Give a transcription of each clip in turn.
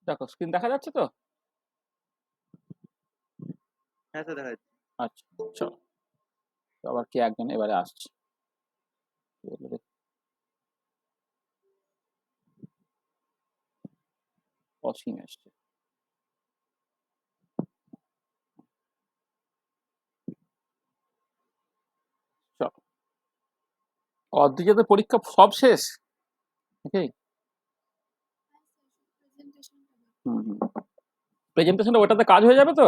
দেখো স্ক্রিন দেখা যাচ্ছে তো? হ্যাঁ স্যার, দেখা যাচ্ছে। আচ্ছা, চলো। তো আবার কে একজন এবারে আসছে। অসীম এসছে। চলো। অদ্রিজাদের পরীক্ষা সব শেষ নাকি? হুম হুম। প্রেজেন্টেশনটা ওটাতে কাজ হয়ে যাবে তো?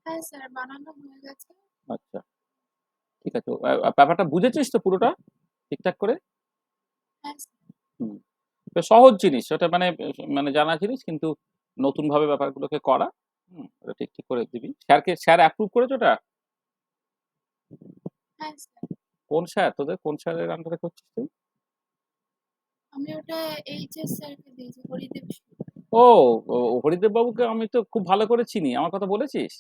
হ্যাঁ স্যার, বানানো হয়ে গেছে। আচ্ছা, ঠিক আছে। ব্যাপারটা বুঝেছিস তো পুরোটা ঠিকঠাক করে? হ্যাঁ স্যার। হুম। বেশ সহজ জিনিস ওটা, মানে মানে জানা জিনিস, কিন্তু নতুন ভাবে ব্যাপারগুলোকে করা। ওটা ঠিক ঠিক করে দিবি। স্যার অ্যাপ্রুভ করেছে ওটা? হ্যাঁ স্যার, কোন স্যার তোদের, কোন স্যারের আন্ডারে করছিস তুই? আমি ওটা এইচএস স্যারকে দিয়েছি, হরিদেব স্যার। ও, হরিদেব বাবুকে আমি তো খুব ভালো করে চিনি, আমার কথা বলেছিস?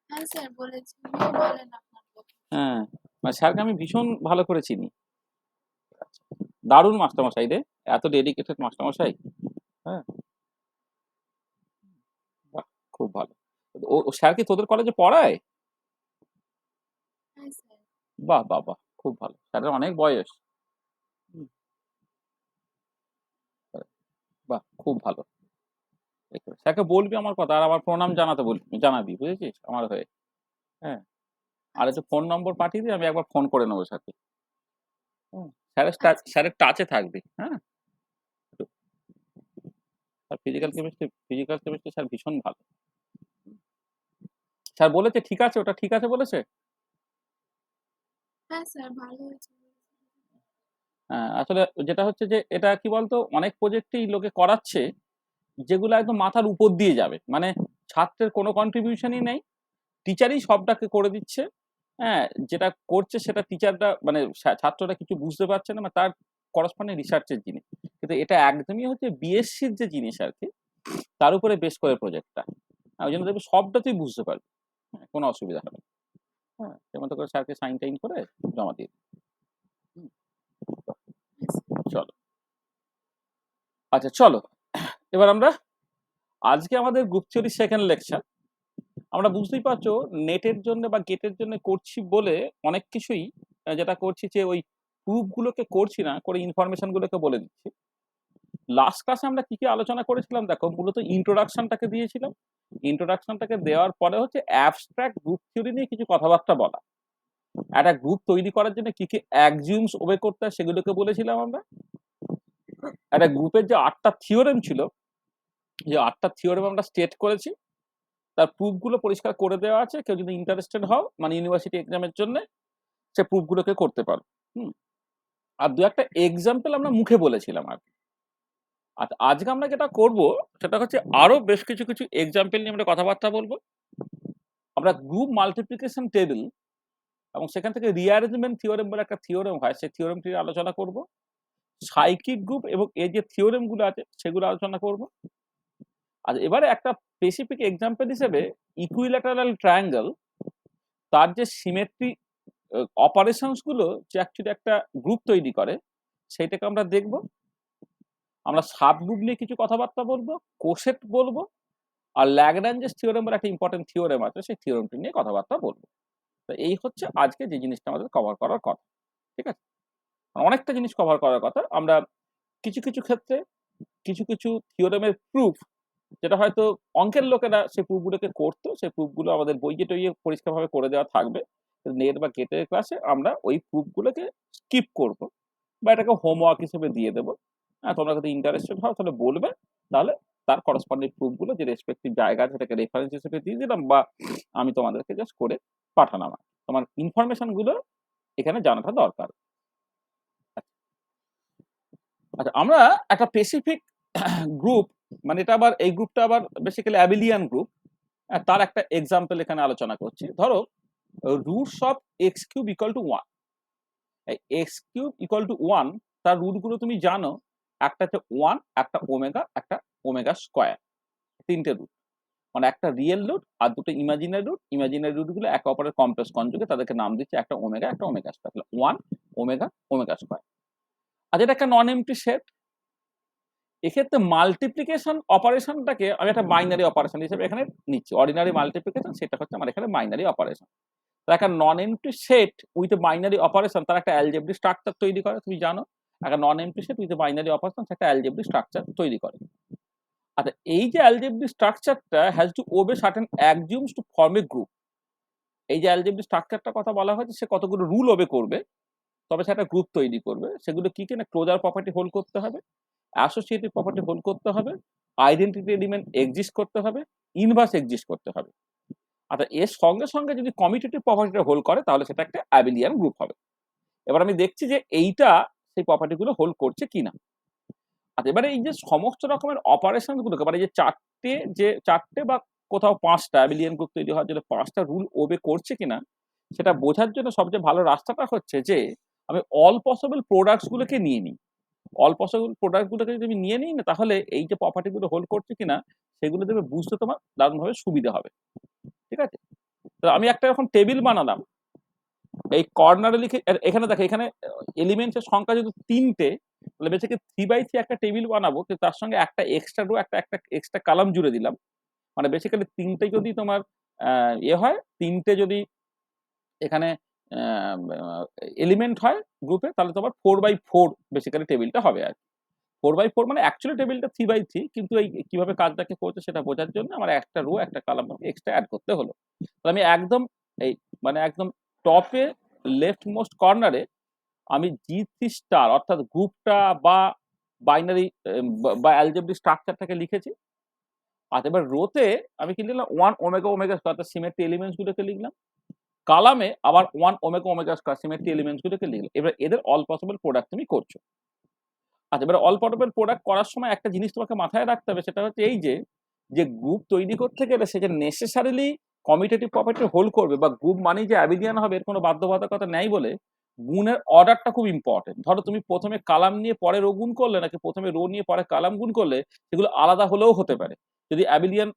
হ্যাঁ স্যার বলেছি, উনিও বলেন আপনার কথা। হ্যাঁ, মানে স্যারকে আমি ভীষণ ভালো করে চিনি। দারুণ মাস্টারমশাই রে, এত ডেডিকেটেড মাস্টারমশাই। হ্যাঁ, বাহ, খুব ভালো। ও স্যার কি তোদের কলেজে পড়ায়? হ্যাঁ স্যার। বাহ বাহ বাহ, খুব ভালো। স্যারের অনেক বয়স। হুম, বাহ, খুব ভালো। স্যারকে বলবি আমার কথা, আর আমার প্রণাম জানাতে বলবি, জানাবি, বুঝেছিস, আমার হয়ে। হ্যাঁ, আর একটু আচ্ছা ফোন স্যার। নম্বর পাঠিয়ে দিই, আমি একবার ফোন করে নেবো স্যারকে। আচ্ছা স্যার। স্যারের টাচে থাকবি, হ্যাঁ। আর হ্যাঁ স্যার। ফিজিক্যাল কেমিস্ট্রি স্যার ভীষণ ভালো। স্যার বলেছে ঠিক আছে, ওটা ঠিক আছে বলেছে? হ্যাঁ স্যার, ভালো হয়েছে। হ্যাঁ, আসলে যেটা হচ্ছে যে এটা কি বলতো, অনেক প্রজেক্টই লোকে করাচ্ছে যেগুলো একদম মাথার উপর দিয়ে যাবে, মানে ছাত্রের কোনো কন্ট্রিবিউশনই নেই, টিচারই সবটাকে করে দিচ্ছে। হ্যাঁ, যেটা করছে সেটা টিচাররা, মানে ছাত্ররা কিছু বুঝতে পারছে না, মানে তার করসপন্ডিং রিসার্চের জিনিস। কিন্তু এটা একদমই হচ্ছে বিএসসির যে জিনিস আর কি, তার উপরে বেশ করে প্রজেক্টটা। ওই জন্য দেখবি সবটা তুই বুঝতে পারবি। হ্যাঁ, কোনো অসুবিধা হবে না। হ্যাঁ, সে মতো করে স্যারকে সাইন টাইন করে জমা দিয়ে দিবি। হুম, হ্যাঁ স্যার। চলো। আচ্ছা চলো, এবার আমরা আজকে আমাদের গ্রুপ থিওরি সেকেন্ড লেকচার। আমরা বুঝতেই পারছো নেটের জন্য বা গেটের জন্য করছি বলে অনেক কিছুই যেটা করছি যে ওই প্রুফ গুলোকে করছি না, করে ইনফরমেশন গুলোকে বলে দিচ্ছি। লাস্ট ক্লাসে আমরা কি কি আলোচনা করেছিলাম দেখো, মূলত ইন্ট্রোডাকশনটাকে দিয়েছিলাম। ইন্ট্রোডাকশনটাকে দেওয়ার পরে হচ্ছে অ্যাবস্ট্রাক্ট গ্রুপ থিওরি নিয়ে কিছু কথাবার্তা বলা। একটা গ্রুপ তৈরি করার জন্য কি কি অ্যাক্সিওমস ওবে করতে হয় সেগুলোকে বলেছিলাম আমরা। একটা গ্রুপের যে 8টা থিওরেম ছিল, যে 8টা থিওরেম আমরা স্টেট করেছি, তার প্রুফ গুলো পরিষ্কার করে দেওয়া আছে। কেউ যদি ইন্টারেস্টেড হও, মানে ইউনিভার্সিটি এক্সামের জন্য, সে প্রুফ গুলোকে করতে পারো। হুম, আর দু একটা এক্সাম্পল আমরা মুখে বলেছিলাম আর কি। আর আজকে আমরা যেটা করব সেটা হচ্ছে আরো বেশ কিছু কিছু এক্সাম্পল নিয়ে আমরা কথাবার্তা বলবো। আমরা গ্রুপ মাল্টিপ্লিকেশন টেবিল এবং সেখান থেকে রিঅ্যারেঞ্জমেন্ট থিওরেম বলে একটা থিওরেম হয়, সেই থিওরেমটি আলোচনা করব। সাইক্লিক গ্রুপ এবং এই যে থিওরেম গুলো আছে সেগুলো আলোচনা করব। আর এবারে একটা স্পেসিফিক এক্সাম্পল হিসেবে ইকুইল্যাটারাল ট্রায়াঙ্গেল, তার যে সিমেট্রি অপারেশনস গুলো যে অ্যাকচুয়ালি একটা গ্রুপ তৈরি করে, সেইটাকে আমরা দেখব। আমরা সাব গ্রুপ নিয়ে কিছু কথাবার্তা বলবো, কোসেট বলবো, আর ল্যাগ্রাঞ্জেস থিওরেম বলে একটা ইম্পর্টেন্ট থিওরেম আছে, সেই থিওরেমটি নিয়ে কথাবার্তা বলবো। তো এই হচ্ছে আজকে যে জিনিসটা আমাদের কভার করার কথা। ঠিক আছে, অনেকটা জিনিস কভার করার কথা। আমরা কিছু কিছু ক্ষেত্রে কিছু কিছু থিওরেমের প্রুফ, যেটা হয়তো অঙ্কের লোকেরা সেই প্রুফগুলোকে করতো, সেই প্রুফগুলো আমাদের বইয়ে টইয়ে পরিষ্কারভাবে করে দেওয়া থাকবে। নেট বা গেটের ক্লাসে আমরা ওই প্রুফগুলোকে স্কিপ করব, বা এটাকে হোমওয়ার্ক হিসেবে দিয়ে দেবো। তোমরা যদি ইন্টারেস্টেড হও তাহলে বলবে, তাহলে তার করসপন্ডিং প্রুফগুলো যে রেসপেক্টিভ জায়গা আছে সেটাকে রেফারেন্স হিসেবে দিয়ে দিলাম, বা আমি তোমাদেরকে জাস্ট করে পাঠালাম। তোমার ইনফরমেশন গুলো এখানে জানাটা দরকার। আচ্ছা, আমরা একটা স্পেসিফিক গ্রুপ, মানে এটা আবার এই গ্রুপটা আবার বেসিক্যালি অ্যাবিলিয়ান গ্রুপ, তার একটা এক্সাম্পল এখানে আলোচনা করছি। ধরো roots of x cube equal to 1। X cube equal to 1, তার রুট গুলো তুমি জানো। একটা হচ্ছে 1, একটা ওমেগা, একটা ওমেগা স্কোয়ার, তিনটে রুট। মানে একটা রিয়েল রুট আর দুটো ইমাজিনারি রুট। ইমাজিনারি রুট গুলো একে অপরের কমপ্লেক্স কনজুগেট, তাদেরকে নাম দিচ্ছে একটা ওমেগা, একটা omega square. 1 omega, omega square. আর এটা একটা নন এমপ্টি সেট। এক্ষেত্রে মাল্টিপ্লিকেশন অপারেশনটাকে আমি একটা বাইনারি অপারেশন হিসেবে এখানে নিচ্ছি। অর্ডিনারি মাল্টিপ্লিকেশন সেটা হচ্ছে আমার এখানে বাইনারি অপারেশন। তো একটা non empty set with a binary operation তার একটা অ্যালজেব্রিক স্ট্রাকচার তৈরি করে, তুমি জানো। একটা non empty set with a binary operation একটা অ্যালজেব্রিক স্ট্রাকচার তৈরি করে। আচ্ছা, এই যে অ্যালজেব্রিক স্ট্রাকচারটা has to obey certain axioms to form a group. এই যে অ্যালজেব্রিক স্ট্রাকচারটার কথা বলা হয়েছে, সে কতগুলো রুল ওবে করবে, তবে সে একটা গ্রুপ তৈরি করবে। সেগুলো কি না, ক্লোজার প্রপার্টি হোল্ড করতে হবে, অ্যাসোসিয়েটিভ প্রপার্টি হোল্ড করতে হবে, আইডেন্টিটি এলিমেন্ট এক্সিস্ট করতে হবে, ইনভার্স এক্সিস্ট করতে হবে। আচ্ছা, এর সঙ্গে সঙ্গে যদি কমিউটেটিভ প্রপার্টিটা হোল্ড করে তাহলে সেটা একটা অ্যাবিলিয়ান গ্রুপ হবে। এবার আমি দেখছি যে এইটা সেই প্রপার্টিগুলো হোল্ড করছে কিনা। আচ্ছা, এবারে এই যে সমস্ত রকমের অপারেশন গুলোকে, মানে যে চারটে বা কোথাও পাঁচটা অ্যাবিলিয়ান গ্রুপ তৈরি হওয়ার জন্য পাঁচটা রুল ওবে করছে কিনা, সেটা বোঝার জন্য সবচেয়ে ভালো রাস্তাটা হচ্ছে যে আমি অল পসিবল প্রোডাক্টস গুলোকে নিয়ে নিই। অল পসিবল প্রোডাক্ট গুলোকে যদি আমি নিয়ে নিই না, তাহলে এই যে প্রপার্টি গুলো হোল্ড করছে কিনা সেগুলো দেবে বুঝতে তোমার দারুণভাবে সুবিধা হবে। ঠিক আছে, তো আমি একটা এরকম টেবিল বানালাম। এই কর্নারে লিখে এখানে দেখো, এখানে এলিমেন্টস এর সংখ্যা যদি 3টে, তাহলে বেসিক্যালি 3x3 একটা টেবিল বানাবো, কিন্তু তার সঙ্গে একটা এক্সট্রা রো একটা এক্সট্রা কলাম জুড়ে দিলাম। মানে বেসিক্যালি 3টে যদি তোমার হয়, 3টে যদি এখানে এলিমেন্ট হয় গ্রুপে, তাহলে তোমার 4x4 বেসিক্যালি টেবিলটা হবে আর কি। 4x4 মানে অ্যাকচুয়ালি টেবিলটা 3x3, কিন্তু এই কিভাবে কাজটাকে করছে সেটা বোঝার জন্য আমার একটা রো একটা কলাম এক্সট্রা অ্যাড করতে হলো। তো আমি একদম এই মানে একদম টপে লেফট মোস্ট কর্নারে আমি G3 স্টার অর্থাৎ গ্রুপটা বা বাইনারি বা অ্যালজেব্রিক স্ট্রাকচারটাকে লিখেছি। আর এবার রোতে আমি কি লিখলাম 1 ওমেগা ওমেগা স্কয়ার, অর্থাৎ সিমেট্রি এলিমেন্টস গুলোকে লিখলাম। কলামে আবার 1 omega omega square symmetry elements গুলোকে লিখলাম। এবার এদের অল পসিবল প্রোডাক্ট তুমি করছো। আচ্ছা, এবার অল পসিবল প্রোডাক্ট করার সময় একটা জিনিস তোমাকে মাথায় রাখতে হবে, সেটা হচ্ছে এই যে গ্রুপ তৈরি করতে গেলে সে যে নেসেসারিলি কমিউটেটিভ প্রপার্টি হোল্ড করবে বা গ্রুপ মানেই যে অ্যাবিলিয়ান হবে এর কোনো বাধ্যবাধকতা নেই বলে গুণের অর্ডারটা খুব ইম্পর্টেন্ট। ধরো তুমি প্রথমে কালাম নিয়ে পরে রো গুণ করলে, নাকি প্রথমে রো নিয়ে পরে কালাম গুণ করলে, সেগুলো আলাদা হলেও হতে পারে। যদি অ্যাবিলিয়ান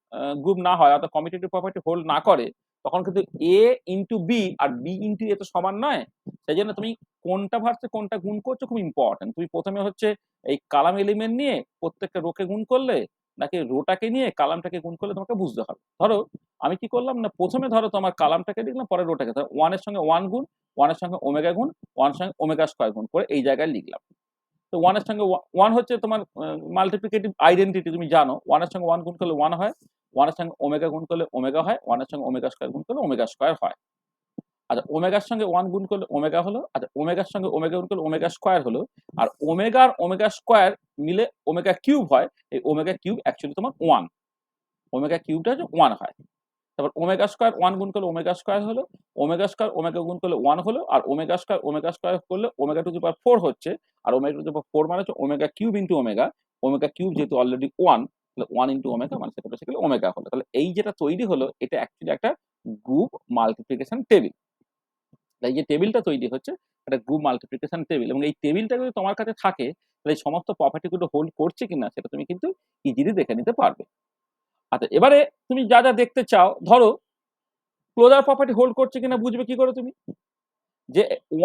গ্রুপ না হয় অর্থাৎ কমিউটেটিভ প্রপার্টি হোল্ড না করে, তখন কিন্তু এ ইন্টু বি আর বি ইন্টু এ তো সমান নয়। সেই জন্য তুমি কোনটা ভার্সে কোনটা গুণ করছো খুব ইম্পর্টেন্ট। তুমি প্রথমে হচ্ছে এই কালাম এলিমেন্ট নিয়ে প্রত্যেকটা রোকে গুণ করলে, নাকি রোটাকে নিয়ে কালামটাকে গুণ করলে তোমাকে বুঝতে হবে। ধরো আমি কি করলাম না, প্রথমে ধরো তোমার কালামটাকে লিখলাম, পরে রোটাকে, ধরো 1 এর সঙ্গে 1 গুণ, 1 এর সঙ্গে ওমেগা গুণ, 1 এর সঙ্গে ওমেগা স্কয়ার গুণ করে এই জায়গায় লিখলাম। তো 1 এর সঙ্গে 1 হচ্ছে তোমার মাল্টিপ্লিকেটিভ আইডেন্টিটি, তুমি জানো 1 এর সঙ্গে 1 গুণ করলে 1 হয়, 1 এর সঙ্গে ওমেগা গুণ করলে ওমেগা হয়, 1 এর সঙ্গে ওমেগা স্কয়ার গুণ করলে ওমেগা স্কয়ার হয়। আচ্ছা, ওমেগার সঙ্গে 1 গুণ করলে ওমেগা হলো। আচ্ছা, ওমেগার সঙ্গে ওমেগা গুণ করলে ওমেগা স্কয়ার হলো। আর ওমেগা আর ওমেগা স্কয়ার মিলে ওমেগা কিউব হয়। এই ওমেগা কিউব অ্যাকচুয়ালি তোমার 1। ওমেগা কিউবটা হচ্ছে 1 হয়। তারপর ওমেগা স্কয়ার 1 গুণ করলে ওমেগা স্কয়ার হলো। ওমেগা স্কয়ার ওমেগা গুণ করলে 1 হলো। আর ওমেগা স্কয়ার করলে ওমেগা টু দি পাওয়ার 4 হচ্ছে। আর ওমেগা টু দি পাওয়ার 4 মানে হচ্ছে omega cube into omega. Omega cube যেহেতু অলরেডি 1, তাহলে 1 ইনটু ওমেগা মানে সেটা বেসিক্যালি ওমেগা হলো। তাহলে এই যেটা তৈরি হলো এটা অ্যাকচুয়ালি একটা গ্রুপ মাল্টিপ্লিকেশন টেবিল। এই যে টেবিলটা তৈরি হচ্ছে একটা গ্রুপ মাল্টিপ্লিকেশন টেবিল, এবং এই টেবিলটা যদি তোমার কাছে থাকে তাহলে এই সমস্ত প্রপার্টি গুলো হোল্ড করছে কিনা সেটা তুমি কিন্তু ইজিলি দেখে নিতে পারবে। আচ্ছা, এবারে তুমি যা যা দেখতে চাও, ধরো ক্লোজার প্রপার্টি হোল্ড করছে কিনা বুঝবে কি করে তুমি, যে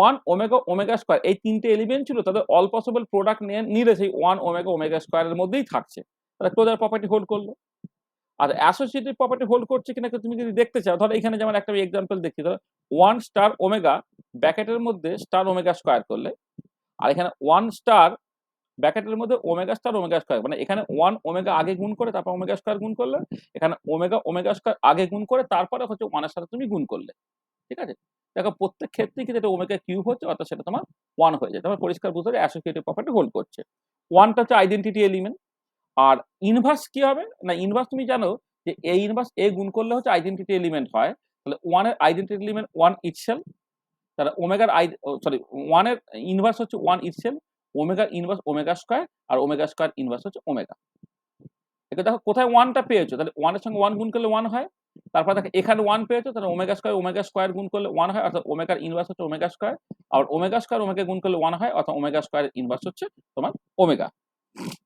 1 ওমেগা ওমেগা স্কয়ার এই তিনটে এলিমেন্ট ছিল, তাদের অল পসিবল প্রোডাক্ট নিলে সেই 1 ওমেগা ওমেগা স্কয়ারের মধ্যেই থাকছে, তাহলে ক্লোজার প্রপার্টি হোল্ড করলো। আর অ্যাসোসিয়েটিভ প্রপার্টি হোল্ড করছে কিনা তুমি যদি দেখতে চাও, ধরো এখানে যেমন একটা এক্সাম্পল দেখছি, ধরো 1 স্টার ওমেগা ব্র্যাকেটের মধ্যে স্টার ওমেগা স্কয়ার করলে, আর এখানে 1 স্টার ব্র্যাকেটের মধ্যে ওমেগা স্টার ওমেগা স্কয়ার, মানে এখানে 1 ওমেগা আগে গুণ করে তারপর ওমেগা স্কয়ার গুণ করলে, এখানে ওমেগা ওমেগা স্কয়ার আগে গুণ করে তারপরে হচ্ছে 1 এর সাথে তুমি গুণ করলে। ঠিক আছে, দেখো প্রত্যেক ক্ষেত্রেই কিন্তু এটা ওমেগা কিউব হচ্ছে, অর্থাৎ সেটা তোমার 1 হয়ে যায়। তারপর পরিষ্কার বুঝতে হবে অ্যাসোসিয়েটিভ প্রপার্টি হোল্ড করছে। 1টা হচ্ছে আইডেন্টিটি এলিমেন্ট। আর ইনভার্স কি হবে না, ইনভার্স তুমি জানো যে এ ইনভার্স এ গুণ করলে হচ্ছে আইডেন্টিটি এলিমেন্ট হয়। তাহলে 1 এর আইডেন্টিটি এলিমেন্ট 1 ইটসেলফ। তাহলে ওমেগার সরি 1 এর ইনভার্স হচ্ছে 1 ইটসেলফ, ওমেগার ইনভার্স ওমেগা স্কয়ার, আর ওমেগা স্কয়ার ইনভার্স হচ্ছে ওমেগা। এটা দেখো কোথায় 1টা পেয়েছো, তাহলে 1 এর সঙ্গে 1 গুণ করলে 1 হয়। তারপর দেখো এখানে 1 পেয়েছো, তাহলে ওমেগা স্কয়ার গুণ করলে 1 হয়, অর্থাৎ ওমেগার ইনভার্স হচ্ছে ওমেগা স্কয়ার। আর ওমেগা স্কয়ার ওমেগা গুণ করলে 1 হয়, অর্থাৎ ওমেগা স্কয়ার ইনভার্স হচ্ছে তোমার ওমেগা।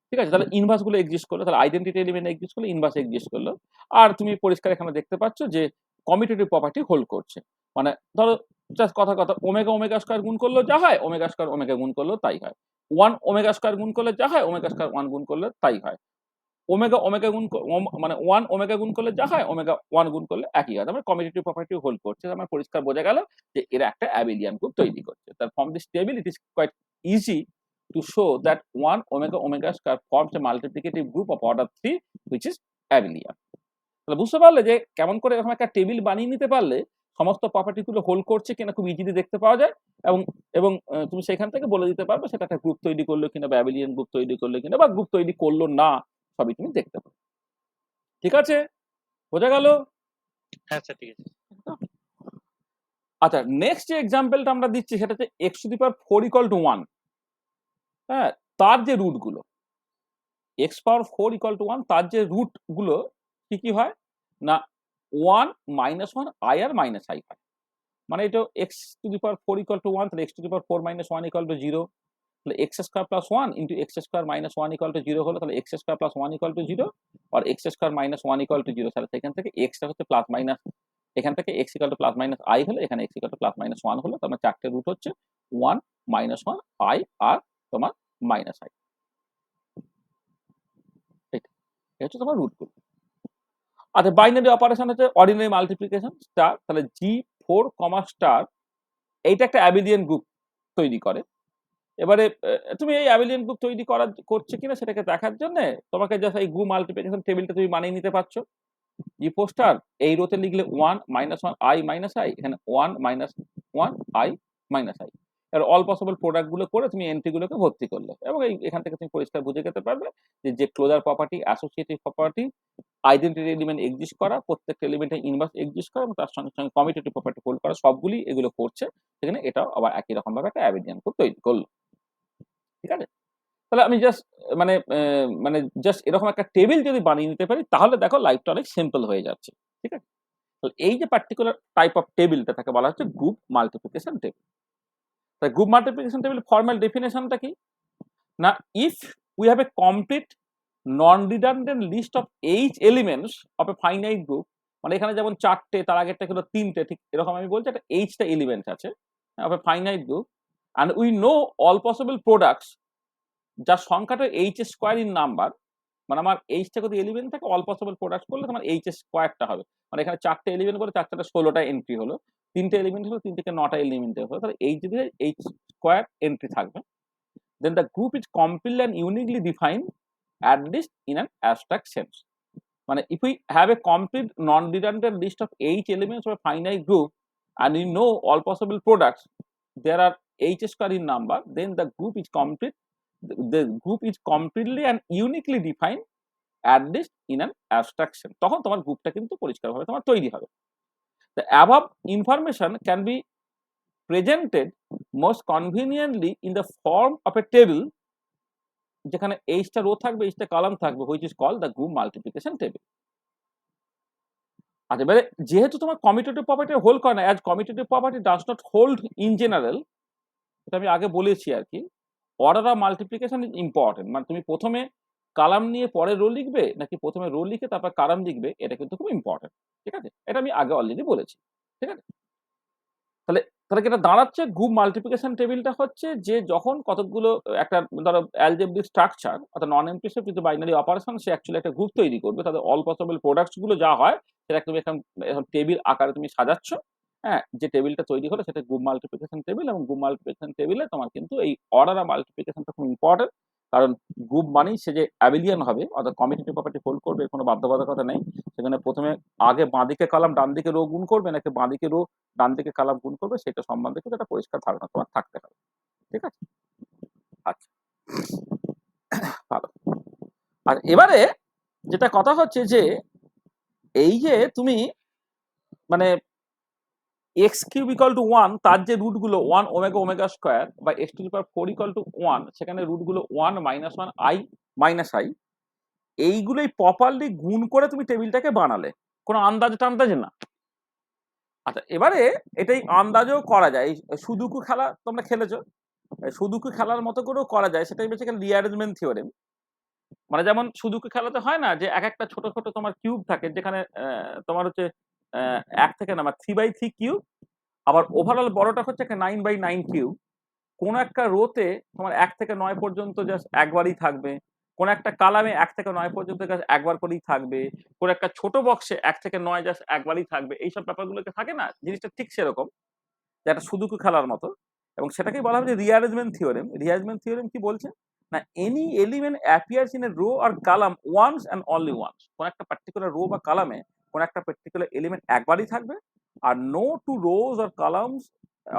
ঠিক আছে, তাহলে ইনভার্স গুলো এক্সিস্ট করলো, তাহলে আইডেন্টিটি এলিমেন্ট এক্সিস্ট করলো, ইনভার্স এক্সিস্ট করলো। আর তুমি পরিষ্কার এখানে দেখতে পাচ্ছ যে কমিউটেটিভ প্রপার্টি হোল্ড করছে। মানে ধরো জাস্ট কথা ওমেগা ওমেগা স্কয়ার গুণ করলো যা হয়, ওমেগা স্কয়ার ওমেগা গুণ করলো তাই হয়। 1 ওমেগা স্কয়ার গুণ করলে যা হয় ওমেগা স্কয়ার 1 গুণ করলে তাই হয়। ওমেগা ওমেগা গুণ মানে 1 ওমেগা গুণ করলে যা হয় ওমেগা 1 গুণ করলে একই হয়। তার কমিউটেটিভ প্রপার্টি হোল্ড করছে। আমার পরিষ্কার বোঝা গেল যে এরা একটা অ্যাবেলিয়ান গ্রুপ তৈরি করছে। তার from this table it is quite easy to show that 1 omega omega square forms a multiplicative group of order 3 which is abelian. তাহলে বুঝতে পারলে যে কেমন করে এরকম একটা টেবিল বানিয়ে নিতে পারলে সমস্ত প্রপার্টি গুলো হোল্ড করছে কিনা খুব ইজিলি দেখতে পাওয়া যায় এবং এবং তুমি সেখান থেকে বলে দিতে পারবে সেটা একটা গ্রুপ তৈরি করলো কিনা বা অ্যাবেলিয়ান গ্রুপ তৈরি করলো কিনা বা গ্রুপ তৈরি করলো না সবই তুমি দেখতে পাবে। ঠিক আছে? বোঝা গেল? হ্যাঁ স্যার ঠিক আছে। আচ্ছা নেক্সট যে এক্সাম্পলটা আমরা দিচ্ছি সেটা হচ্ছে x to the power 4 equal to 1। হ্যাঁ, তার যে রুট গুলো x পাওয়ার 4 ইকুয়াল টু 1 তার যে রুট গুলো কি হয় না 1 মাইনাস 1 i আর মাইনাস i হয়। মানে এটা x to the power 4 equal to 1 তাহলে x to the power 4 minus 1 equal to 0 তাহলে x square plus 1 into x square minus 1 equal to 0 হলো তাহলে x square plus 1 equal to 0 আর x square minus 1 equal to 0 তাহলে সেখান থেকে x টা হচ্ছে প্লাস মাইনাস এখান থেকে x equal to plus minus i হলো এখানে x equal to plus minus 1 হলো তার মানে চারটে রুট হচ্ছে 1 মাইনাস 1 i আর তোমার মাইনাস i। এটা হচ্ছে তোমার রুট গুলো। আচ্ছা বাইনারি অপারেশন হচ্ছে অর্ডিনারি মাল্টিপ্লিকেশন স্টার তাহলে G4 কমা স্টার এইটা একটা অ্যাবেলিয়ান গ্রুপ তৈরি করে। এবারে তুমি এই অ্যাবেলিয়ান গ্রুপ তৈরি করছে কিনা সেটাকে দেখার জন্য তোমাকে জাস্ট এই গ্রুপ মাল্টিপ্লিকেশন টেবিলটা তুমি বানিয়ে নিতে পারছো। G4 স্টার এই রোতে লিখলে 1 মাইনাস 1 i মাইনাস i এখানে 1 মাইনাস 1 i মাইনাস i এর অল পসিবল প্রোডাক্ট গুলো করে তুমি এন্ট্রি গুলোকে ভর্তি করলে এবং এখান থেকে তুমি পরিষ্কার বুঝে যেতে পারবে যে closure property associative property identity element exist করা প্রত্যেকটা এলিমেন্টের ইনভার্স এক্সিস্ট করা এবং তার সঙ্গে সঙ্গে কমিউটেটিভ প্রপার্টি হোল্ড করা সবগুলি এগুলো করছে সেখানে এটাও আবার একই রকম ভাবে একটা অ্যাবেলিয়ান গ্রুপ তৈরি করলো। ঠিক আছে? তাহলে আমি জাস্ট মানে মানে জাস্ট এরকম একটা টেবিল যদি বানিয়ে নিতে পারি তাহলে দেখো লাইফটা অনেক সিম্পল হয়ে যাচ্ছে। ঠিক আছে? তাহলে এই যে পার্টিকুলার টাইপ অফ টেবিলটা তাকে বলা হচ্ছে গ্রুপ মাল্টিপ্লিকেশন টেবিল। তাই গ্রুপ মাল্টিপ্লিকেশন টেবিল ফর্মাল ডেফিনেশনটা কি না if we have a complete non-redundant list of h elements of a finite group মানে এখানে যেমন চারটে তার আগেরটা হলো তিনটে ঠিক এরকম আমি বলছি একটা h টা এলিমেন্ট আছে of a finite group and we know all possible products যার সংখ্যাটা h স্কয়ার ইন নাম্বার মানে আমার h টা যদি এলিমেন্ট থাকে অল পসিবল প্রোডাক্ট করলে তোমার h স্কয়ারটা হবে মানে এখানে চারটে এলিমেন্ট করে চারটাতে 16টা এন্ট্রি হলো তিনটে এলিমেন্ট হলো তিন থেকে 9টা এলিমেন্ট হলো তাহলে h যদি h স্কয়ার এন্ট্রি থাকবে then the group is completely and uniquely defined at least in an abstract sense. মানে if we have a complete non-redundant list of h elements of a finite group and we know all possible products there are h square in number then the group is complete the group is completely and uniquely defined at least in an abstract sense তখন তোমার গ্রুপটা কিন্তু পরিষ্কারভাবে তোমার তৈরি হবে the above information can be presented most conveniently in the form of a table যেখানে h টা রো থাকবে h টা কলাম থাকবে which is called the group multiplication table। আচ্ছা এবারে যেহেতু তোমার কমিউটেটিভ প্রপার্টি হোল্ড করে না as commutative property does not hold in general এটা আমি আগে বলেছি আর কি order of multiplication is important মানে তুমি প্রথমে কালাম নিয়ে পরে রো লিখবে নাকি প্রথমে রো লিখে তারপর কালাম লিখবে এটা কিন্তু খুব ইম্পর্টেন্ট। ঠিক আছে? এটা আমি আগে অলরেডি বলেছি। ঠিক আছে? তাহলে তাহলে যেটা দাঁড়াচ্ছে গ্রুপ মাল্টিপ্লিকেশন টেবিলটা হচ্ছে যে যখন কতগুলো একটা ধরো অ্যালজেব্রিক স্ট্রাকচার অর্থাৎ নন এমপ্লিসিভ কিন্তু বাইনারি অপারেশন সে অ্যাকচুয়ালি একটা গ্রুপ তৈরি করবে তাদের অল পসিবল প্রোডাক্টস গুলো যা হয় সেটা তুমি একটা টেবিল আকারে তুমি সাজাচ্ছ। হ্যাঁ যে টেবিলটা তৈরি হলো সেটা গ্রুপ মাল্টিপ্লিকেশন টেবিল এবং গ্রুপ মাল্টিপ্লিকেশন টেবিলে তোমার কিন্তু এই অর্ডার অফ মাল্টিপ্লিকেশনটা খুব ইম্পর্টেন্ট কারণ গ্রুপ মানেই সে যে অ্যাবেলিয়ান হবে অর্থাৎ কমিউটেটিভ প্রপার্টি হোল্ড করবে কোনো বাধ্যবাধকতা নেই সেখানে প্রথমে আগে বাঁদিকে কলাম ডান দিকে রো গুণ করবে নাকি বাঁদিকে রো ডান দিকে কালাম গুণ করবে সেটা সম্বন্ধে কিন্তু একটা পরিষ্কার ধারণা তোমার থাকতে হবে। ঠিক আছে? আচ্ছা ভালো। আর এবারে যেটা কথা হচ্ছে যে এই যে তুমি মানে x কিউব ইকুয়াল টু 1 তার যে রুট গুলো 1 ওমেগা ওমেগা স্কয়ার বা x to the power 4 equal to 1 সেখানে রুট গুলো 1 মাইনাস 1 i মাইনাস i এইগুলোই প্রপারলি গুণ করে তুমি টেবিলটাকে বানালে কোনো আন্দাজ না। আচ্ছা এবারে এটাই আন্দাজও করা যায় সুদুকু খেলা তোমরা খেলেছো সুদুকু খেলার মতো করেও করা যায় সেটাই বেসিক্যালি রিঅ্যারেঞ্জমেন্ট থিওরেম মানে যেমন সুদুকু খেলাতে হয় না যে এক একটা ছোট ছোট তোমার কিউব থাকে যেখানে তোমার হচ্ছে 1 থেকে না 3/3 কিউব আবার ওভারঅল বড়টা হচ্ছে একটা 9/9 কিউব কোন একটা রোতে তোমার 1 থেকে 9 পর্যন্ত জাস্ট একবারই থাকবে, কোন একটা কালামে 1 থেকে 9 পর্যন্ত জাস্ট একবার করেই থাকবে, কোন একটা ছোট বক্সে 1 থেকে 9 জাস্ট একবারই থাকবে, এইসব ব্যাপারগুলোকে থাকে না, জিনিসটা ঠিক সেরকম, যে একটা সুদুকু খেলার মতো। এবং সেটাকেই বলা হয় যে রিঅ্যারেঞ্জমেন্ট থিওরেম। রিঅ্যারেঞ্জমেন্ট থিওরেম কি বলছে না, any element appears in a row আর column once and only once. কোন একটা পার্টিকুলার রো বা কালামে কোন একটা পার্টিকুলার এলিমেন্ট একবারই থাকবে, আর নো টু রোজ আর কালামস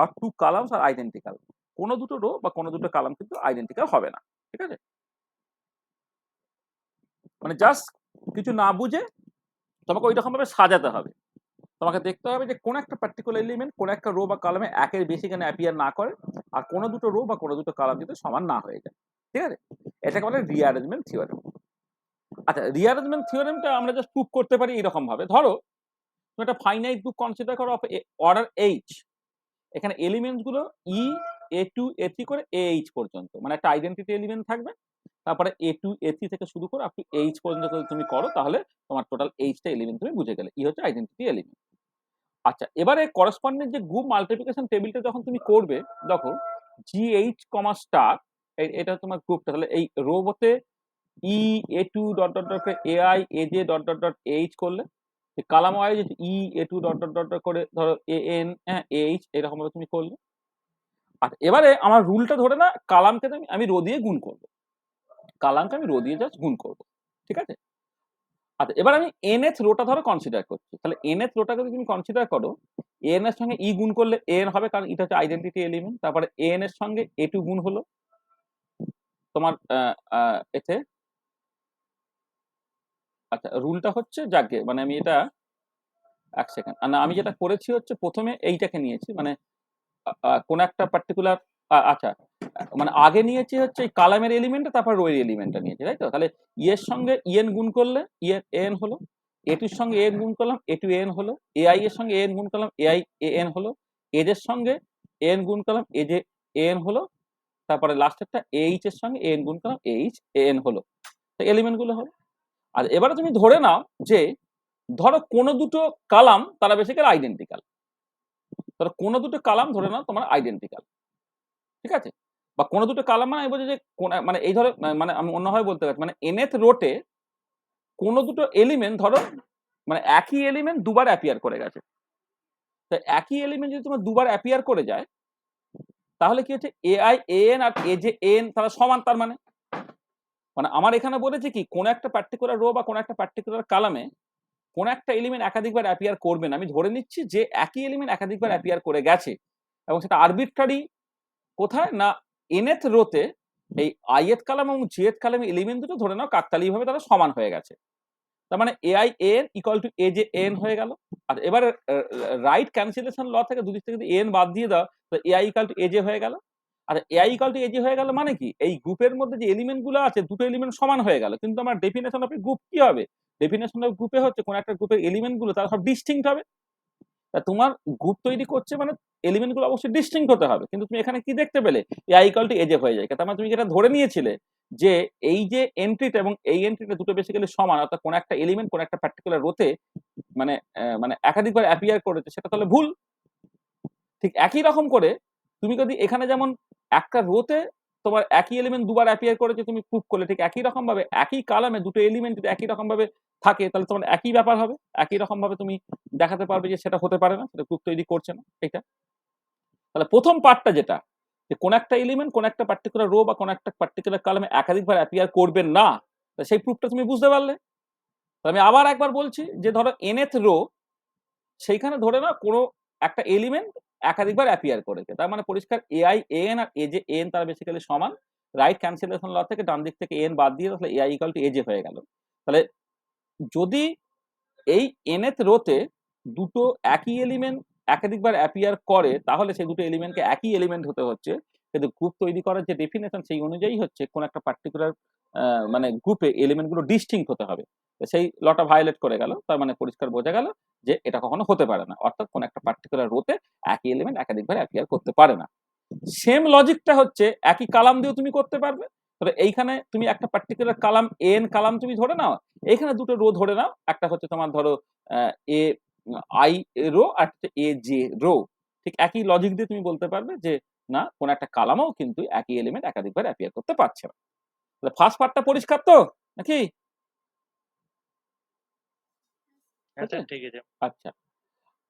আর টু কালামস আর আইডেন্টিক্যাল। কোনো দুটো রো বা কোনো দুটো কালাম কিন্তু আইডেন্টিক্যাল হবে না। ঠিক আছে, মানে জাস্ট কিছু না বুঝে তোমাকে ওই রকম ভাবে সাজাতে হবে। তোমাকে দেখতে হবে যে কোন একটা পার্টিকুলার এলিমেন্ট কোন একটা রো বা কলামে একের বেশি কেন অ্যাপিয়ার না করে, আর কোনো দুটো রো বা কোনো দুটো কলাম যদি সমান না হয়ে যায়। ঠিক আছে, এটাকে বলে রিঅ্যারেঞ্জমেন্ট থিওরেম। আচ্ছা, রিঅ্যারেঞ্জমেন্ট থিওরেমটা আমরা জাস্ট প্রুভ করতে পারি এরকম ভাবে। ধরো তুমি একটা ফাইনাইট গ্রুপ কনসিডার করো অফ অর্ডার এইচ, এখানে এলিমেন্টস গুলো ই A2 A3 করে AH পর্যন্ত, মানে একটা আইডেন্টিটি এলিমেন্ট থাকবে, তারপরে A2 A3 থেকে শুরু করে আপ টু H পর্যন্ত যদি তুমি করো তাহলে তোমার টোটাল Hটা এলিমেন্ট তুমি বুঝে গেলে, ই হচ্ছে আইডেন্টিটি এলিমেন্ট। আচ্ছা, এবারে করেসপন্ডিং যে গ্রুপ মাল্টিপ্লিকেশন টেবিলটা যখন তুমি করবে, দেখো GH কমা স্টার, এটা তোমার গ্রুপটা, তাহলে এই রোতে E A2 dot dot dot AI AJ dot dot dot H করলে, column wise E A2 dot dot dot করে ধরো AN AH এরকম ভাবে তুমি করলে। আচ্ছা, এবারে আমার রুলটা ধরে না, কালামকে আমি রো দিয়ে গুণ করবো, কালামকে আমি রো দিয়ে জাস্ট গুণ করবো। ঠিক আছে, আচ্ছা এবার আমি nth রোটা ধরো কনসিডার করছি, তাহলে nth রোটাকে যদি তুমি কনসিডার করো, n এর সঙ্গে ই গুণ করলে n হবে, কারণ এটা হচ্ছে আইডেন্টিটি এলিমেন্ট। তারপরে n এর সঙ্গে A2 গুণ হলো তোমার এতে। আচ্ছা, রুলটা হচ্ছে যাকে মানে আমি এটা এক সেকেন্ড না, আমি যেটা করেছি হচ্ছে প্রথমে এইটাকে নিয়েছি, মানে কোন একটা পার্টিকুলার, আচ্ছা মানে আগে নিয়েছি হচ্ছে এই কালামের এলিমেন্টটা, তারপর রো এর এলিমেন্টটা নিয়েছি, তাই তো। তাহলে ই এর সঙ্গে ইএন গুণ করলে এন হলো, A2 এর সঙ্গে এন গুণ করলাম A2 এন হলো, AI এর সঙ্গে এন গুণ করলাম AI এন হলো, এজ এর সঙ্গে এন গুণ করলাম এজ এন হলো, তারপরে লাস্টেরটা এইচ এর সঙ্গে এন গুণ করলাম এইচ এন হলো, এলিমেন্ট গুলো হলো। আর এবারে তুমি ধরে নাও যে ধরো কোনো দুটো কালাম তারা বেসিক্যালি আইডেন্টিক্যাল, ধরো কোনো দুটো কালাম ধরে নাও তোমার আইডেন্টিক্যাল। ঠিক আছে, বা কোনো দুটো কালাম মানে আমি বলছি যে মানে এই ধরো মানে আমি অন্যভাবে বলতে পারছি, মানে nth রোটে কোনো দুটো এলিমেন্ট ধরো মানে একই এলিমেন্ট দুবার অ্যাপিয়ার করে গেছে, তো একই এলিমেন্ট যদি তোমার দুবার অ্যাপিয়ার করে যায় তাহলে কি হচ্ছে AI AN আর AJ AN তারা সমান, তার মানে মানে আমার এখানে বলেছে কি কোন একটা পার্টিকুলার রো বা কোন একটা পার্টিকুলার কালামে কোন একটা এলিমেন্ট একাধিকবার অ্যাপিয়ার করবে না। আমি ধরে নিচ্ছি যে একই এলিমেন্ট একাধিকবার অ্যাপিয়ার করে গেছে, এবং সেটা আরবিট্রারি কোথায় না nth রোতে এই ith কালাম এবং jth কালাম এলিমেন্ট দুটো ধরে নাও কাকতালীয়ভাবে তারা সমান হয়ে গেছে, তার মানে AI AN equal to AJ AN হয়ে গেল। আর এবারে রাইট ক্যান্সেলেশন ল থেকে দুদিক থেকে যদি n বাদ দিয়ে দাও তো AI ইকুয়াল টু AJ হয়ে গেল। আর AI ইকুয়াল টু AJ হয়ে গেল মানে কি, এই গ্রুপের মধ্যে যে এলিমেন্ট গুলো আছে দুটো এলিমেন্ট সমান হয়ে গেল, কিন্তু আমার ডেফিনেশন অফ গ্রুপ কি হবে, ডেফিনেশন অফ গ্রুপে হচ্ছে কোন একটা গ্রুপের এলিমেন্ট গুলো তারা সব ডিস্টিংক্ট হবে। তা তোমার গ্রুপ তৈরি করছে মানে এলিমেন্ট গুলো অবশ্যই ডিস্টিংক্ট হতে হবে, কিন্তু তুমি এখানে কি দেখতে পেলে AI ইকুয়াল টু AJ হয়ে যায়, তার মানে তুমি যেটা ধরে নিয়েছিলে যে এই যে এন্ট্রিটা এবং এই এন্ট্রিটা দুটো বেসিক্যালি সমান, অর্থাৎ কোন একটা এলিমেন্ট কোন একটা পার্টিকুলার রোতে মানে মানে একাধিকবার অ্যাপিয়ার করেছে, সেটা তাহলে ভুল। ঠিক একই রকম করে তুমি যদি এখানে যেমন একটা রোতে তোমার একই এলিমেন্ট দুবার অ্যাপিয়ার করেছে তুমি প্রুভ করলে, ঠিক একই রকম ভাবে একই কালামে দুটো এলিমেন্ট যদি একই রকম ভাবে থাকে তাহলে তোমার একই ব্যাপার হবে, একই রকম ভাবে তুমি দেখাতে পারবে যে সেটা হতে পারে না, সেটা প্রুফ তৈরি করছে না এটা। তাহলে প্রথম পার্টটা যেটা, যে কোন একটা এলিমেন্ট কোন একটা পার্টিকুলার রো বা কোন একটা পার্টিকুলার কালামে একাধিকবার অ্যাপিয়ার করবে না, সেই প্রুফটা তুমি বুঝতে পারলে। আমি আবার একবার বলছি যে ধরো nth রো, সেইখানে ধরে না কোনো একটা এলিমেন্ট একাধিকবার অ্যাপিয়ার করেছে, তার মানে পরিষ্কার AI AN আর AJ AN তারা বেসিক্যালি সমান। রাইট ক্যান্সেলেশন ল থেকে ডান দিক থেকে n বাদ দিয়ে তাহলে AI ইকুয়াল টু AJ হয়ে গেল। তাহলে যদি এই nth রোতে দুটো একই এলিমেন্ট একাধিকবার অ্যাপিয়ার করে তাহলে সেই দুটো এলিমেন্টকে একই এলিমেন্ট হতে হচ্ছে, কিন্তু গ্রুপ তৈরি করার যে ডেফিনেশন সেই অনুযায়ী হচ্ছে কোন একটা পার্টিকুলার মানে গ্রুপে এলিমেন্ট গুলো ডিস্টিংক্ট হতে হবে, সেই লটা ভায়োলেট করে গেল, তার মানে পরিষ্কার বোঝা গেল যে এটা কখনো হতে পারে না, অর্থাৎ কোন একটা পার্টিকুলার রোতে একই এলিমেন্ট একাধিকবার অ্যাপিয়ার করতে পারে না। সেম লজিকটা হচ্ছে একই কালাম দিয়েও তুমি করতে পারবে। তবে এইখানে তুমি একটা পার্টিকুলার কালাম n কালাম তুমি ধরে নাও, এইখানে দুটো রো ধরে নাও, একটা হচ্ছে তোমার ধরো এ আই রো আর এ জে রো, ঠিক একই লজিক দিয়ে তুমি বলতে পারবে যে না কোন একটা কালামও কিন্তু একই এলিমেন্ট একাধিকবার অ্যাপিয়ার করতে পারছে না। তাহলে ফার্স্ট পার্টটা পরিষ্কার তো নাকি? হ্যাঁ আছে? স্যার ঠিক আছে। আচ্ছা।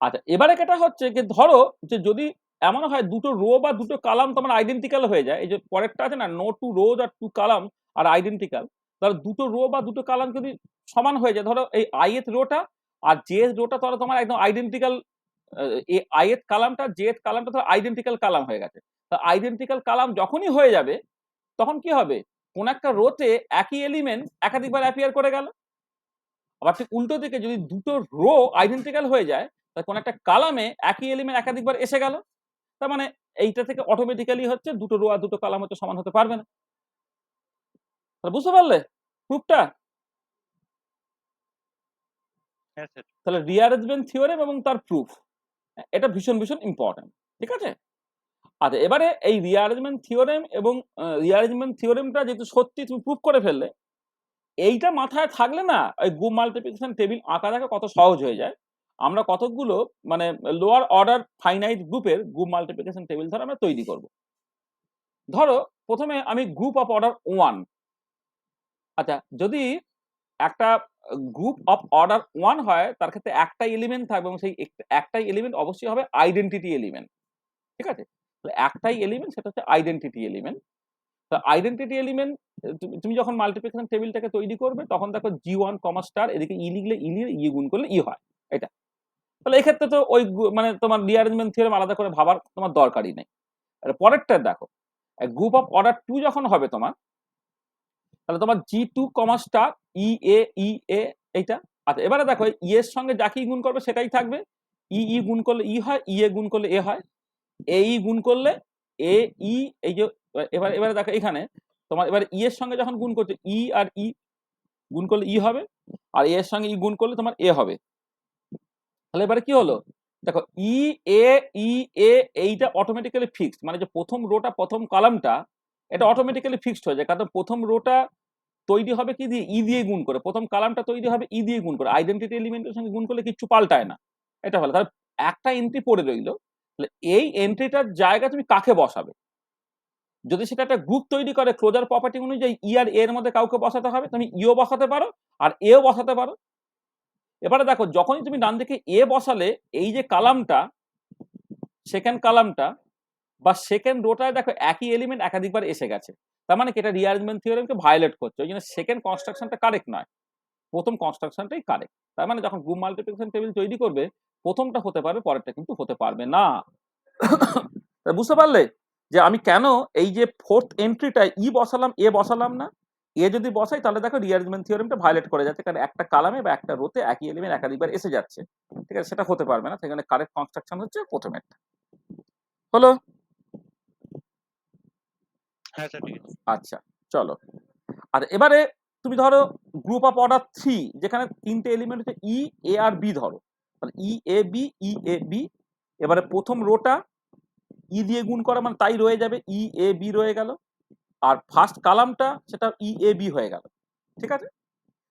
আচ্ছা এবারে যেটা হচ্ছে যে ধরো যে যদি এমন হয় দুটো রো বা দুটো কালাম তোমার আইডেন্টিক্যাল হয়ে যায়, এই যে পরেরটা আছে না নো টু রোজ আর টু কালাম আর আইডেন্টিক্যাল, তাহলে দুটো রো বা দুটো কালাম যদি সমান হয়ে যায়, ধরো এই ith রোটা আর jth রোটা তাহলে তোমার একদম আইডেন্টিক্যাল, এই ith কালামটা jth কালামটা ধরো আইডেন্টিক্যাল কালাম হয়ে গেছে। তা আইডেন্টিক্যাল কালাম যখনই হয়ে যাবে তখন কি হবে, কোন একটা রোতে একই এলিমেন্ট একাধিকবার অ্যাপিয়ার করে গেল। আবার ঠিক উল্টো দিকে যদি দুটো রো আইডেন্টিক্যাল হয়ে যায় তাহলে কোন একটা কালামে একই এলিমেন্ট একাধিকবার এসে গেল, তার মানে এইটা থেকে অটোমেটিক্যালি হচ্ছে দুটো রো আর দুটো কালাম হচ্ছে সমান হতে পারবে না। তাহলে বুঝতে পারলে প্রুফটা? হ্যাঁ স্যার। তাহলে রিঅ্যারেঞ্জমেন্ট থিওরেম এবং তার প্রুফ, এটা ভীষণ ভীষণ ইম্পর্টেন্ট। ঠিক আছে? আচ্ছা এবারে এই রিঅ্যারেঞ্জমেন্ট থিওরেম এবং রিঅ্যারেঞ্জমেন্ট থিওরেমটা যেহেতু সত্যি তুমি প্রুফ করে ফেললে, এইটা মাথায় থাকলে না ওই গ্রুপ মাল্টিপ্লিকেশন টেবিল আঁকা দেখা কত সহজ হয়ে যায়। আমরা কতকগুলো মানে লোয়ার অর্ডার ফাইনাইট গ্রুপের গ্রুপ মাল্টিপ্লিকেশন টেবিল ধরে আমরা তৈরি করব। ধরো প্রথমে আমি গ্রুপ অফ অর্ডার 1, আচ্ছা যদি একটা গ্রুপ অফ অর্ডার 1 হয় তার ক্ষেত্রে একটাই এলিমেন্ট থাকবে এবং সেই একটাই এলিমেন্ট অবশ্যই হবে আইডেন্টিটি এলিমেন্ট। ঠিক আছে? তো একটাই এলিমেন্ট সেটা হচ্ছে আইডেন্টিটি এলিমেন্ট। তো আইডেন্টিটি এলিমেন্ট তুমি যখন মাল্টিপ্লিকেশন টেবিলটাকে তৈরি করবে তখন দেখো G1 কমা স্টার এদিকে ই লিখলে ই লিখে ই গুণ করলে ই হয় এটা। তাহলে এক্ষেত্রে তো ওই মানে তোমার রিঅ্যারেঞ্জমেন্ট থিওরেম আলাদা করে ভাবার তোমার দরকারই নেই। আর পরেরটা দেখো গ্রুপ অফ অর্ডার 2 যখন হবে তোমার, তাহলে তোমার G2 কমা স্টার ই এ এইটা। আচ্ছা এবারে দেখো ই এর সঙ্গে যাকেই গুণ করবে সেটাই থাকবে, ই গুণ করলে ই হয়, ই এ গুণ করলে এ হয়, এ ই গুণ করলে এ ই, এই যে এবারে দেখো এখানে তোমার এবার ই এর সঙ্গে যখন গুণ করছে ই আর ই গুণ করলে ই হবে, আর এর সঙ্গে ই গুণ করলে তোমার এ হবে। তাহলে এবারে কি হলো, দেখো ই এ ই এ এইটা অটোমেটিক্যালি ফিক্সড, মানে যে প্রথম রোটা প্রথম কলামটা এটা অটোমেটিক্যালি ফিক্সড হয়ে যায়, কারণ প্রথম রোটা তৈরি হবে কি দিয়ে, ই দিয়ে গুণ করে, প্রথম কালামটা তৈরি হবে ই দিয়ে গুণ করে, আইডেন্টিটি এলিমেন্টের সঙ্গে গুণ করলে কিচ্ছু পাল্টায় না। এটা হলো তাহলে একটা এন্ট্রি পড়ে রইলো। তাহলে এই এন্ট্রিটার জায়গা তুমি কাকে বসাবে? যদি সেটা একটা গ্রুপ তৈরি করে ক্লোজার প্রপার্টি অনুযায়ী ই আর এর মধ্যে কাউকে বসাতে হবে, তুমি ইও বসাতে পারো আর এও বসাতে পারো। এবারে দেখো যখনই তুমি ডান দিকে এ বসালে এই যে কালামটা, সেকেন্ড কালামটা বা সেকেন্ড রোটায় দেখো একই এলিমেন্ট একাধিকবার এসে গেছে, তার মানে কি এটা রিঅ্যারেঞ্জমেন্ট থিওরেমকে ভায়োলেট করছে, ওই জন্য সেকেন্ড কনস্ট্রাকশনটা কারেক্ট নয়, প্রথম কনস্ট্রাকশনটাই কারেক্ট। তার মানে যখন গ্রুপ মাল্টিপ্লিকেশন টেবিল তৈরি করবে প্রথমটা হতে পারবে, পরেরটা কিন্তু হতে পারবে না। বুঝতে পারলে যে আমি কেন এই যে ফোর্থ এন্ট্রিটায় ই বসালাম এ বসালাম না? এ যদি বসাই তাহলে দেখো রিঅ্যারেঞ্জমেন্ট থিওরেমটা ভায়োলেট করে যাচ্ছে, কারণ একটা কালামে বা একটা রোতে একই এলিমেন্ট একাধিকবার এসে যাচ্ছে। ঠিক আছে? সেটা হতে পারবে না, সেখানে কারেক্ট কনস্ট্রাকশন হচ্ছে প্রথমেরটা। হলো? হ্যাঁ স্যার ঠিক আছে। আচ্ছা চলো। আর এবারে তুমি ধরো গ্রুপ অফ অর্ডার 3 যেখানে তিনটে এলিমেন্ট হচ্ছে ই এ আর বি, ধরো তাহলে ই এ বি। এবারে প্রথম রোটা ই দিয়ে গুণ করা মানে তাই রয়ে যাবে, ই এ বি রয়ে গেল, আর ফার্স্ট কালামটা সেটা ই এ বি হয়ে গেল। ঠিক আছে?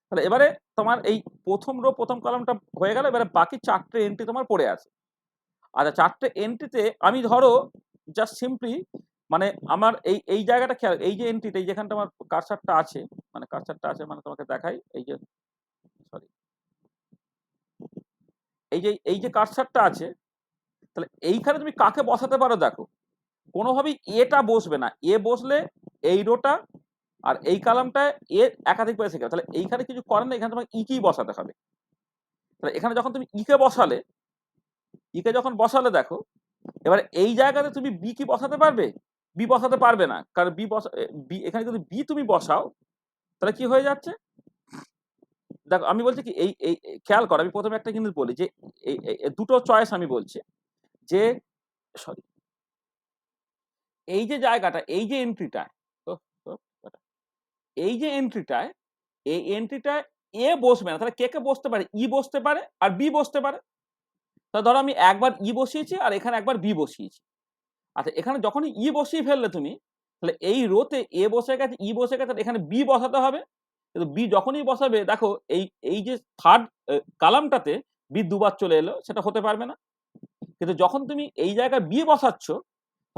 তাহলে এবারে তোমার এই প্রথম রো প্রথম কলামটা হয়ে গেল, এবারে বাকি চারটে এন্ট্রি তোমার পড়ে আছে। আচ্ছা চারটে এন্ট্রিতে আমি ধরো জাস্ট সিম্পলি মানে আমার এই জায়গাটা খেয়াল, এই যে এন্ট্রিটা, এই যেখানটা আমার কারসারটা আছে, মানে তোমাকে দেখাই, এই যে সরি এই যে কারসারটা আছে, তাহলে এইখানে তুমি কাকে বসাতে পারো দেখো, কোনোভাবেই এটা বসবে না, এ বসলে এই রোটা আর এই কালামটায় এ একাধিকবার এসে গেল, তাহলে এইখানে কিছু করার নেই, এখানে তোমাকে ইকেই বসাতে হবে। তাহলে এখানে যখন তুমি ইকে বসালে, ইকে যখন বসালে দেখো এবার এই জায়গাতে তুমি বি কি বসাতে পারবে? বি বসাতে পারবে না, কারণ বি এখানে যদি বি তুমি বসাও তাহলে কি হয়ে যাচ্ছে দেখো, আমি বলছি কি এই এই খেয়াল করো, আমি প্রথমে একটা জিনিস বলি যে এই দুটো চয়েস আমি বলছি যে সরি এই যে জায়গাটা, এই যে এন্ট্রিটায়, তো তো এই যে এন্ট্রিটায়, এই এন্ট্রিটায় এ বসবে না, তাহলে কে কে বসতে পারে? ই বসতে পারে আর বি বসতে পারে। তা ধরো আমি একবার ই বসিয়েছি আর এখানে একবার বি বসিয়েছি। আচ্ছা এখানে যখনই ই বসিয়ে ফেললে তুমি, তাহলে এই রোতে এ বসে গেছে ই বসে গেছে, এখানে বি বসাতে হবে। কিন্তু বি যখনই বসাবে দেখো এই যে থার্ড কালামটাতে বি দুবার চলে এলো, সেটা হতে পারবে না। কিন্তু যখন তুমি এই জায়গায় বি বসাচ্ছ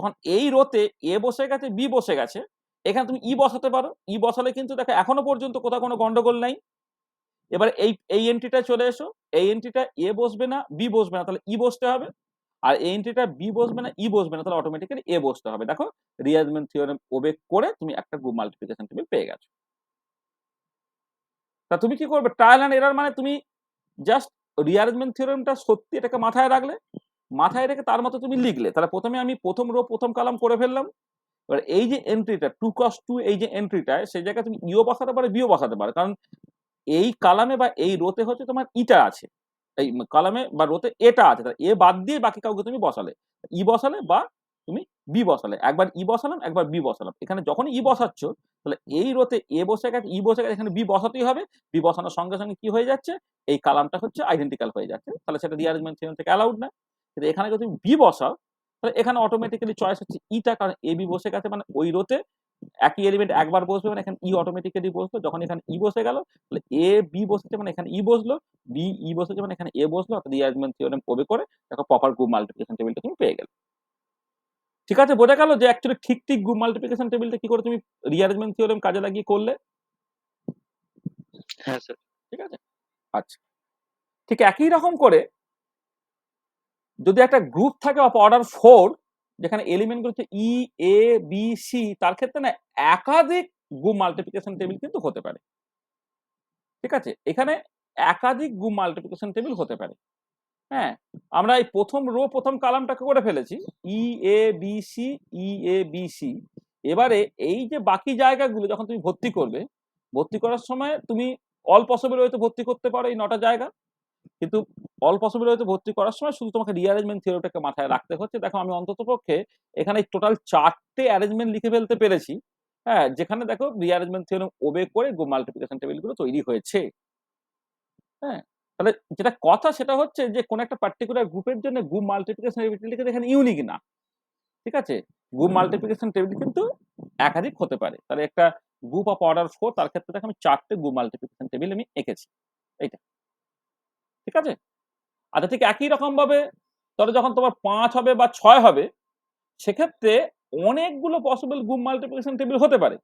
তখন এই রোতে এ বসে গেছে, বি বসে গেছে, এখানে তুমি ই বসাতে পারো। ই বসালে কিন্তু দেখো এখনো পর্যন্ত কোথাও কোনো গন্ডগোল নাই। এবারে এই এন্ট্রিটা চলে এসো, এই এন্ট্রিটা এ বসবে না, বি বসবে না, তাহলে ই বসতে হবে। আর এই এন্ট্রিটা বি বসবে না, ই বসবে না, তাহলে অটোমেটিক্যালি এ বসতে হবে। দেখো রিয়ারজম্যান থিওরেম ওবে করে তুমি একটা গ্রুপ মাল্টিপ্লিকেশন টেবিল পেয়ে গেছো। তা তুমি কি করবে? ট্রায়াল এন্ড এরর মানে তুমি জাস্ট রিয়ারেঞ্জমেন্ট থিওরেমটা সত্যি এটাকে মাথায় রাখলে, মাথায় রেখে তার মতো তুমি লিখলে। তাহলে প্রথমে আমি প্রথম রো প্রথম কলাম করে ফেললাম। এবার এই যে এন্ট্রিটা 2 cos 2 এই যে এন্ট্রিটা, সেই জায়গায় তুমি ইও বসাতে পারো, বিও বসাতে পারো। কারণ এই কালামে বা এই রোতে হচ্ছে তোমার ইটা আছে, এই কালামে বা রোতে এটা আছে, তাহলে এ বাদ দিয়ে বাকি কাউকে তুমি বসালে, ই বসালে বা তুমি বি বসালে। একবার ই বসালাম, একবার বি বসালাম। এখানে যখন ই বসাচ্ছ, তাহলে এই রোতে এ বসে গেছে, ই বসে গেছে, এখানে বি বসাতেই হবে। বি বসানোর সঙ্গে সঙ্গে কি হয়ে যাচ্ছে? এই কালামটা হচ্ছে আইডেন্টিক্যাল হয়ে যাচ্ছে, তাহলে সেটা রিঅ্যারেঞ্জমেন্ট থিওরেম থেকে অ্যালাউড না। কিন্তু এখানে যদি তুমি বি বসাও, তাহলে এখানে অটোমেটিক্যালি চয়েস হচ্ছে ইটা, কারণ এ বি বসে গেছে, মানে ওই রোতে একই এলিমেন্ট একবার বসবে, মানে এখানে ই অটোমেটিক্যালি বসলো। যখন এখানে ই বসে গেল, তাহলে এ বি বসেছে মানে এখানে ই বসলো, বি ই বসেছে মানে এখানে এ বসলো। অর্থাৎ রিঅ্যারেঞ্জমেন্ট থিওরেম ওবে করে দেখো প্রপার গ্রুপ মাল্টিপ্লিকেশন টেবিলটা তুমি পেয়ে গেলে। ঠিক আছে, বোঝা গেল যে অ্যাকচুয়ালি ঠিক গ্রুপ মাল্টিপ্লিকেশন টেবিলটা কি করে তুমি রিঅ্যারেঞ্জমেন্ট থিওরেম কাজে লাগিয়ে করলে। হ্যাঁ স্যার। ঠিক আছে, আচ্ছা। ঠিক একই রকম করে যদি একটা গ্রুপ থাকে অফ অর্ডার 4, যেখানে এলিমেন্ট হচ্ছে ই এ বি সি, তার ক্ষেত্রে না একাধিক গ্রুপ মাল্টিপ্লিকেশন টেবিল কিন্তু হতে পারে। ঠিক আছে, এখানে একাধিক গ্রুপ মাল্টিপ্লিকেশন টেবিল হতে পারে। হ্যাঁ, আমরা এই প্রথম রো প্রথম কলামটাকে করে ফেলেছি ই A B C, E A B C. এবারে এই যে বাকি জায়গাগুলো যখন তুমি ভর্তি করবে, ভর্তি করার সময় তুমি অল পসিবল হয়তো ভর্তি করতে পারো এই 9টা জায়গা। কিন্তু অল পসিবল হয়তো ভর্তি করার সময় শুধু তোমাকে রিঅ্যারেঞ্জমেন্ট থিওরিটাকে মাথায় রাখতে হচ্ছে। দেখো আমি অন্ততপক্ষে এখানে টোটাল 4টে অ্যারেঞ্জমেন্ট লিখে ফেলতে পেরেছি। হ্যাঁ, যেখানে দেখো রিঅ্যারেঞ্জমেন্ট থিওরেম ওবে করে গ্রুপ মাল্টিপ্লিকেশন টেবিলগুলো তৈরি হয়েছে। হ্যাঁ, তাহলে যেটা কথা সেটা হচ্ছে যে কোন একটা পার্টিকুলার গ্রুপের জন্য গ্রুপ মাল্টিপ্লিকেশন টেবিল এখানে ইউনিক না। ঠিক আছে, গ্রুপ মাল্টিপ্লিকেশন টেবিল কিন্তু একাধিক হতে পারে। তাহলে একটা গ্রুপ অফ অর্ডার 4, তার ক্ষেত্রে দেখো আমি 4টে গ্রুপ মাল্টিপ্লিকেশন টেবিল আমি এঁকেছি। এইটা ঠিক আছে। আচ্ছা, ঠিক একই রকম ভাবে ধরো যখন তোমার 5 হবে বা 6 হবে, সেক্ষেত্রে অনেকগুলো পসিবল গ্রুপ মাল্টিপ্লিকেশন টেবিল হতে পারে।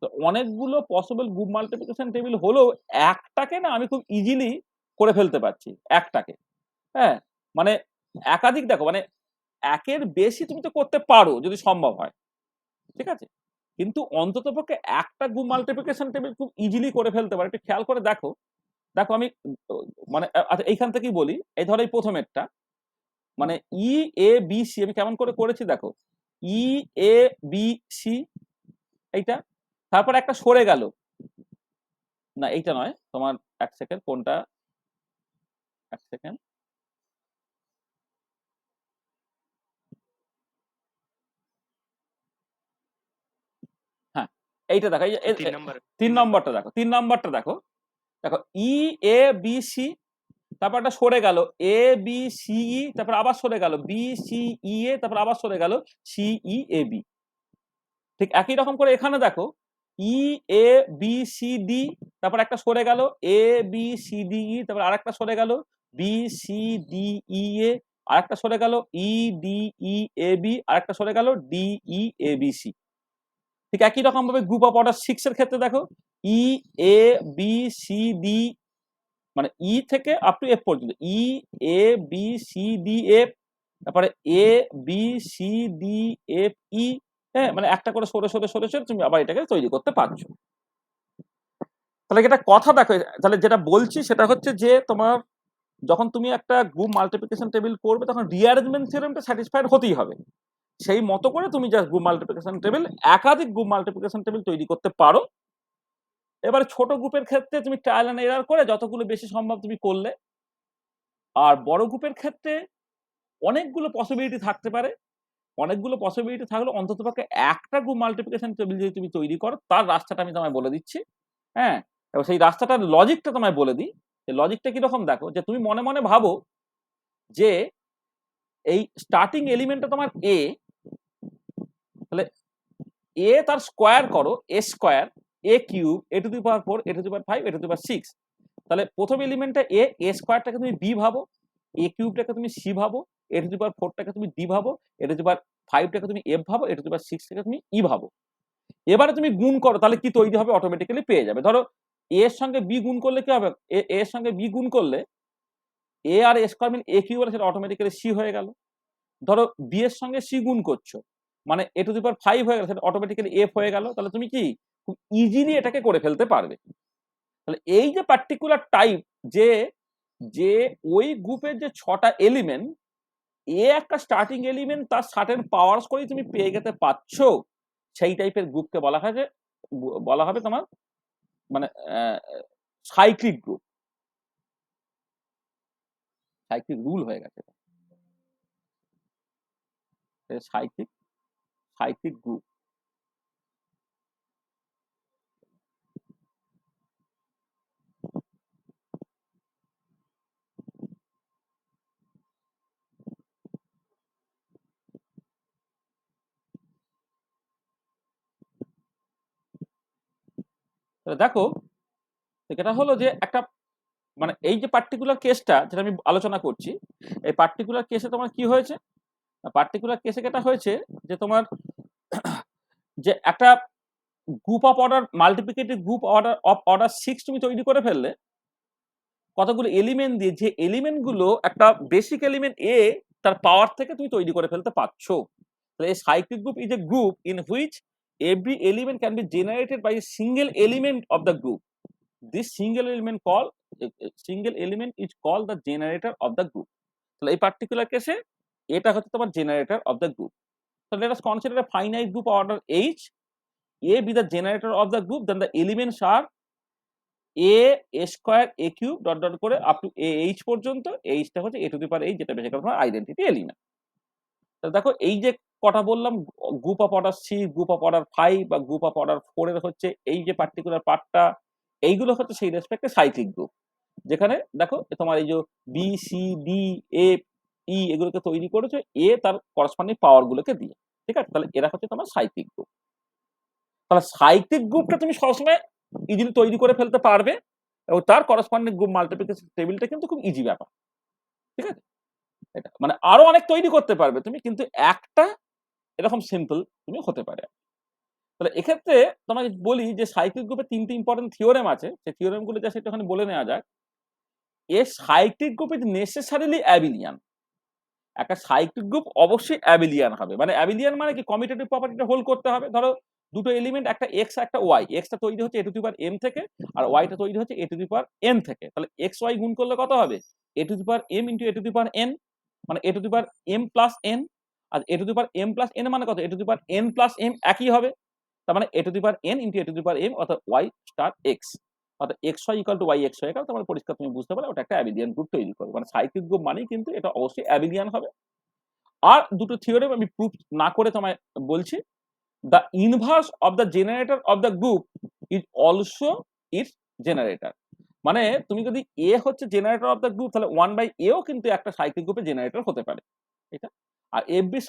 তো অনেকগুলো পসিবল গ্রুপ মাল্টিপ্লিকেশন টেবিল হলেও একটাকে না আমি খুব ইজিলি করে ফেলতে পারছি একটাকে। হ্যাঁ, মানে একাধিক দেখো, মানে একের বেশি তুমি তো করতে পারো যদি সম্ভব হয়। ঠিক আছে, কিন্তু অন্ততপক্ষে একটা গ্রুপ মাল্টিপ্লিকেশন টেবিল খুব ইজিলি করে ফেলতে পারে। একটু খেয়াল করে দেখো। দেখো আমি মানে আচ্ছা এইখান থেকেই বলি। এই ধরো এই প্রথমেরটা, মানে ই এ বি সি আমি কেমন করে করেছি দেখো। ই এ বি সি এইটা, তারপর একটা সরে গেল, না এইটা নয়, তোমার এক সেকেন্ড, কোনটা, এক সেকেন্ড, হ্যাঁ এইটা দেখো, এই যে 3 নম্বর। 3 নম্বরটা দেখো, 3 নম্বরটা দেখো। দেখো ই এ বি সি, তারপর একটা সরে গেল এ বি সি ই, তারপর আবার সরে গেল বি সি ই এ, তারপর আবার সরে গেল সি ই এ বি। ঠিক একই রকম করে এখানে দেখো E A B C D, তারপর একটা সরে গেল এ বি সি ডি ই, তারপর আরেকটা সরে গেল বি সি ডি ই এ, আরেকটা সরে গেল E D E A B, আরেকটা সরে গেল D E A B C. ঠিক একই রকম ভাবে গ্রুপ অফ অর্ডার 6 এর ক্ষেত্রে দেখো E A B C D, মানে ই থেকে আপ টু এফ পর্যন্ত, E A B C D F, তারপরে A B C D F E. হ্যাঁ, মানে একটা করে সরে সরে সরে সরে তুমি আবার এটাকে তৈরি করতে পারছো। তাহলে এটা কথা দেখো, তাহলে যেটা বলছি সেটা হচ্ছে যে তোমার যখন তুমি একটা গ্রুপ মাল্টিপ্লিকেশন টেবিল করবে, তখন রিঅ্যারেঞ্জমেন্ট থিওরেমটা স্যাটিসফাইড হতেই হবে। সেই মতো করে তুমি জাস্ট গ্রুপ মাল্টিপ্লিকেশন টেবিল, একাধিক গ্রুপ মাল্টিপ্লিকেশন টেবিল তৈরি করতে পারো। এবারে ছোট গ্রুপের ক্ষেত্রে তুমি ট্রায়াল এন্ড এরর করে যতগুলো বেশি সম্ভব তুমি করলে। আর বড় গ্রুপের ক্ষেত্রে অনেকগুলো পসিবিলিটি থাকতে পারে। অনেকগুলো পসিবিলিটি থাকলে অন্ততপক্ষে একটা গ্রুপ মাল্টিপ্লিকেশন টেবিল যদি তুমি তৈরি করো, তার রাস্তাটা আমি তোমায় বলে দিচ্ছি। হ্যাঁ, এবার সেই রাস্তাটার লজিকটা তোমায় বলে দিই। এই লজিকটা কিরকম দেখো, যে তুমি মনে মনে ভাবো যে এই স্টার্টিং এলিমেন্টটা তোমার এ, তাহলে এ তার স্কোয়ার করো, A square A cube A to the power 4 A to the power 5 A to the power 6। তাহলে প্রথম এলিমেন্টটা এ, এ স্কোয়ারটাকে তুমি বি ভাবো, এ কিউবটাকে তুমি সি ভাবো, এ টু দি পাওয়ার 4টাকে তুমি ডি ভাবো, এ টু দি পাওয়ার 5টাকে তুমি f ভাবো, a টু দি পাওয়ার 6 থেকে তুমি e ভাবো। এবারে তুমি গুণ করো, তাহলে কি তৈরি হবে অটোমেটিক্যালি পেয়ে যাবে। ধরো a এর সঙ্গে b গুণ করলে কি হবে, a এর সঙ্গে b গুণ করলে a আর a স্কয়ার মিলে a কিউব হলে সেটা অটোমেটিক্যালি c হয়ে গেল। ধরো b এর সঙ্গে c গুণ করছো, মানে a টু দি পাওয়ার 5 হয়ে গেল, সেটা অটোমেটিক্যালি f হয়ে গেল। তাহলে তুমি কি খুব ইজিলি এটাকে করে ফেলতে পারবে। তাহলে এই যে পার্টিকুলার টাইপ, যে যে ওই গ্রুপের যে 6টা এলিমেন্ট, এ একটা স্টার্টিং এলিমেন্ট তার সার্টেন পাওয়ারস করেই তুমি পেয়ে যেতে পারছো, সেই টাইপের গ্রুপকে বলা হয় যে বলা হবে তোমার মানে সাইক্লিক গ্রুপ। সাইক্লিক রুল হয়ে গেছে, সাইক্লিক সাইক্লিক গ্রুপ। দেখো এটা হলো যে একটা মানে এই যে পার্টিকুলার কেসটা যেটা আমি আলোচনা করছি, এই পার্টিকুলার কেসে তোমার কি হয়েছে, পার্টিকুলার কেসে যেটা হয়েছে যে তোমার যে একটা group of order multiplicative group order of order 6 তুমি তৈরি করে ফেললে কতগুলো এলিমেন্ট দিয়ে, যে এলিমেন্ট গুলো একটা বেসিক এলিমেন্ট এ তার পাওয়ার থেকে তুমি তৈরি করে ফেলতে পারছো। তাহলে এই cyclic group is a group in which every element can be generated by a single element of the group. This single element is called the generator of the group. তাহলে এই পার্টিকুলার কেসে এটা হচ্ছে তোমার generator of the group. So let us consider a finite group order H. A be the generator of the group, then the elements are a square a cube dot dot করে up to a h পর্যন্ত। h টা হচ্ছে a two the power h, যেটা বেশি কথা identity element. তাহলে দেখো এই যে কটা বললাম, group of order 6, group of order 5 বা গ্রুপ অফ অর্ডার 4 এর হচ্ছে এই যে পার্টিকুলার পার্টটা, এইগুলো হচ্ছে সেই রেসপেক্টে সাইক্লিক গ্রুপ। যেখানে দেখো তোমার এই যে বি সি ডি এ ই এগুলোকে তৈরি করেছে এ তার করসপন্ডিং পাওয়ার গুলোকে দিয়ে, ঠিক আছে। তাহলে এরা হচ্ছে তোমার সাইক্লিক গ্রুপ। তাহলে সাইক্লিক গ্রুপটা তুমি সবসময় ইজিলি তৈরি করে ফেলতে পারবে এবং তার করসপন্ডিং গ্রুপ মাল্টিপ্লিকেশন টেবিলটা কিন্তু খুব ইজি ব্যাপার, ঠিক আছে। এটা মানে আরো অনেক তৈরি করতে পারবে তুমি, কিন্তু একটা এরকম সিম্পল তুমি হতে পারে। তাহলে এক্ষেত্রে তোমাকে বলি যে সাইক্লিক গ্রুপে 3টে ইম্পর্টেন্ট থিওরেম আছে, সেই থিওরেম গুলো যা সেটা বলে নেওয়া যাক। এ সাইক্লিক গ্রুপ ইজ নেসেসারিলি অ্যাবিলিয়ান। একটা সাইক্লিক গ্রুপ অবশ্যই অ্যাবিলিয়ান হবে। মানে অ্যাবিলিয়ান মানে কি, কমিউটেটিভ প্রপার্টিটা হোল্ড করতে হবে। ধরো দুটো এলিমেন্ট, একটা এক্স একটা ওয়াই, এক্সটা তৈরি হচ্ছে এ টু দি পাওয়ার এম থেকে আর ওয়াইটা তৈরি হচ্ছে এ টু দি পাওয়ার এন থেকে। তাহলে এক্স ওয়াই গুণ করলে কত হবে, A to the power M into A to the power N, মানে A to the power M plus N. আর A to the power M plus N মানে কত, A to the power N plus M একই হবে। তার মানে A to the power N into A to the power M অর্থাৎ Y star X, অর্থাৎ X Y equal to Y X হয়ে গেল। তোমার পরিষ্কার তুমি বুঝতে পারলে ওটা একটা অ্যাবিলিয়ান গ্রুপ তৈরি করবে। মানে সাইক্লিক গ্রুপ মানেই কিন্তু এটা অবশ্যই অ্যাবিলিয়ান হবে। আর দুটো থিওরেম আমি প্রুফ না করে তোমায় বলছি। The inverse of the generator of the group is also it's generator. মানে তুমি যদি এ হচ্ছে জেনারেটর অফ দ্য গ্রুপ, তাহলে 1/এও কিন্তু একটা সাইক্লিক গ্রুপের জেনারেটর হতে পারে, এটা। আর every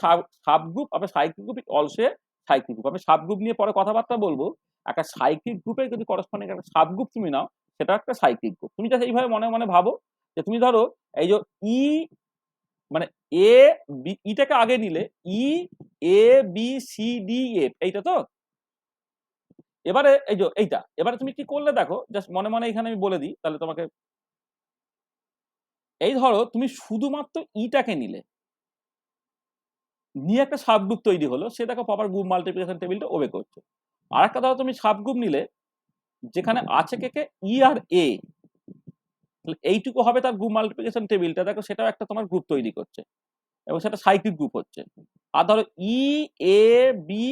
sub group of a cyclic group is also a cyclic group. আমি সাব গ্রুপ নিয়ে পরে কথাবার্তা বলবো। একটা সাইক্লিক গ্রুপে যদি করসপন্ডিং একটা সাব গ্রুপ তুমি নাও, সেটা একটা সাইক্লিক গ্রুপ। তুমি জাস্ট এইভাবে মনে মনে ভাবো যে তুমি ধরো এই যে ই মানে এ বি, ইটাকে আগে নিলে ই A B C D F, এইটা তো। এবারে এই যে এইটা, এবারে তুমি কি করলে দেখো, জাস্ট মনে মনে এখানে আমি বলে দিই তাহলে তোমাকে। এই ধরো তুমি শুধুমাত্র ইটাকে নিলে, নিয়ে একটা সাবগ্রুপ তৈরি হলো, সে দেখো প্রপার গ্রুপ মাল্টিপ্লিকেশন টেবিলটা ওবে করছে। আর একটা ধরো তুমি সাবগ্রুপ নিলে যেখানে আছে কে ই আর এ, এইটুকু হবে তার গ্রুপ মাল্টিপ্লিকেশন টেবিলটা, দেখো সেটাও একটা তোমার গ্রুপ তৈরি করছে এবং সেটা সাইক্লিক গ্রুপ হচ্ছে। আর ধরো ই এ বি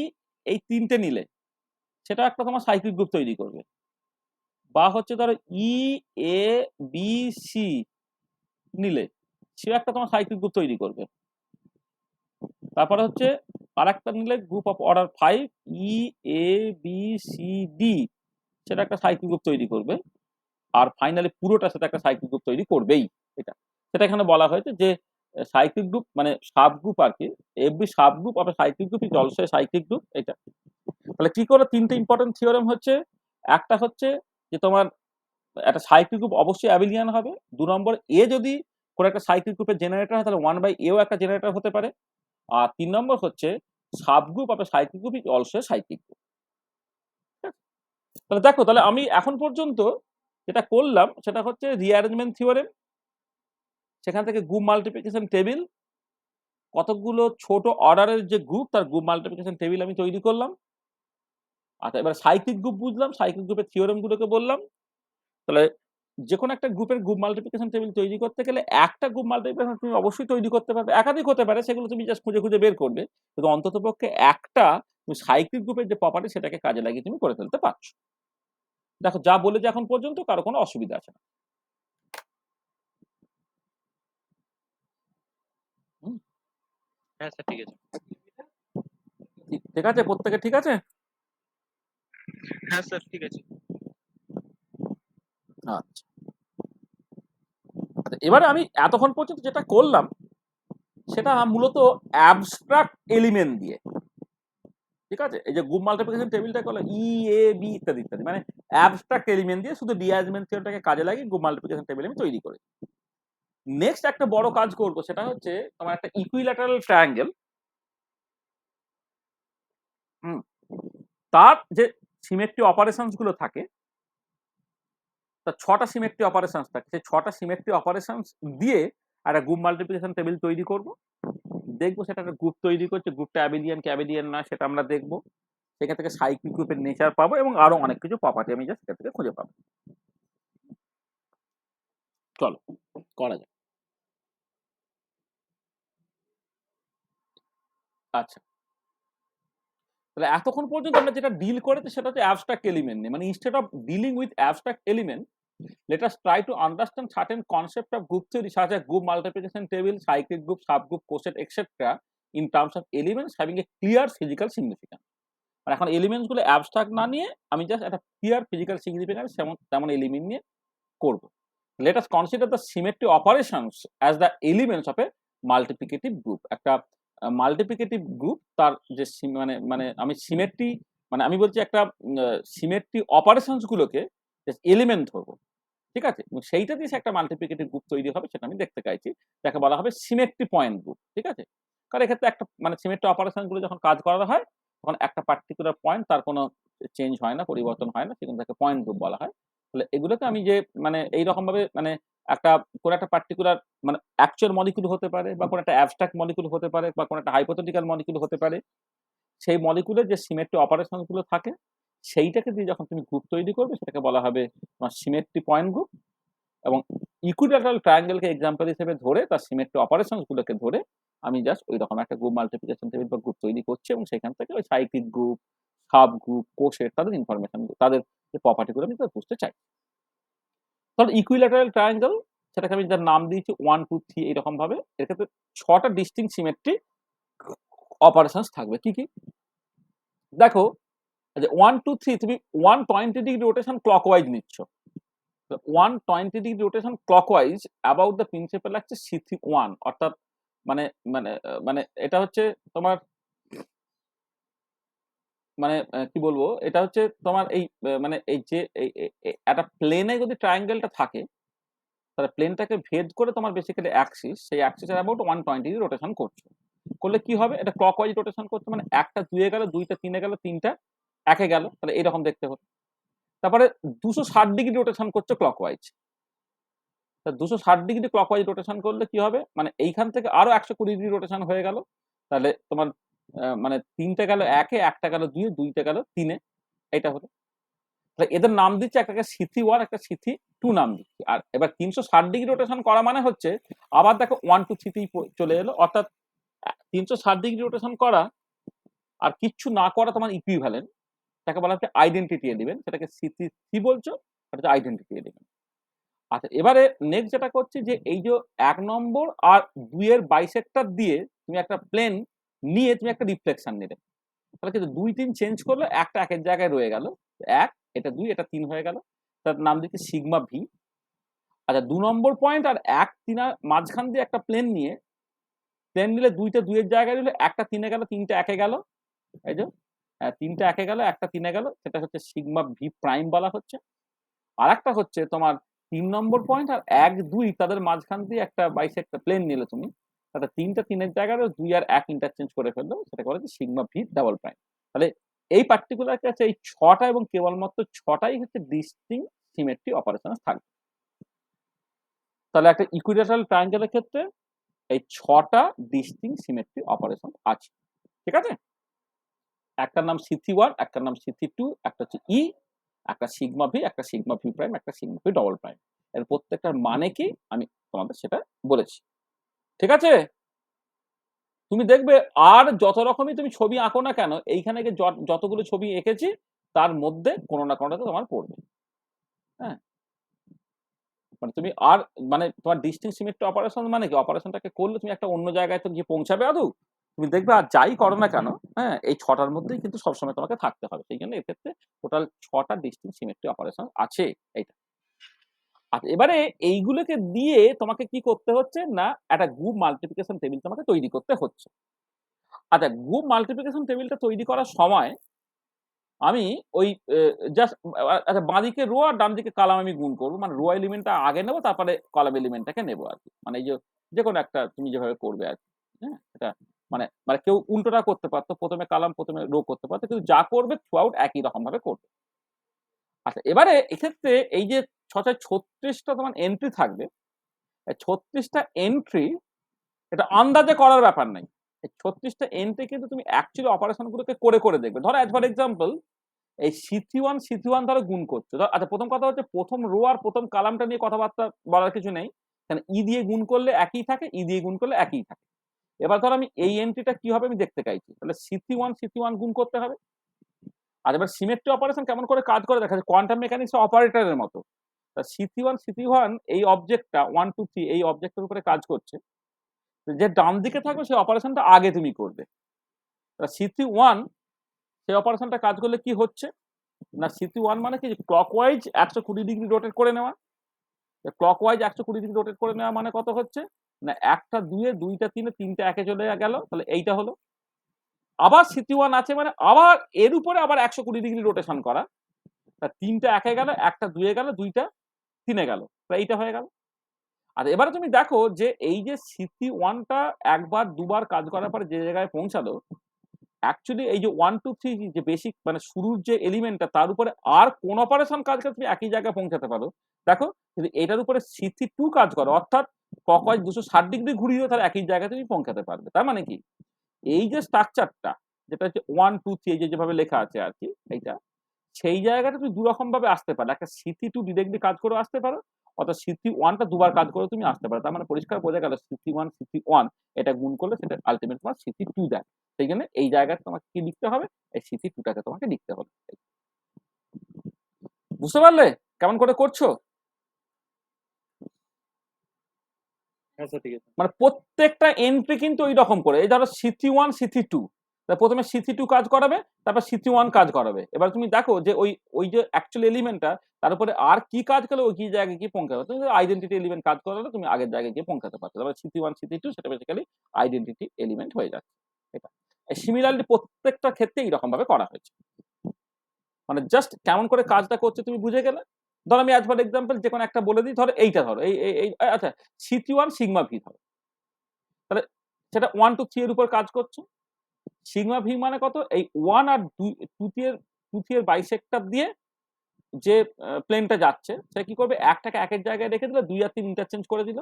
এই 3টে নিলে সেটা একটা তোমার সাইক্লিক গ্রুপ তৈরি করবে। বা হচ্ছে ধরো ই এ বি সি নিলে সেও একটা তোমার সাইক্লিক গ্রুপ তৈরি করবে। তারপরে হচ্ছে আর একটা নিলে group of order 5 E A B C D, সেটা একটা সাইক্লিক গ্রুপ তৈরি করবে। আর ফাইনালি পুরোটা সেটা একটা সাইক্লিক গ্রুপ তৈরি করবেই। এটা সেটা এখানে বলা হয়েছে যে সাইক্লিক গ্রুপ মানে সাব গ্রুপ আর কি, every sub group of a cyclic group is also a cyclic group. এটা তাহলে কি করে 3টে ইম্পর্টেন্ট থিওরেম হচ্ছে, একটা হচ্ছে যে তোমার একটা সাইক্লিক গ্রুপ অবশ্যই অ্যাবিলিয়ান হবে। 2 নম্বর, এ যদি কোনো একটা সাইক্লিক গ্রুপের জেনারেটর হয় তাহলে 1/এও একটা জেনারেটর হতে পারে। আর 3 নম্বর হচ্ছে subgroup of a cyclic group is also cyclic group. তাহলে দেখো, তাহলে আমি এখন পর্যন্ত যেটা করলাম সেটা হচ্ছে রিঅ্যারেঞ্জমেন্ট থিওরেম, সেখান থেকে গ্রুপ মাল্টিপ্লিকেশন টেবিল, কতগুলো ছোট অর্ডারের যে গ্রুপ তার গ্রুপ মাল্টিপ্লিকেশন টেবিল আমি তৈরি করলাম। আচ্ছা, এবার সাইক্লিক গ্রুপ বুঝলাম, সাইক্লিক গ্রুপের থিওরেম গুলোকে বললাম। তাহলে যে কোনো একটা গ্রুপের গ্রুপ মাল্টিপ্লিকেশন টেবিল তৈরি করতে গেলে একটা গ্রুপ মাল্টিপ্লিকেশন তুমি অবশ্যই তৈরি করতে পারবে, একাধিক হতে পারে, সেগুলো তুমি জাস্ট খুঁজে খুঁজে বের করবে, কিন্তু অন্ততপক্ষে একটা তুমি সাইক্লিক গ্রুপের যে প্রপার্টি সেটাকে কাজে লাগিয়ে তুমি করে ফেলতে পারছো। দেখো, যা বলে যে এখন পর্যন্ত কারো কোনো অসুবিধা আছে না। হুম, হ্যাঁ স্যার ঠিক আছে। ঠিক আছে, প্রত্যেকে ঠিক আছে? হ্যাঁ স্যার ঠিক আছে। আচ্ছা, এবারে আমি এতক্ষণ পর্যন্ত যেটা করলাম সেটা মূলত অ্যাবস্ট্রাক্ট এলিমেন্ট দিয়ে, ঠিক আছে? এই যে গ্রুপ মাল্টিপ্লিকেশন টেবিলটা করলো ই এ বি ইত্যাদি ইত্যাদি, মানে অ্যাবস্ট্রাক্ট এলিমেন্ট দিয়ে শুধু রিঅ্যারেঞ্জমেন্ট থিওরিটাকে কাজে লাগিয়ে গ্রুপ মাল্টিপ্লিকেশন টেবিল আমি তৈরি করি। নেক্সট একটা বড় কাজ করব, সেটা হচ্ছে তোমার একটা ইকুইল্যাটারাল ট্রায়াঙ্গেল, তার যে সিমেট্রি অপারেশনস গুলো থাকে, তার 6টা সিমেট্রি অপারেশনস থাকে, সেই 6টা সিমেট্রি অপারেশনস দিয়ে একটা গ্রুপ মাল্টিপ্লিকেশন টেবিল তৈরি করব। দেখবো সেটা একটা গ্রুপ তৈরি করছে, গ্রুপটা অ্যাবিলিয়ান কি অ্যাবিলিয়ান না সেটা আমরা দেখবো, সেখান থেকে সাইক্লিক গ্রুপের নেচার পাবো এবং আরো অনেক কিছু প্রপার্টি আমি জাস্ট সেখান থেকে খুঁজে পাবো। চলো করা যাক। আচ্ছা, তাহলে এতক্ষণ পর্যন্ত আমরা যেটা ডিল করেছি সেটা হচ্ছে অ্যাবস্ট্রাক্ট এলিমেন্ট নিয়ে, মানে instead of dealing with abstract element, let us try to understand certain concept of group theory such as group multiplication table, cyclic group, subgroup, coset, etc. in terms of elements having a clear physical significance. আর এখন elements গুলো abstract না নিয়ে আমি just একটা clear physical significance তেমন element নিয়ে করব। Let us consider the symmetry operations as the elements of a multiplicative group. একটা মাল্টিপ্লিকেটিভ গ্রুপ তার যে মানে মানে আমি সিমেট্রি, মানে আমি বলছি একটা সিমেট্রি অপারেশনস গুলোকে এলিমেন্ট ধরবো, ঠিক আছে? এবং সেইটা দিয়ে একটা মাল্টিপ্লিকেটিভ গ্রুপ তৈরি হবে সেটা আমি দেখতে চাইছি, যাকে বলা হবে সিমেট্রি পয়েন্ট গ্রুপ, ঠিক আছে? কারণ এক্ষেত্রে একটা মানে সিমেট্রি অপারেশন গুলো যখন কাজ করা হয় তখন একটা পার্টিকুলার পয়েন্ট তার কোনো চেঞ্জ হয় না, পরিবর্তন হয় না, সেখানে তাকে পয়েন্ট গ্রুপ বলা হয়। তাহলে এগুলোকে আমি যে মানে এইরকম ভাবে মানে একটা কোনো একটা পার্টিকুলার মানে অ্যাকচুয়াল মলিকুল হতে পারে বা কোনো একটা অ্যাবস্ট্রাক্ট মলিকুল হতে পারে বা কোনো একটা হাইপোথেটিক্যাল মলিকুল হতে পারে, সেই মলিকুলের যে সিমেট্রি অপারেশন গুলো থাকে সেইটাকে দিয়ে যখন তুমি গ্রুপ তৈরি করবে সেটাকে বলা হবে তোমার সিমেট্রি পয়েন্ট গ্রুপ। এবং ইকুইল্যাটারাল ট্রায়াঙ্গেলকে এক্সাম্পল হিসেবে ধরে তার সিমেট্রি অপারেশনস গুলোকে ধরে আমি জাস্ট ওই রকম একটা গ্রুপ মাল্টিপ্লিকেশন টেবিল বা গ্রুপ তৈরি করছি এবং সেখান থেকে ওই সাইক্লিক গ্রুপ, সাব গ্রুপ, কোসেট তাদের ইনফরমেশন, তাদের যে প্রপার্টি গুলো আমি তাদের বুঝতে চাই। তাহলে ইকুইল্যাটারাল ট্রায়াঙ্গেল, সেটাকে আমি যার নাম দিয়েছি 1 2 3 এইরকম ভাবে, এর ক্ষেত্রে 6টা ডিস্টিংক্ট সিমেট্রি অপারেশনস থাকবে। কি কি দেখো, যে 1 2 3 তুমি 120 ডিগ্রি রোটেশন ক্লকওয়াইজ নিচ্ছ, 120 degree rotation clockwise about the principal Axis C1, অর্থাৎ মানে মানে মানে এটা হচ্ছে তোমার মানে কি বলবো, এটা হচ্ছে তোমার এই মানে এই যে একটা প্লেনে যদি ট্রায়াঙ্গেলটা থাকে তাহলে প্লেনটাকে ভেদ করে তোমার বেসিক্যালি অ্যাক্সিস, সেই অ্যাক্সিসের অ্যাবাউট 120 ডিগ্রি রোটেশন করছে। করলে কি হবে, এটা ক্লকওয়াইজ রোটেশন করছে, মানে একটা 2 এ গেল, 2টা 3 এ গেল, 3টা 1 এ গেল, তাহলে এরকম দেখতে হতো। তারপরে 260 ডিগ্রি রোটেশন করছে ক্লকওয়াইজ, 260 ডিগ্রি ক্লকওয়াইজ রোটেশন করলে কি হবে, মানে এইখান থেকে আরো 120 ডিগ্রি রোটেশন হয়ে গেল, তাহলে তোমার মানে 3টে গেল 1 এ, একটা গেল 2 এ, 2টা গেল 3 এ, এটা হলো। তাহলে এদের নাম দিচ্ছে, একটাকে C1 একটা C2 নাম দিচ্ছি। আর এবার 360 ডিগ্রি রোটেশন করা মানে হচ্ছে আবার দেখো 1 2 3 তেই চলে এলো, অর্থাৎ 360 ডিগ্রি রোটেশন করা আর কিচ্ছু না করা তোমার ইকুইভ্যালেন্ট, তাকে বলা হচ্ছে আইডেন্টিটি এলিমেন্ট, সেটাকে C3 বলছো, এটা হচ্ছে আইডেন্টিটি এলিমেন্ট। আচ্ছা, এবারে নেক্সট যেটা করছি যে এই যে 1 নম্বর আর 2 এর বাইসেক্টর দিয়ে তুমি একটা প্লেন নিয়ে তুমি একটা রিফ্লেকশন নিলে, তাহলে কিন্তু 2 3 চেঞ্জ করলে একটা একের জায়গায় রয়ে গেল, 1 এটা 2 এটা 3 হয়ে গেল, তার নাম দিচ্ছি সিগমা ভি। আচ্ছা, 2 নম্বর পয়েন্ট আর 1 3 এর মাঝখান দিয়ে একটা প্লেন নিলে 2টা 2 এর জায়গায় নিলে একটা 3 এ গেল, 3টা 1 এ গেল, এই যে 3টা 1 এ গেল, একটা 3 এ গেল, সেটা হচ্ছে সিগমা ভি প্রাইম বলা হচ্ছে। আর একটা হচ্ছে তোমার 3 নম্বর পয়েন্ট আর 1 2 তাদের মাঝখান দিয়ে একটা বাইসেক্টর প্লেন নিলে তুমি, তাহলে 3টা 3-এর জায়গায় 2 আর 1 ইন্টারচেঞ্জ করে ফেললো, সেটাকে বলা হচ্ছে সিগমা ভি ডাবল প্রাইম। তাহলে এই পার্টিকুলার কেসে এই 6টা এবং কেবলমাত্র 6টাই হচ্ছে ডিস্টিংক্ট সিমেট্রি অপারেশন থাকবে। তাহলে একটা ইকুইলেটারাল ট্রায়াঙ্গেলের ক্ষেত্রে এই 6টা ডিস্টিংক্ট সিমেট্রি অপারেশন আছে, ঠিক আছে? একটার নাম C3-1, একটার নাম C3-2, একটা হচ্ছে ই, একটা সিগমা ভি, একটা সিগমা ভি প্রাইম, একটা সিগমা ভি ডবল প্রাইম। এর প্রত্যেকটার মানে কি আমি তোমাদের সেটা বলেছি, ঠিক আছে? তুমি দেখবে আর যত রকমই তুমি ছবি আঁকো না কেন, এইখানে যতগুলো ছবি এঁকেছি তার মধ্যে কোনো না কোনোটাতে তোমার পড়বে। হ্যাঁ, মানে তুমি আর মানে তোমার ডিস্টিংক্ট সিমেট্রি অপারেশন মানে কি, অপারেশনটাকে করলে তুমি একটা অন্য জায়গায় তো গিয়ে পৌঁছাবে আদৌ? তুমি দেখবে আর যাই করো না কেন, হ্যাঁ, এই 6টার মধ্যেই কিন্তু সবসময় তোমাকে থাকতে হবে। সেই জন্য এক্ষেত্রে টোটাল 6টা ডিস্টিংক্ট সিমেট্রি অপারেশন আছে এইটা। আচ্ছা, এবারে এইগুলোকে দিয়ে তোমাকে কি করতে হচ্ছে না, একটা গ্রুপ মাল্টিপ্লিকেশন টেবিল তোমাকে তৈরি করতে হচ্ছে। আচ্ছা, গ্রুপ মাল্টিপ্লিকেশন টেবিলটা তৈরি করার সময় আমি ওই জাস্ট আচ্ছা, বাঁদিকে রো আর ডান দিকে কলাম আমি গুণ করবো, মানে রো এলিমেন্টটা আগে নেবো, তারপরে কলাম এলিমেন্টটাকে নেবো আর কি। মানে এই যে কোনো একটা তুমি যেভাবে করবে আর কি। হ্যাঁ, এটা মানে মানে কেউ উল্টোটা করতে পারতো, প্রথমে কলাম প্রথমে রো করতে পারতো, কিন্তু যা করবে থ্রু আউট একই রকম ভাবে করবে। আচ্ছা, এবারে এক্ষেত্রে এই যে 636টা তোমার এন্ট্রি থাকবে, 36টা এন্ট্রি এটা আন্দাজে করার ব্যাপার নাই। এই 36টা এন্ট্রি কিন্তু তুমি অ্যাকচুয়ালি অপারেশন গুলোকে করে দেখবে। ধরো অ্যাজ ফর এক্সাম্পল এই C3-1 ধরো গুণ করছো। আচ্ছা, প্রথম কথা হচ্ছে প্রথম রো আর প্রথম কলামটা নিয়ে কথাবার্তা বলার কিছু নেই। কারণ ই দিয়ে গুণ করলে একই থাকে, ই দিয়ে গুণ করলে একই থাকে। এবার ধরো আমি এই এন্ট্রিটা কি হবে আমি দেখতে চাইছি। তাহলে C3-1 গুণ করতে হবে। আর এবার সিমেট্রি অপারেশন কেমন করে কাজ করে দেখা যায় কোয়ান্টাম মেকানিক্স অপারেটরের মতো। তা C3-1 এই অবজেক্টটা 1 2 3 এই অবজেক্টের উপরে কাজ করছে। যে ডান দিকে থাকবে সেই অপারেশনটা আগে তুমি করবে। তা C3-1 সেই অপারেশনটা কাজ করলে কি হচ্ছে না, C3-1 মানে কি ক্লকওয়াইজ 120 ডিগ্রি রোটেট করে নেওয়া। ক্লকওয়াইজ 120 ডিগ্রি রোটেট করে নেওয়া মানে কত হচ্ছে না, একটা 2-এ, 2টা 3-এ, 3টা 1-এ চলে গেল, তাহলে এইটা হলো। আবার C3-1 আছে মানে আবার এর উপরে আবার 120 ডিগ্রি রোটেশন করা। তা 3টা 1-এ গেল, একটা 2-এ গেল, 2টা 3-এ গেল, তাহলে এইটা হয়ে গেল। আর এবারে তুমি দেখো যে এই যে C3-1টা একবার দুবার কাজ করার পরে যে জায়গায় পৌঁছালো, অ্যাকচুয়ালি এই যে 1 2 3 যে বেসিক মানে শুরুর যে এলিমেন্টটা তার উপরে আর কোন অপারেশন কাজ করে তুমি একই জায়গায় পৌঁছাতে পারো। দেখো যদি এটার উপরে C3-2 কাজ করো, অর্থাৎ ক্লকওয়াইজ 260 ডিগ্রি ঘুরিয়ে তাহলে একই জায়গায় তুমি পৌঁছাতে পারবে। তার মানে কি এই যে স্ট্রাকচারটা যেটা হচ্ছে 1 2 3 এই যে যেভাবে লেখা আছে আর কি এইটা, সেই জায়গাটা তুমি দু রকম ভাবে আসতে পারো। একটা C3-2 ডিরেক্টলি কাজ করে আসতে পারো, অর্থাৎ C3-1টা দুবার কাজ করে তুমি আসতে পারো। তার মানে পরিষ্কার বোঝা গেল C3-1 এটা গুণ করলে সেটা আলটিমেট তোমার C3-2 দেয়। সেই জন্য এই জায়গায় তোমাকে কি লিখতে হবে, এই C3-2টাকে তোমাকে লিখতে হবে। বুঝতে পারলে কেমন করে করছো? হ্যাঁ স্যার ঠিক আছে। মানে প্রত্যেকটা এন্ট্রি কিন্তু ওই রকম করে, এই ধরো C3-1 C3-2, প্রথমে C3-2 কাজ করাবে, তারপর C3-1 কাজ করাবে। এবার তুমি দেখো যে ওই যে অ্যাকচুয়াল এলিমেন্টটা তার উপরে আর কি কাজ করলে ওই কি জায়গায় গিয়ে পৌঁছাবে। তুমি আইডেন্টিটি এলিমেন্ট কাজ করালে তুমি আগের জায়গায় গিয়ে পৌঁছাতে পারছো। তারপরে C3-1 C3-2 সেটা বেসিক্যালি আইডেন্টিটি এলিমেন্ট হয়ে যাচ্ছে। এটা সিমিলারলি প্রত্যেকটা ক্ষেত্রে এইরকম ভাবে করা হয়েছে। মানে জাস্ট কেমন করে কাজটা করছে তুমি বুঝে গেলে। ধরো আমি অ্যাজ ফর এক্সাম্পল যে কোনো একটা বলে দিই, ধরো এইটা ধরো এই আচ্ছা C3-1 সিগমা ভি ধরো, তাহলে সেটা 1 2 3 এর উপর কাজ করছে। সিগমা ভি মানে কত, এই 1 আর 2 এর বাইসেক্টর দিয়ে যে প্লেনটা যাচ্ছে সে কি করবে, একটাকে একের জায়গায় রেখে দিল, 2 আর 3 ইন্টারচেঞ্জ করে দিল।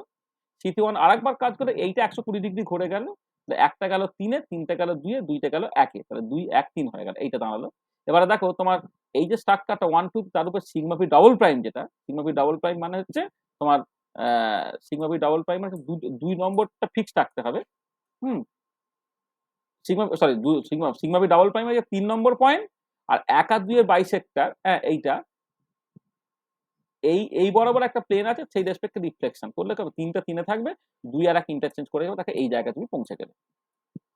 C3-1 আরেকবার কাজ করে এইটা 120 ডিগ্রি ঘুরে গেল, একটা গেল 3-এ, 3টা গেল 2-এ, 2টা গেল 1-এ, তাহলে 2 1 3 হয়ে গেল, এইটা দাঁড়ালো। এবারে দেখো তোমার এই যে স্ট্রাকচারটা 1 2 তার উপর সিগমা ভি ডাবল প্রাইম, যেটা সিগমা ভি ডাবল প্রাইম মানে হচ্ছে তোমার সিগমা ভি ডাবল প্রাইম মানে 2 নম্বরটা ফিক্স রাখতে হবে। হুম, সিগমা ভি ডাবল প্রাইম 3 নম্বর পয়েন্ট, আর 1 আর 2 এর বাইসেক্টর এইটা এই বরাবর একটা প্লেন আছে, সেই রেসপেক্টে রিফ্লেকশন করলে 3টা 3-এ থাকবে, 2 আর 1 ইন্টারচেঞ্জ করে যাবে, তাকে এই জায়গায় তুমি পৌঁছে গেলে।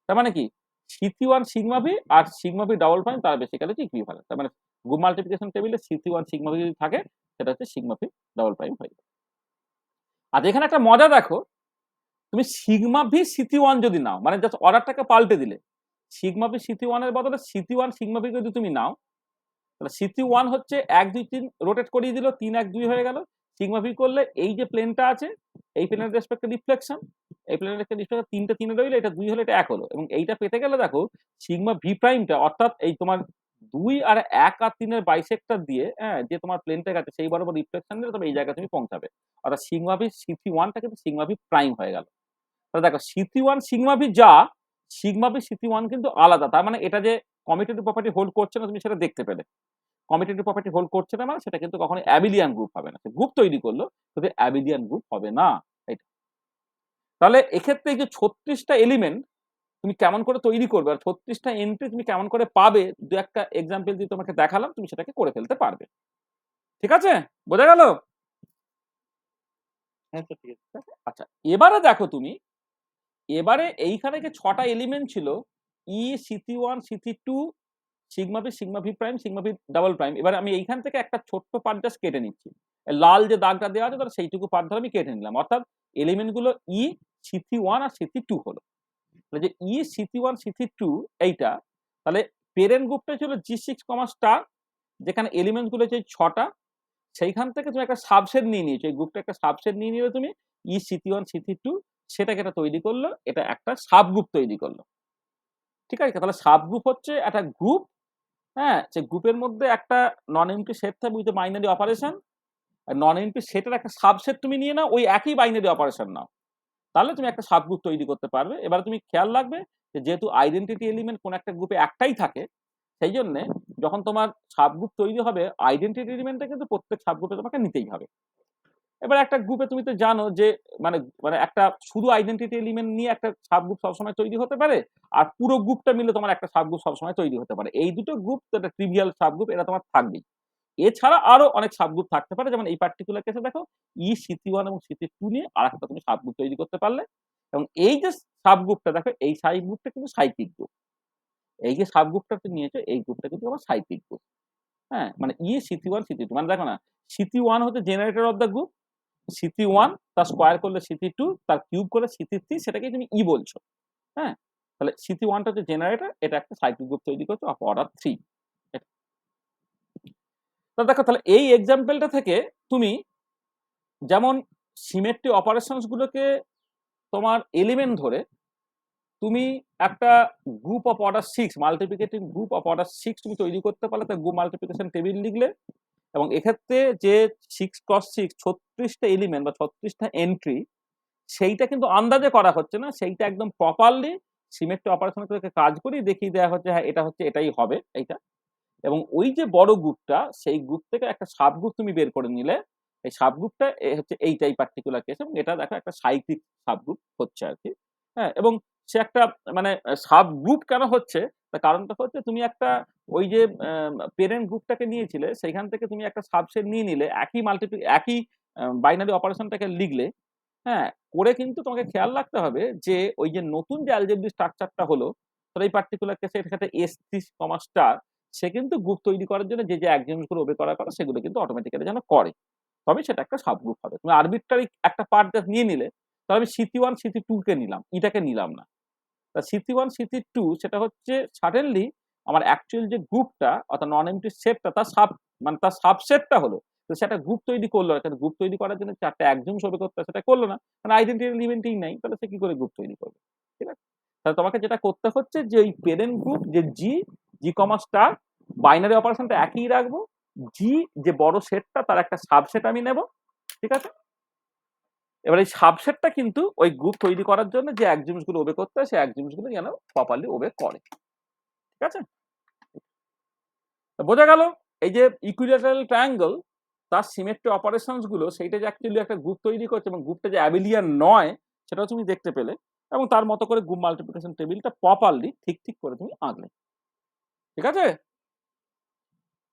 তার মানে কি C3-1 সিগমা ভি আর সিগমা ভি ডাবল প্রাইম তার বেসিক্যালি হচ্ছে ইকুইভ্যালেন্ট। তার মানে গ্রুপ মাল্টিপ্লিকেশন টেবিলে C3-1 সিগমা ভি যদি থাকে সেটা হচ্ছে সিগমা ভি ডাবল প্রাইম হয়ে যাবে। আর এখানে একটা মজা দেখো, তুমি সিগমা ভি C3-1 যদি নাও, মানে জাস্ট অর্ডারটাকে পাল্টে দিলে, সিগমা ভি C3-1 এর বদলে C3-1 সিগমা ভি যদি তুমি নাও, তাহলে C3-1 হচ্ছে 1 2 3 রোটেট করিয়ে দিল, 3 1 2 হয়ে গেল। সিগমা ভি করলে এই যে প্লেনটা আছে এই প্লেনের রেসপেক্টে রিফ্লেকশন, এই প্লেনের একটা ডিস্টেন্স 3 রইলো, এটা 2 হলো, এটা 1 হলো, এবং এইটা পেতে গেলে দেখো সিগমা ভি প্রাইমটা অর্থাৎ এই তোমার 2 আর 1 আর 3 এর বাইসেক্টর দিয়ে, হ্যাঁ, যে তোমার প্লেনটা গেছে সেই বরাবর রিফ্লেকশন দিলে তবে এই জায়গায় তুমি পৌঁছাবে। অর্থাৎ সিগমা ভি সিথি 1 টা কিন্তু সিগমা ভি প্রাইম হয়ে গেল। তাহলে দেখো সিথি 1 সিগমা ভি যা, সিগমা ভি সিথি 1 কিন্তু আলাদা। তার মানে এটা যে কমিউটেটিভ প্রপার্টি হোল্ড করছে না তুমি সেটা দেখতে পেলে। কমিউটেটিভ প্রপার্টি হোল্ড করছে না মানে সেটা কিন্তু কখনো অ্যাবিলিয়ান গ্রুপ হবে না। গ্রুপ তৈরি করলো কিন্তু অ্যাবিলিয়ান গ্রুপ হবে না। এইটা। তাহলে এক্ষেত্রে এই যে 36টা এলিমেন্ট তুমি কেমন করে তৈরি করবে আর 36টা এন্ট্রি তুমি কেমন করে পাবে, দু একটা এক্সাম্পল দিয়ে তোমাকে দেখালাম, তুমি সেটাকে করে ফেলতে পারবে। ঠিক আছে? বোঝা গেল? হ্যাঁ স্যার, ঠিক আছে। আচ্ছা, এবারে দেখো তুমি, এবারে এইখানে যে 6টা এলিমেন্ট ছিল ই, সিথি 1, সিথি 2, sigma V prime, sigma V double prime. এবারে আমি এইখান থেকে একটা ছোট্ট পার্ট জাস্ট কেটে নিচ্ছি। লাল যে দাগটা দেওয়া আছে তাহলে সেইটুকু পার্ট ধরে আমি কেটে নিলাম। অর্থাৎ এলিমেন্ট গুলো ই, সিথি 1 আর সিথি 2 হলো। তাহলে যে ই, সিথি 1, সিথি 2 এইটা, তাহলে পেরেন্ট গ্রুপটা ছিল G6, স্টার, যেখানে এলিমেন্ট গুলো হচ্ছে 6টা। সেইখান থেকে তুমি একটা সাবসেট নিয়ে নিয়েছো, এই গ্রুপটা একটা সাবসেট নিয়ে নিলে তুমি ই, সিথি 1, সিথি 2, সেটাকে এটা তৈরি করলো, এটা একটা সাব গ্রুপ তৈরি করলো। ঠিক আছে? তাহলে সাব গ্রুপ হচ্ছে একটা গ্রুপ, হ্যাঁ, সেই গ্রুপের মধ্যে একটা নন এমপ্টি সেট থাকবে উইথ বাইনারি অপারেশন, আর নন এমপ্টি সেটের একটা সাবসেট তুমি নিয়ে নাও, ওই একই বাইনারি অপারেশন নাও, তাহলে তুমি একটা সাব গ্রুপ তৈরি করতে পারবে। এবার তুমি খেয়াল রাখবে যে যেহেতু আইডেন্টিটি এলিমেন্ট কোন একটা গ্রুপে একটাই থাকে, সেই জন্য যখন তোমার সাব গ্রুপ তৈরি হবে আইডেন্টিটি এলিমেন্টটা কিন্তু প্রত্যেক সাব গ্রুপে তোমাকে নিতেই হবে। এবার একটা গ্রুপে তুমি তো জানো যে মানে মানে একটা শুধু আইডেন্টিটি এলিমেন্ট নিয়ে একটা সাব গ্রুপ সবসময় তৈরি হতে পারে, আর পুরো গ্রুপটা মিলে তোমার একটা সাব গ্রুপ সবসময় তৈরি হতে পারে। এই দুটো গ্রুপ, একটা ট্রিভিয়াল সাব গ্রুপ, এটা তোমার থাকবেই। এছাড়া আরো অনেক সাব গ্রুপ থাকতে পারে, যেমন এই পার্টিকুলার কেসে দেখো ই, সিথি 1 এবং সিথি 2 নিয়ে আরেকটা তুমি সাব গ্রুপ তৈরি করতে পারলে। এবং এই যে সাব গ্রুপটা দেখো, এই সাব গ্রুপটা কিন্তু সাইক্লিক গ্রুপ। এই যে সাব গ্রুপটা তুমি নিয়েছো, এই গ্রুপটা কিন্তু আমার সাইক্লিক গ্রুপ। হ্যাঁ, মানে ই, সিথি 1, সিথি 2, মানে দেখো না, সিথি 1 হচ্ছে জেনারেটর অফ দ্য গ্রুপ, সিথি 1 তার স্কোয়ার করলে সিথি 2, তার কিউব করলে সিথি 3, সেটাকে তুমি ই বলছো। হ্যাঁ, তাহলে সিথি 1টা হচ্ছে জেনারেটর, এটা একটা সাইক্লিক গ্রুপ তৈরি করছো অফ অর্ডার 3। তো দেখো, তাহলে এই এক্সাম্পলটা থেকে তুমি যেমন সিমেট্রি অপারেশনস গুলোকে তোমার এলিমেন্ট ধরে তুমি একটা group of order 6, multiplicative group of order 6 তুমি তৈরি করতে পারলে, তার গ্রুপ মাল্টিপ্লিকেশন টেবিল লিখলে, এবং এক্ষেত্রে যে 6x6 36টা এলিমেন্ট বা 36টা এন্ট্রি, সেইটা কিন্তু আন্দাজে করা হচ্ছে না, সেইটা একদম প্রপারলি সিমেট্রি অপারেশন করে কাজ করি দেখিয়ে দেওয়া হচ্ছে, হ্যাঁ এটা হচ্ছে, এটাই হবে এইটা। এবং ওই যে বড় গ্রুপটা, সেই গ্রুপ থেকে একটা সাব গ্রুপ তুমি বের করে নিলে, এই সাব গ্রুপটা হচ্ছে এইটাই পার্টিকুলার কেস, এবং এটা দেখো একটা সাইক্লিক সাব গ্রুপ হচ্ছে আর কি। হ্যাঁ, এবং সে একটা মানে সাব গ্রুপ কেন হচ্ছে, তার কারণটা হচ্ছে তুমি একটা ওই যে পেরেন্ট গ্রুপটাকে নিয়েছিলে, সেইখান থেকে তুমি একটা সাবসেট নিয়ে নিলে, একই বাইনারি অপারেশনটাকে লিখলে। হ্যাঁ, করে কিন্তু তোমাকে খেয়াল রাখতে হবে যে ওই যে নতুন যে অ্যালজেব্রিক স্ট্রাকচারটা হলো, তাহলে এই পার্টিকুলার কেসে এর সাথে S3, স্টার, সে কিন্তু গ্রুপ তৈরি করার জন্য যে এক্সিওমস গুলো ওবে করার কথা সেগুলো কিন্তু অটোমেটিক্যালি যেন করে, তবে সেটা একটা সাব গ্রুপ হবে। তুমি আরবিট্রারি একটা পার্ট জাস্ট নিয়ে নিলে, তাহলে আমি সিথি 1, সিথি 2 কে নিলাম, ইটাকে নিলাম না। তা সিথি 1, সিথি 2 সেটা হচ্ছে সাডেনলি আমার অ্যাকচুয়াল যে গ্রুপটা অর্থাৎ নন এমপ্টি সেটটা, তার মানে তার সাবসেটটা হলো, তো সেটা গ্রুপ তৈরি করলো না। গ্রুপ তৈরি করার জন্য 4টা এক্সিওমস ওবে করতে হয়, সেটা করলো না, মানে আইডেন্টিটি এলিমেন্টই নাই, তাহলে সে কি করে গ্রুপ তৈরি করবে? ঠিক আছে? তাহলে তোমাকে যেটা করতে হচ্ছে যে ওই পেরেন্ট গ্রুপ যে জি, স্টার, বাইনারি অপারেশনটা একই রাখবো, জি যে বড় সেটটা তার একটা সাবসেট আমি নেব। ঠিক আছে? এবার এই সাবসেটটা কিন্তু ওই গ্রুপ তৈরি করার জন্য যে এক্সিওমস গুলো ওবে করতে হয়, সেই এক্সিওমস গুলো যেন প্রপারলি ওবে করে। ঠিক আছে? বোঝা গেল? এই যে ইকুইল্যাটারাল ট্রায়াঙ্গল, তার সিমেট্রি অপারেশনস গুলো, সেইটা যে অ্যাকচুয়ালি একটা গ্রুপ তৈরি করছে এবং গ্রুপটা যে অ্যাবিলিয়ান নয়, সেটাও তুমি দেখতে পেলে, এবং তার মতো করে গ্রুপ মাল্টিপ্লিকেশন টেবিলটা প্রপারলি ঠিক করে তুমি আঁকলে। ঠিক আছে?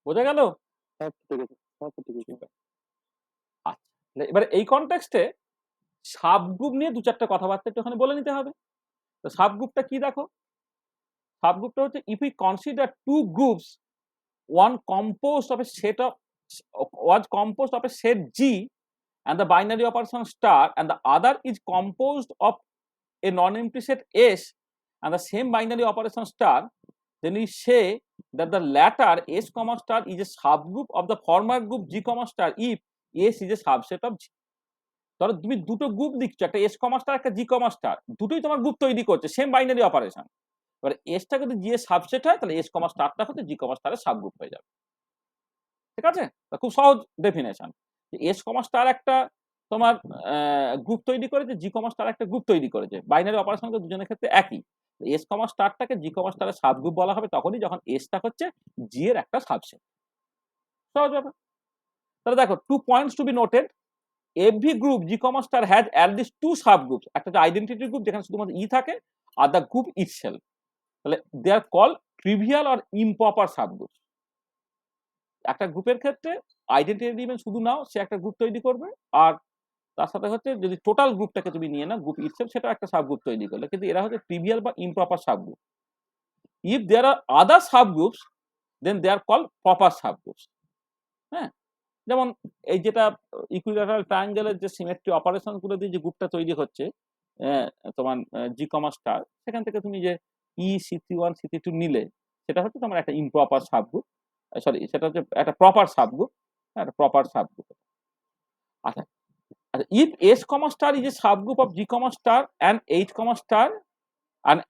বোঝা গেল? হ্যাঁ ঠিক আছে, হ্যাঁ ঠিক আছে। আচ্ছা, এবারে এই কনটেক্সটে সাব গ্রুপ নিয়ে 2-4টা কথাবার্তা একটুখানি বলে নিতে হবে। তো সাব গ্রুপটা কি দেখো? সাব গ্রুপটা হচ্ছে if we consider to groups, one composed of a set of was composed of a set G and the binary operation star, and the other is composed of a non-empty set S and the same binary operation star, then we say that the latter S comma star is a subgroup of the former group G comma star if S is a subset of G. ধরো তুমি দুটো group দিচ্ছ, একটা S comma star একটা জি comma star, দুটোই তোমার group তৈরি করছে, সেম বাইনারি অপারেশন। এবার এসটা যদি জি এর সাবসেট হয় তাহলে এস কমা স্টারটা হচ্ছে জি কমা স্টারের সাব গ্রুপ হয়ে যাবে। ঠিক আছে? খুব সহজ ডেফিনেশন। এস কমা স্টার একটা তোমার গ্রুপ তৈরি করেছে, জি কমা স্টার একটা গ্রুপ তৈরি করেছে, বাইনারি অপারেশন দুজনের ক্ষেত্রে একই। এস কমা স্টারটাকে জি কমা স্টারের সাব গ্রুপ বলা হবে তখনই যখন এসটা হচ্ছে জি এর একটা সাবসেট। সহজ ব্যাপার। তাহলে দেখো 2 points to be noted. Every group G comma star has at least 2 subgroups. একটা যে আইডেন্টিটি গ্রুপ যেখানে শুধুমাত্র ই থাকে, আর দ্য গ্রুপ itself, তাহলে they are call trivial or improper subgroup. একটা গ্রুপের ক্ষেত্রে আইডেন্টিটি এলিমেন্ট শুধু নাও, সে একটা গ্রুপ তৈরি করবে, আর তার সাথে হচ্ছে যদি টোটাল গ্রুপটাকে তুমি নিয়ে নাও, গ্রুপ ইটসেলফ, সেটা একটা সাবগ্রুপ তৈরি করলে, কিন্তু এরা হচ্ছে ট্রিভিয়াল বা improper subgroup. If there are other subgroups then they are call proper subgroups. হ্যাঁ, যেমন এই যেটা ইকুইল্যাটারাল ট্রায়াঙ্গেলের যে সিমেট্রি অপারেশন গুলো দিয়ে যে গ্রুপটা তৈরি হচ্ছে তোমার জি কমা স্টার, সেখান থেকে তুমি যে ই সি3 সি3 নিলে সেটা হচ্ছে তোমার একটা ইমপ্রপার সাবগ্রুপ, সরি সেটা হচ্ছে একটা প্রপার সাবগ্রুপ, একটা প্রপার সাবগ্রুপ। আচ্ছা, আচ্ছা, if S comma star is a subgroup of G comma star and H comma star and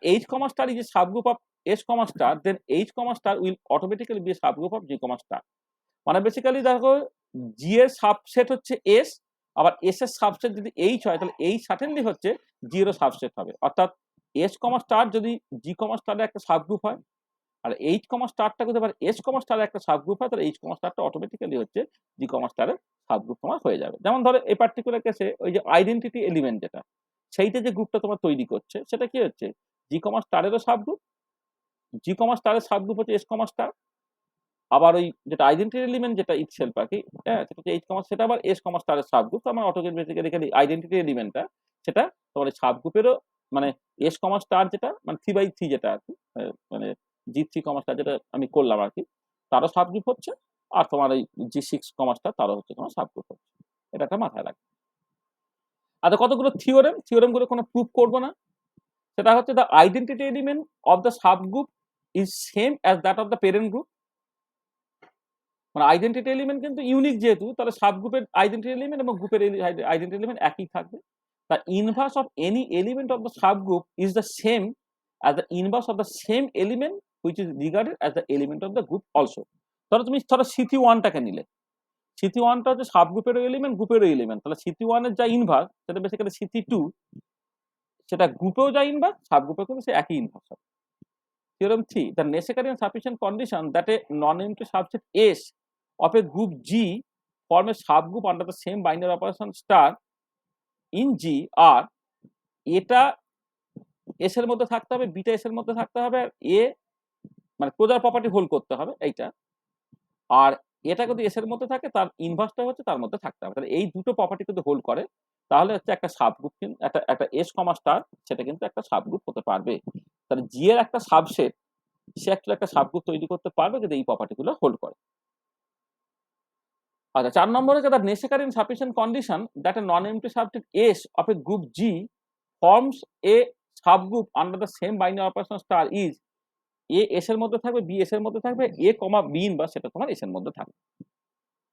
H comma star is a subgroup of S comma star, then H comma star will automatically be a subgroup of G comma star. মানে basically দেখো জি এর subset হচ্ছে S, আবার S এর subset যদি H হয় তাহলে H certainly হচ্ছে জি এরও সাবসেট হবে। অর্থাৎ এস কমা স্টার যদি জি কমা স্টারের একটা সাবগ্রুপ হয়, আর এইচ কমা স্টারটা যদি আবার এস কমা স্টারের একটা সাবগ্রুপ হয়, তাহলে এইচ কমা স্টারটা অটোমেটিক্যালি হচ্ছে জি কমা স্টারের সাবগ্রুপ তোমার হয়ে যাবে। যেমন ধরো এই পার্টিকুলার কেসে ওই যে আইডেন্টিটি এলিমেন্ট যেটা, সেইটা যে গ্রুপটা তোমার তৈরি করছে সেটা কি হচ্ছে জি কমা স্টারেরও সাবগ্রুপ, জি কমা স্টারের সাবগ্রুপ হচ্ছে এস কমা স্টার, আবার ওই যেটা আইডেন্টিটি এলিমেন্ট যেটা ইটসেলফ আর কি, হ্যাঁ, সেটা হচ্ছে এইচ কমা, সেটা আবার এস কমা স্টারের সাবগ্রুপ। তো আমার অটোমেটিক্যালি আইডেন্টিটি এলিমেন্টটা সেটা তোমার এই সাবগ্রুপেরও, মানে এস কমা স্টার যেটা মানে 3/3 যেটা আর কি, মানে জি3 কমা স্টার যেটা আমি করলাম আর কি, তারও সাবগ্রুপ হচ্ছে, আর তোমার এই জি6 কমা স্টার তারও হচ্ছে তোমার সাবগ্রুপ হচ্ছে। এটা একটা মাথায় রাখবে। আচ্ছা, কতগুলো থিওরেম গুলো কোনো প্রুফ করবো না, সেটা হচ্ছে the identity element of the subgroup is same as that of the parent group. মানে আইডেন্টিটি এলিমেন্ট কিন্তু ইউনিক যেহেতু, তাহলে সাবগ্রুপের আইডেন্টিটি এলিমেন্ট এবং গ্রুপের আইডেন্টিটি এলিমেন্ট একই থাকবে। The inverse of any element of the subgroup is the same as the inverse of the same element which is regarded as the element of the group also. তুমি সিথি1টাকে নিলে, সিথি1টা হচ্ছে সাবগ্রুপেরও element, গ্রুপেরও element, তাহলে সিথি1 এর যা inverse সেটা basically সিথি2, সেটা গ্রুপেও যা inverse সাবগ্রুপেও কিন্তু সে একই ইনভার্স হবে। Theorem 3, the necessary and sufficient condition that a non-empty subset S of a group G form a subgroup under the same binary operation star in G আর এটা এস এর মধ্যে থাকতে হবে, বিটা এস এর মধ্যে থাকতে হবে, আর এ মানে ক্লোজার প্রপার্টি হোল্ড করতে হবে এইটা, আর এটা যদি এস এর মধ্যে থাকে তার ইনভার্সটা হচ্ছে তার মধ্যে থাকতে হবে। তাহলে এই দুটো প্রপার্টি যদি হোল্ড করে তাহলে হচ্ছে একটা সাবগ্রুপ, কিন্তু একটা এস কমা স্টার সেটা কিন্তু একটা সাবগ্রুপ হতে পারবে। তাহলে জি এর একটা সাবসেট সে অ্যাকচুয়ালি একটা সাবগ্রুপ তৈরি করতে পারবে যদি এই প্রপার্টিগুলো হোল্ড করে। আচ্ছা, 4 নম্বরে the necessary and sufficient condition that a non empty subset S of a group G forms a subgroup under the same binary operation star is a S এর মধ্যে থাকবে, বি এস এর মধ্যে থাকবে, এ কমা বি ইনভার্স সেটা তোমার S এর মধ্যে থাকবে।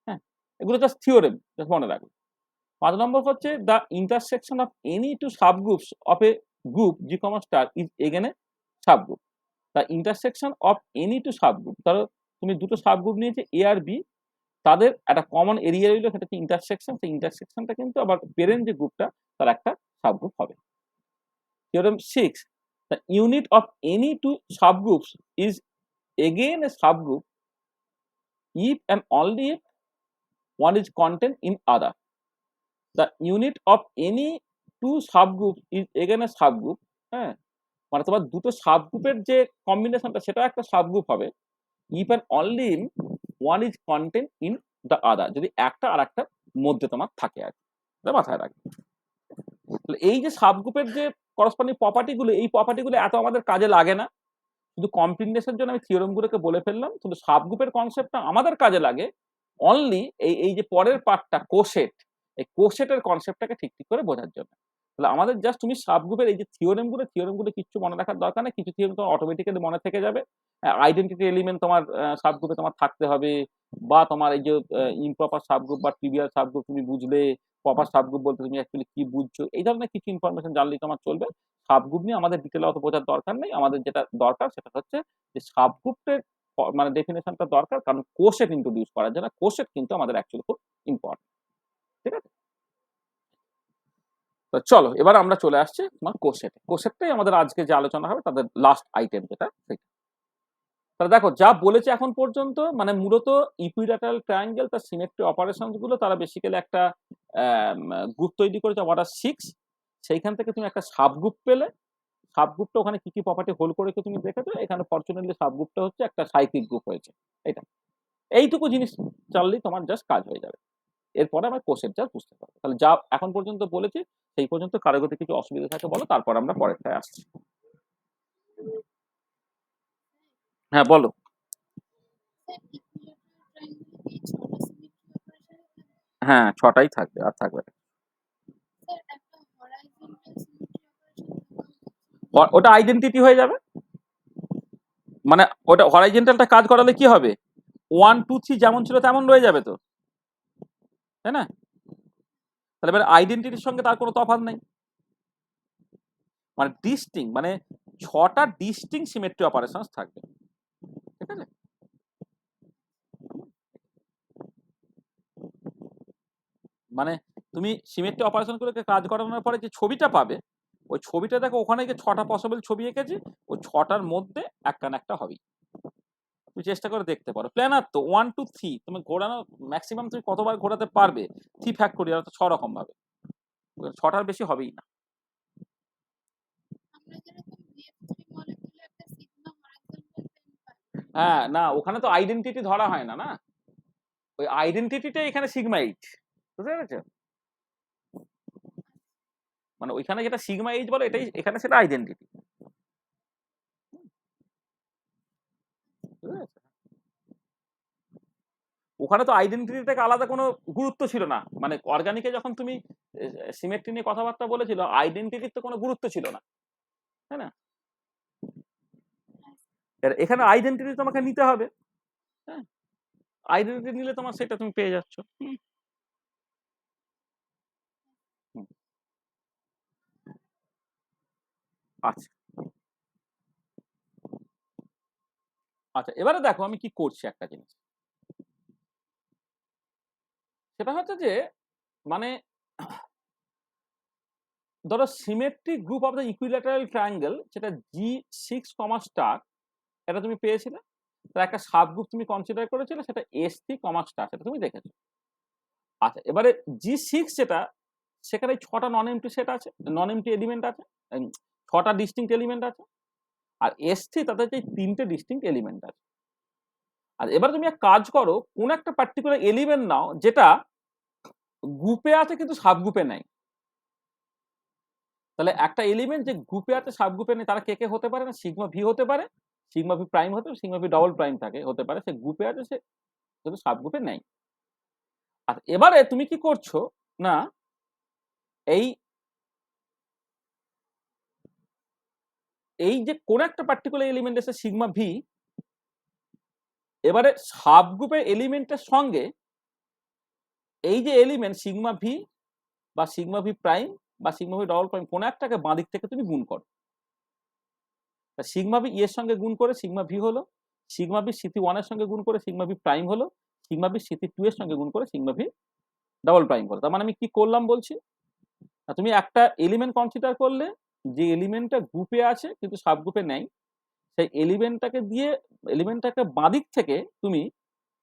হ্যাঁ, এগুলো জাস্ট থিওরেম, জাস্ট মনে রাখবে। 5 নম্বর হচ্ছে the intersection of any two subgroups of a group G comma star is again a subgroup. The intersection of any two subgroup, ধরো তুমি দুটো সাবগ্রুপ নিয়েছে এ আর বি, তাদের একটা কমন এরিয়া রইল, সেটা হচ্ছে ইন্টারসেকশন। সেই ইন্টারসেকশনটা কিন্তু আবার প্যারেন্ট যে গ্রুপটা তার একটা সাবগ্রুপ হবে। Theorem 6, the unit of any two subgroups is again a subgroup if and only if one is contained in other. The unit of any two subgroups is again a subgroup. হ্যাঁ, মানে তোমার দুটো সাবগ্রুপের যে কম্বিনেশনটা সেটা একটা subgroup হবে if and only if one is contained in the other, যদি একটা আর একটার মধ্যে তোমার থাকে আর কি, এটা মাথায় রাখবে। তাহলে এই যে সাবগ্রুপের যে করসপন্ডিং প্রপার্টিগুলো, এই প্রপার্টিগুলো এত আমাদের কাজে লাগে না, শুধু কমপ্লিটনেসের জন্য আমি থিওরেমগুলোকে বলে ফেললাম। কিন্তু সাবগ্রুপের কনসেপ্টটা আমাদের কাজে লাগে অনলি এই যে পরের পার্টটা কোসেট, এই কোসেটের কনসেপ্টটাকে ঠিক করে বোঝার জন্য। তাহলে আমাদের জাস্ট তুমি সাবগ্রুপের এই যে থিওরেমগুলো কিচ্ছু মনে রাখার দরকার নেই, কিছু থিওরেম তোমার অটোমেটিক্যালি মনে থেকে যাবে। আইডেন্টিটি এলিমেন্ট তোমার সাবগ্রুপে তোমার থাকতে হবে, বা তোমার এই যে ইমপ্রপার সাবগ্রুপ বা ট্রিভিয়াল সাবগ্রুপ তুমি বুঝলে, প্রপার সাবগ্রুপ বলতে তুমি অ্যাকচুয়ালি কি বুঝছো, এই ধরনের কিছু ইনফরমেশন জানলেই তোমার চলবে। সাবগ্রুপ নিয়ে আমাদের ডিটেলে অত বোঝার দরকার নেই। আমাদের যেটা দরকার সেটা হচ্ছে যে সাবগ্রুপের মানে ডেফিনেশনটা দরকার, কারণ কোশেট ইন্ট্রোডিউস করার জন্য কোশেট কিন্তু আমাদের অ্যাকচুয়ালি খুব ইম্পর্টেন্ট। ঠিক আছে, তো চলো এবার আমরা চলে আসছি তোমার কোশেটে। কোশেটটাই আমাদের আজকে যে আলোচনা হবে তাদের লাস্ট আইটেম যেটা সেটা। তাহলে দেখো যা বলেছে এখন পর্যন্ত, মানে মূলত ইকুইল্যাটারাল ট্রায়াঙ্গেল তার সিমেট্রি অপারেশনস গুলো তারা বেসিক্যালি একটা গ্রুপ তৈরি করেছে অর্ডার 6। সেইখান থেকে তুমি একটা সাবগ্রুপ পেলে, সাবগ্রুপটা ওখানে কি কি প্রপার্টি হোল্ড করে তুমি দেখেছো, এখানে ফরচুনেটলি সাবগ্রুপটা হচ্ছে একটা সাইক্লিক গ্রুপ হয়েছে। এটা এইটুকু জিনিস জানলেই তোমার জাস্ট কাজ হয়ে যাবে। এরপরে আমরা কোষের জাস্ট বুঝতে পারবো। তাহলে যা এখন পর্যন্ত বলেছি সেই পর্যন্ত কারো যদি কিছু অসুবিধা থাকে বলো, তারপর আমরা পরেরটায় আসছি। হ্যাঁ বলো। স্যার ইকুইল্যাটারাল ট্রায়াঙ্গেলে কি 6টা সিমেট্রি অপারেশন থাকে? হ্যাঁ 6টাই থাকবে, আর থাকবে না। স্যার একটা হরাইজন্টাল সিমেট্রি অপারেশন ওটা আইডেন্টিটি হয়ে যাবে, মানে ওটা হরাইজন্টালটা কাজ করালে কি হবে, 1 2 3 যেমন ছিল তেমন রয়ে যাবে তো, তাই না? তাহলে এবার আইডেন্টিটির সঙ্গে তার কোনো তফাৎ নেই, মানে ডিস্টিং, মানে 6টা ডিস্টিং সিমেট্রি অপারেশনস থাকবে। ঠিক আছে, মানে তুমি সিমেট্রি অপারেশন করে কাজ করানোর পরে যে ছবিটা পাবে, ওই ছবিটা দেখো ওখানে গিয়ে 6টা পসিবল ছবি এঁকেছি, ওই 6টার মধ্যে একটা না একটা হবেই। তুমি চেষ্টা করে দেখতে পারো, প্ল্যানার তো 1 2 3 তুমি ঘোরানো ম্যাক্সিমাম তুমি কতবার ঘোরাতে পারবে, 3 ফ্যাক্টোরিয়াল অর্থাৎ 6 রকম ভাবে, 6টার বেশি হবেই না। আমরা যেরকম BF3 মলিকিউলে একটা সিগমা হরাইজন্টাল পেন পাই। হ্যাঁ না, ওখানে তো আইডেন্টিটি ধরা হয় না, না ওই আইডেন্টিটিটাই এখানে সিগমা 8, বুঝতে পেরেছো? মানে ওইখানে যেটা সিগমা 8 বলে এটাই এখানে সেটা আইডেন্টিটি। ওখানে তো আইডেন্টিটি থেকে আলাদা কোনো গুরুত্ব ছিল না, মানে অর্গানিকে যখন তুমি সিমেট্রি নিয়ে কথাবার্তা বলেছিল আইডেন্টিটির তো কোনো গুরুত্ব ছিল না, তাই না? এখানে আইডেন্টিটি তোমাকে নিতে হবে, হ্যাঁ আইডেন্টিটি নিলে তোমার সেটা তুমি পেয়ে যাচ্ছ। আচ্ছা আচ্ছা, এবারে দেখো আমি কি করছি একটা জিনিস, সেটা হচ্ছে যে মানে ধরো symmetric group of the equilateral triangle সেটা G6, স্টার, এটা তুমি পেয়েছিলে, তার একটা সাবগ্রুপ তুমি কনসিডার করেছিলে, সেটা S3, স্টার, সেটা তুমি দেখেছো। আচ্ছা এবারে G6 যেটা, সেখানে 6টা নন এমটি সেট আছে, নন এমটি এলিমেন্ট আছে, 6টা ডিস্টিংক্ট এলিমেন্ট আছে। আর S3 তাতে যে 3টে ডিস্টিংক্ট এলিমেন্ট আছে। আর এবার তুমি এক কাজ করো, কোন একটা পার্টিকুলার এলিমেন্ট নাও যেটা গ্রুপে আছে কিন্তু সাবগ্রুপে নেই। তাহলে একটা এলিমেন্ট যে গ্রুপে আছে সাবগ্রুপে নেই, তারা কে কে হতে পারে না, সিগমা ভি হতে পারে, সিগমা ভি প্রাইম হতে, সিগমা ভি ডবল প্রাইম থাকে হতে পারে, সে গ্রুপে আছে সে কিন্তু সাবগ্রুপে নেই। আর এবারে তুমি কি করছো না, এই এই যে কোন একটা পার্টিকুলার এলিমেন্ট এসে সিগমা ভি, এবারে সাবগ্রুপের এলিমেন্টের সঙ্গে এই যে এলিমেন্ট সিগমা ভি বা সিগমা ভি প্রাইম বা সিগমা ভি ডবল প্রাইম, কোন একটাকে বাঁ দিক থেকে তুমি গুণ করো। সিগমা ভি এর সঙ্গে গুণ করে সিগমা ভি হলো, সিগমা ভি সিটি 1 এর সঙ্গে গুণ করে সিগমা ভি প্রাইম হলো, সিগমা ভি সিটি 2 এর সঙ্গে গুণ করে সিগমা ভি ডাবল প্রাইম হলো। তার মানে আমি কি করলাম বলছি, তুমি একটা এলিমেন্ট কনসিডার করলে যে এলিমেন্টটা গ্রুপে আছে কিন্তু সাবগ্রুপে নেই, সেই এলিমেন্টটাকে দিয়ে এলিমেন্টটাকে বাঁদিক থেকে তুমি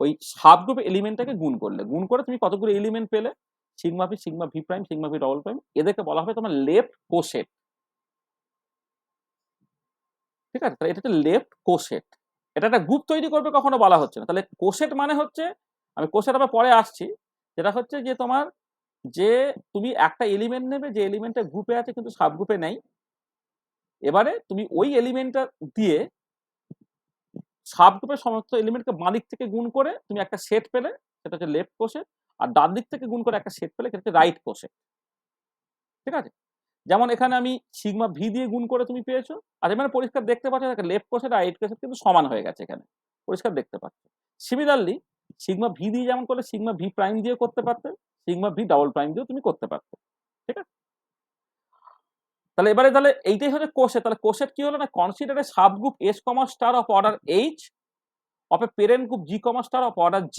ওই সাবগ্রুপ এলিমেন্টটাকে গুণ করলে, গুণ করে তুমি কতগুলো এলিমেন্ট পেলে, sigma V prime, sigma V double prime, এদেরকে বলা হবে তোমার লেফট কোসেট। ঠিক আছে, তাহলে এটা হচ্ছে লেফট কোসেট। এটা একটা গ্রুপ তৈরি করবে কখনো বলা হচ্ছে না। তাহলে কোসেট মানে হচ্ছে, আমি কোসেট আবার পরে আসছি, যেটা হচ্ছে যে তোমার যে তুমি একটা এলিমেন্ট নেবে যে এলিমেন্টটা গ্রুপে আছে কিন্তু সাবগ্রুপে নেই, এবারে তুমি ওই এলিমেন্টটা দিয়ে সাবগ্রুপের সমস্ত এলিমেন্টকে বাঁ দিক থেকে গুণ করে তুমি একটা সেট পেলে, সেটা হচ্ছে লেফট কোসেট। আর ডান দিক থেকে গুণ করে একটা সেট পেলে সেটা হচ্ছে রাইট কোসেট। ঠিক আছে, যেমন এখানে আমি সিগমা ভি দিয়ে গুণ করে তুমি পেয়েছো, আর এখানে পরিষ্কার দেখতে পাচ্ছ লেফট কোসেট আর রাইট কোসেট কিন্তু সমান হয়ে গেছে, এখানে পরিষ্কার দেখতে পাচ্ছ। সিমিলারলি সিগমা ভি দিয়ে যেমন করলে সিগমা ভি প্রাইম দিয়ে করতে পারতে, সিগমা ভি ডাবল প্রাইম দিয়েও তুমি করতে পারতে। ঠিক আছে, তাহলে এবারে তাহলে এইটাই হচ্ছে কোষেট। তাহলে কোষেট কি হলো না, consider A subgroup S comma star of order H of a parent group G comma star of order G.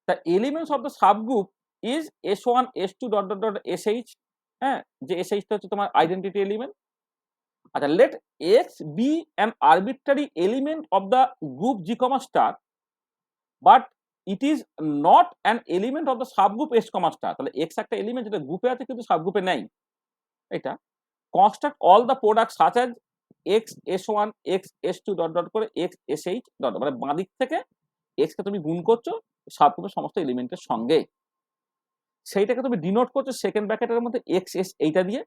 The elements of the subgroup is S1, S2 dot dot dot SH. হ্যাঁ, যে SH টা হচ্ছে তোমার identity element. আচ্ছা, let X be an arbitrary element of the group G comma star, but it is not an element of the subgroup S comma star. তাহলে X একটা element যেটা গ্রুপে আছে কিন্তু সাবগ্রুপে নেই। এটা construct all the products such as X S1 X S2 dot dot করে X SH dot, মানে বাঁ দিক থেকে X কে তুমি গুণ করছো সাবগ্রুপের সমস্ত এলিমেন্টের সঙ্গে, সেইটাকে তুমি ডিনোট করছো সেকেন্ড ব্র্যাকেটের মধ্যে X S এইটা দিয়ে,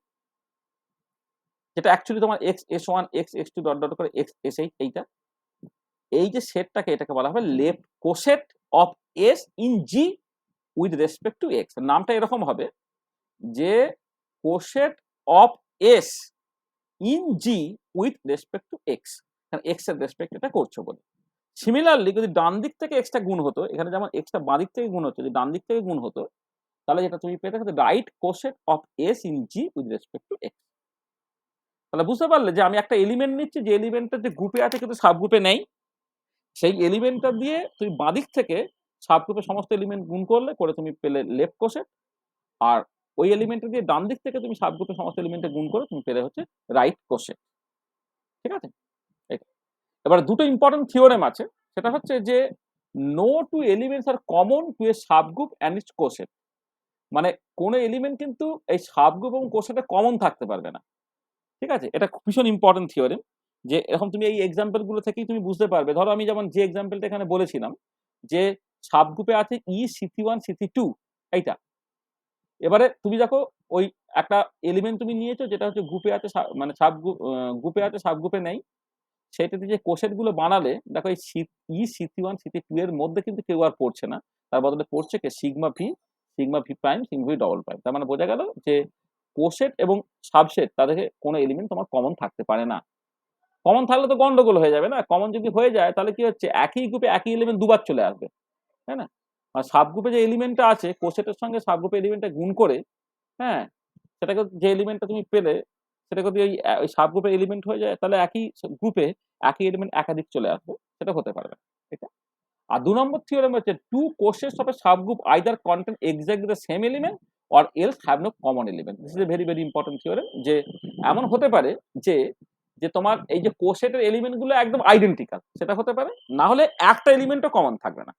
যেটা অ্যাকচুয়ালি তোমার X S1 X S2 dot dot করে X SH এইটা। এই যে সেটটাকে এটাকে বলা হবে left coset of S in G with respect to X। নামটা এরকম হবে যে coset of S in G with respect to X, কারণ এক্স এর রেসপেক্ট এটা করছো বলে। সিমিলারলি যদি ডান দিক থেকে এক্সটা গুণ হতো, এখানে যেমন এক্সটা বাঁ দিক থেকে গুণ হচ্ছে, যদি ডান দিক থেকে গুণ হতো তাহলে যেটা তুমি পেতে হতো right coset of S in G with respect to X. তাহলে বুঝতে পারলে যে আমি একটা এলিমেন্ট নিচ্ছি, যে এলিমেন্টটা যে গ্রুপে আছে কিন্তু সাবগ্রুপে নেই, সেই এলিমেন্টটা দিয়ে তুমি বাঁ দিক থেকে সাবগ্রুপের সমস্ত এলিমেন্ট গুণ করলে করে তুমি পেলে লেফট কোসেট, আর ওই এলিমেন্টটা দিয়ে ডান দিক থেকে তুমি সাবগ্রুপের সমস্ত এলিমেন্টে গুণ করে তুমি পেলে হচ্ছে রাইট কোসেট। ঠিক আছে, এবার দুটো ইম্পর্টেন্ট থিওরেম আছে, সেটা হচ্ছে যে no two elements are common to a subgroup and its coset. মানে কোন এলিমেন্ট কিন্তু এই সাবগ্রুপ এবং কোসেটে কমন থাকতে পারবে না। ঠিক আছে, এটা ভীষণ ইম্পর্টেন্ট থিওরেম, যে এরকম তুমি এই এক্সাম্পল গুলো থেকেই তুমি বুঝতে পারবে। ধরো আমি যেমন যে এক্সাম্পলটা এখানে বলেছিলাম যে সাবগ্রুপে আছে ই সিথি1 সিথি2 এইটা, এবারে তুমি দেখো ওই একটা এলিমেন্ট তুমি নিয়েছো যেটা হচ্ছে গ্রুপে আছে মানে গ্রুপে আছে সাবগ্রুপে নেই, সেটাতে যে কোষেট গুলো বানালে দেখো এই ই সিথি1 সিথি2 এর মধ্যে কিন্তু কেউ আর পড়ছে না, তার বদলে পড়ছে কে sigma V prime sigma V double prime. তার মানে বোঝা গেল যে কোষেট এবং সাবসেট তাদেরকে কোনো এলিমেন্ট তোমার কমন থাকতে পারে না। কমন থাকলে তো গন্ডগোল হয়ে যাবে না, কমন যদি হয়ে যায় তাহলে কি হচ্ছে একই গ্রুপে একই এলিমেন্ট দুবার চলে আসবে, তাই না? আর সাবগ্রুপে যে এলিমেন্টটা আছে কোষেটের সঙ্গে সাবগ্রুপে এলিমেন্টটা গুণ করে, হ্যাঁ, সেটাকে যে এলিমেন্টটা তুমি পেলে সেটা যদি ওই সাবগ্রুপের এলিমেন্ট হয়ে যায় তাহলে একই গ্রুপে একই এলিমেন্ট একাধিক চলে আসবে, সেটা হতে পারবে না। ঠিক আছে, আর 2 নম্বর থিওরেম হচ্ছে two cosets of a subgroup either contain exactly the same element or else have no common element. This is a very very important theorem, যে এমন হতে পারে যে যে তোমার এই যে কোষেটের এলিমেন্ট গুলো একদম আইডেন্টিক্যাল, সেটা হতে পারে, না হলে একটা এলিমেন্টও কমন থাকবে না।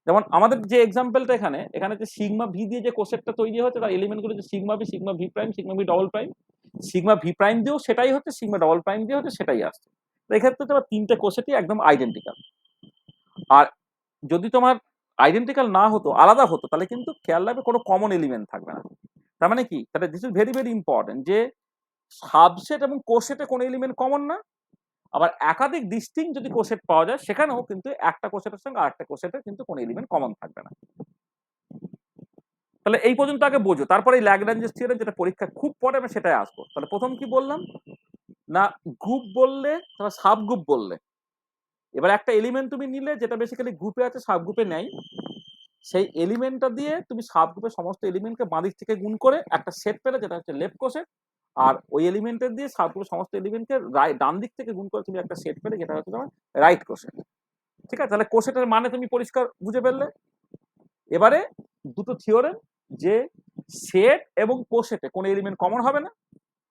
যেমন আমাদের যে এক্সাম্পলটা এখানে এখানে যে সিগমা ভি দিয়ে যে কোসেটটা তৈরি হচ্ছে তার এলিমেন্ট গুলো যে sigma V prime sigma V double prime, sigma V prime দিয়েও সেটাই হচ্ছে, সিগমা ডবল প্রাইম দিয়ে হচ্ছে সেটাই আসছে। তো এক্ষেত্রে তোমার তিনটে কোসেটই একদম আইডেন্টিক্যাল। আর যদি তোমার আইডেন্টিক্যাল না হতো, আলাদা হতো, তাহলে কিন্তু খেয়াল রাখবে কোনো কমন এলিমেন্ট থাকবে না। তার মানে কি, তাহলে this is very very important যে সাবসেট এবং কোসেটে কোনো এলিমেন্ট কমন না, আবার একাধিক ডিস্টিংক্ট যদি কোসেট পাওয়া যায় সেখানেও কিন্তু একটা কোসেটের সঙ্গে আরেকটা কোসেটের কিন্তু কোনো এলিমেন্ট কমন থাকবে না। তাহলে এই পর্যন্ত আগে বোঝো, তারপরে এই ল্যাগ্রাঞ্জেস থিওরেম যেটা পরীক্ষা খুব পড়ে আমি সেটাই আসবো। তাহলে প্রথম কি বললাম না, গ্রুপ বললে তারপর সাব গ্রুপ বললে, এবার একটা এলিমেন্ট তুমি নিলে যেটা বেসিক্যালি গ্রুপে আছে সাব গ্রুপে নেই, সেই এলিমেন্টটা দিয়ে তুমি সাব গ্রুপের সমস্ত এলিমেন্টকে বাঁ দিক থেকে গুণ করে একটা সেট পেলে যেটা হচ্ছে লেফট কোসেট, আর ওই এলিমেন্টের দিয়ে সাব গ্রুপের সমস্ত এলিমেন্টকে ডান দিক থেকে গুণ করে তুমি একটা সেট পেলে যেটা হচ্ছে তোমার রাইট কোসেট। ঠিক আছে, তাহলে কোসেটের মানে তুমি পরিষ্কার বুঝে ফেললে। এবারে দুটো থিওরেম, যে সেট এবং কোসেটে কোনো এলিমেন্ট কমন হবে না,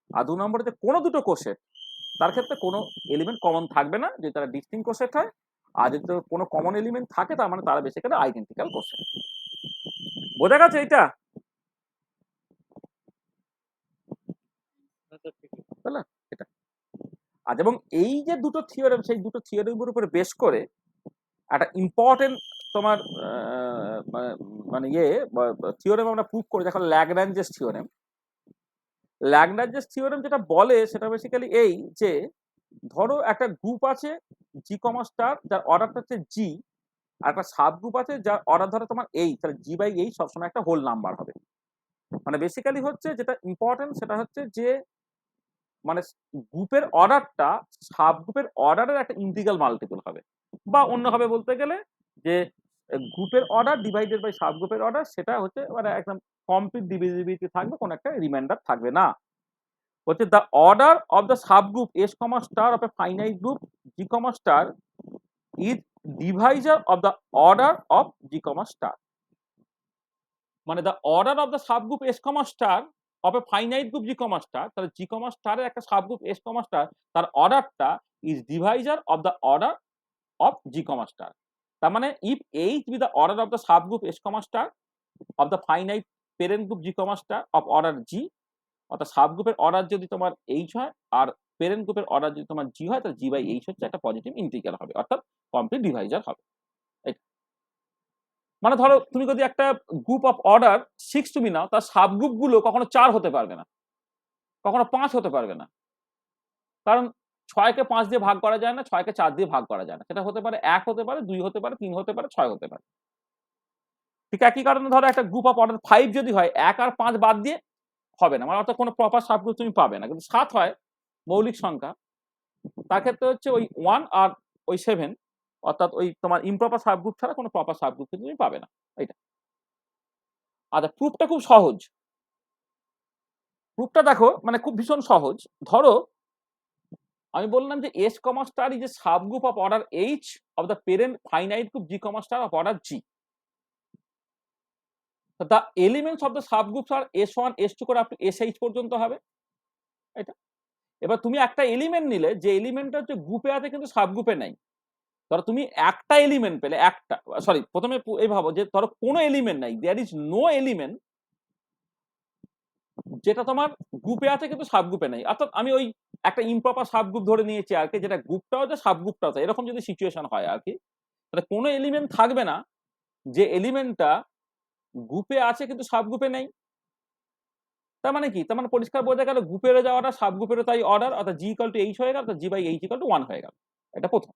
আর 2 নম্বরে যে কোনো দুটো কোসেট তার ক্ষেত্রে কোনো এলিমেন্ট কমন থাকবে না যদি তারা ডিস্টিংক্ট কোসেট হয়, আর যদি কোনো কমন এলিমেন্ট থাকে তার মানে তারা বেসিক্যালি আইডেন্টিক্যাল কোসেট। বোঝা গেছে এটা? তাহলে এটা আজ, এবং এই যে দুটো থিওরেম সেই দুটো থিওরেমের উপরে বেস করে একটা ইম্পর্টেন্ট তোমার মানে থিওরেম আমরা প্রুভ করি, দেখো ল্যাগ্রাঞ্জেস থিওরেম। ল্যাগ্রাঞ্জেস থিওরেম যেটা বলে সেটা বেসিক্যালি এই যে ধরো একটা গ্রুপ আছে জি কমা স্টার যার অর্ডারটা হচ্ছে জি, আর একটা সাব গ্রুপ আছে যার অর্ডার ধরো তোমার এই, তাহলে জি বাই এই সবসময় একটা হোল নাম্বার হবে। মানে বেসিক্যালি হচ্ছে যেটা ইম্পর্টেন্ট সেটা হচ্ছে যে মানে গ্রুপের অর্ডারটা সাব গ্রুপের অর্ডারের একটা ইন্টিগ্রাল মাল্টিপল হবে, বা অন্যভাবে বলতে গেলে যে গ্রুপের অর্ডার ডিভাইডেড বাই সাবগ্রুপের অর্ডার, সেটা হচ্ছে মানে একদম কমপ্লিট ডিভিজিবিলিটি থাকবে, কোনো একটা রিমাইন্ডার থাকবে না। হচ্ছে the order of the subgroup S comma star of a finite group G comma star is divisor of the order of G comma star. মানে the order of the subgroup S comma star of a finite group G comma star, তাহলে G কমা স্টারের একটা subgroup S comma star, তার অর্ডারটা is divisor of the order of G comma star. তার মানে if H be the order of the subgroup S comma star of the finite parent group G comma star of order G, অর্থাৎ সাবগ্রুপের order যদি তোমার H হয় আর parent গ্রুপের order যদি তোমার জি হয়, তাহলে জি বাই এইচ হচ্ছে একটা পজিটিভ ইন্টিগ্রাল হবে, অর্থাৎ কমপ্লিট ডিভাইজার হবে। মানে ধরো তুমি যদি একটা গ্রুপ অফ অর্ডার 6 তুমি নাও, তার সাবগ্রুপ গুলো কখনো 4 হতে পারবে না, কখনো 5 হতে পারবে না, কারণ 6কে 5 দিয়ে ভাগ করা যায় না, 6কে 4 দিয়ে ভাগ করা যায় না। সেটা হতে পারে 1 হতে পারে, 2 হতে পারে, 3 হতে পারে, 6 হতে পারে। ঠিক একই কারণে ধরো একটা গ্রুপ অফ অর্ডার 5 যদি হয়, 1 আর 5 বাদ দিয়ে হবে না, মানে অর্থাৎ কোনো প্রপার সাবগ্রুপ তুমি পাবে না। কিন্তু 7 হয় মৌলিক সংখ্যা, তার ক্ষেত্রে হচ্ছে ওই 1 আর ওই 7, অর্থাৎ ওই তোমার ইমপ্রপার সাবগ্রুপ ছাড়া কোনো প্রপার সাবগ্রুপ কিন্তু তুমি পাবে না। এটা আচ্ছা, প্রুফটা খুব সহজ। প্রুফটা দেখো মানে খুব ভীষণ সহজ। ধরো আমি বললাম যে S comma star is a subgroup of order H of the parent finite group G comma star of order G. The elements of the subgroups are S1 S2 করে আপ টু SH পর্যন্ত হবে। এটা এবার তুমি একটা element নিলে, যে এলিমেন্টটা হচ্ছে গ্রুপে আছে কিন্তু সাবগ্রুপে নাই। ধরো তুমি একটা এলিমেন্ট পেলে, একটা সরি প্রথমে এই ভাবো যে ধরো কোনো এলিমেন্ট নাই, দেয়ার ইজ নো এলিমেন্ট যেটা তোমার গ্রুপে আছে কিন্তু সাবগ্রুপে নাই। অর্থাৎ আমি ওই একটা ইমপ্রপার সাবগ্রুপ ধরে নিয়েছি আর কি, যেটা গ্রুপটাও আছে সাবগ্রুপটাও আছে, এরকম যদি সিচুয়েশন হয় আর কি, তাহলে কোনো এলিমেন্ট থাকবে না যে এলিমেন্টটা গ্রুপে আছে কিন্তু সাবগ্রুপে নেই। তার মানে কি? তার মানে পরিষ্কার বোঝা গেল গ্রুপেরও যা অর্ডার, সাবগ্রুপেরও তাই অর্ডার, অর্থাৎ জি ইকুয়াল টু এইচ হয়ে গেল, জি বাই এইচ ইকুয়াল টু 1 হয়ে গেল। এটা প্রথম।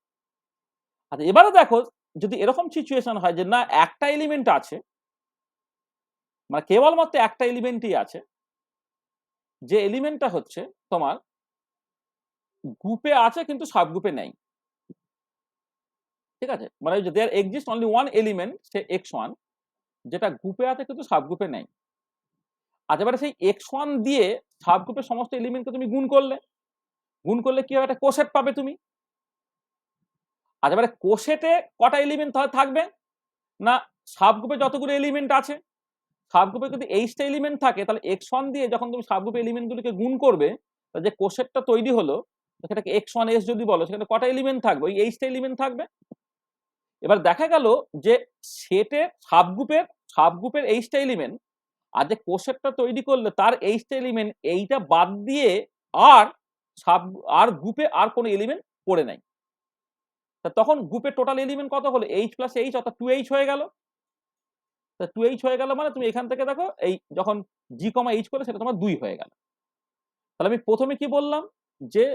আচ্ছা, এবারে দেখো যদি এরকম সিচুয়েশন হয় যে না একটা এলিমেন্ট আছে, মানে কেবলমাত্র একটা এলিমেন্টই আছে, যে এলিমেন্টটা হচ্ছে তোমার গ্রুপে আছে কিন্তু সাবগ্রুপে নেই। ঠিক আছে, মানে there exist only one element, say x1, যেটা গ্রুপে আছে কিন্তু সাবগ্রুপে নেই। আচ্ছা, এবারে সেই x1 দিয়ে সাবগ্রুপের সমস্ত এলিমেন্টকে তুমি গুণ করলে কি হবে? একটা কোসেট পাবে তুমি। আচ্ছা, এবারে কোসেটে কটা এলিমেন্ট থাকবে না, সাবগ্রুপে যতগুলো এলিমেন্ট আছে, সাবগ্রুপে যদি এইচটা এলিমেন্ট থাকে, তাহলে x1 দিয়ে যখন তুমি সাবগ্রুপে এলিমেন্টগুলোকে গুণ করবে, তাহলে যে কোসেটটা তৈরি হলো সেটাকে x1s যদি বলো, সেখানে কটা এলিমেন্ট থাকবে? ওই এইচটা এলিমেন্ট থাকবে। এবার দেখা গেল যে সেটে সাবগ্রুপের এইচটা এলিমেন্ট, আর যে কোসেটটা তৈরি করলে তার এইচটা এলিমেন্ট, এইটা বাদ দিয়ে আর আর গ্রুপে আর কোনো এলিমেন্ট পড়ে নাই। তখন গ্রুপের টোটাল এলিমেন্ট কত হলো? এইচ প্লাস এইচ, অর্থাৎ 2h হয়ে গেল। 2h হয়ে গেল মানে তুমি এখান থেকে দেখো এই যখন জি কমা এইচ করে সেটা তোমার 2 হয়ে গেল। তাহলে আমি প্রথমে কি বললাম যে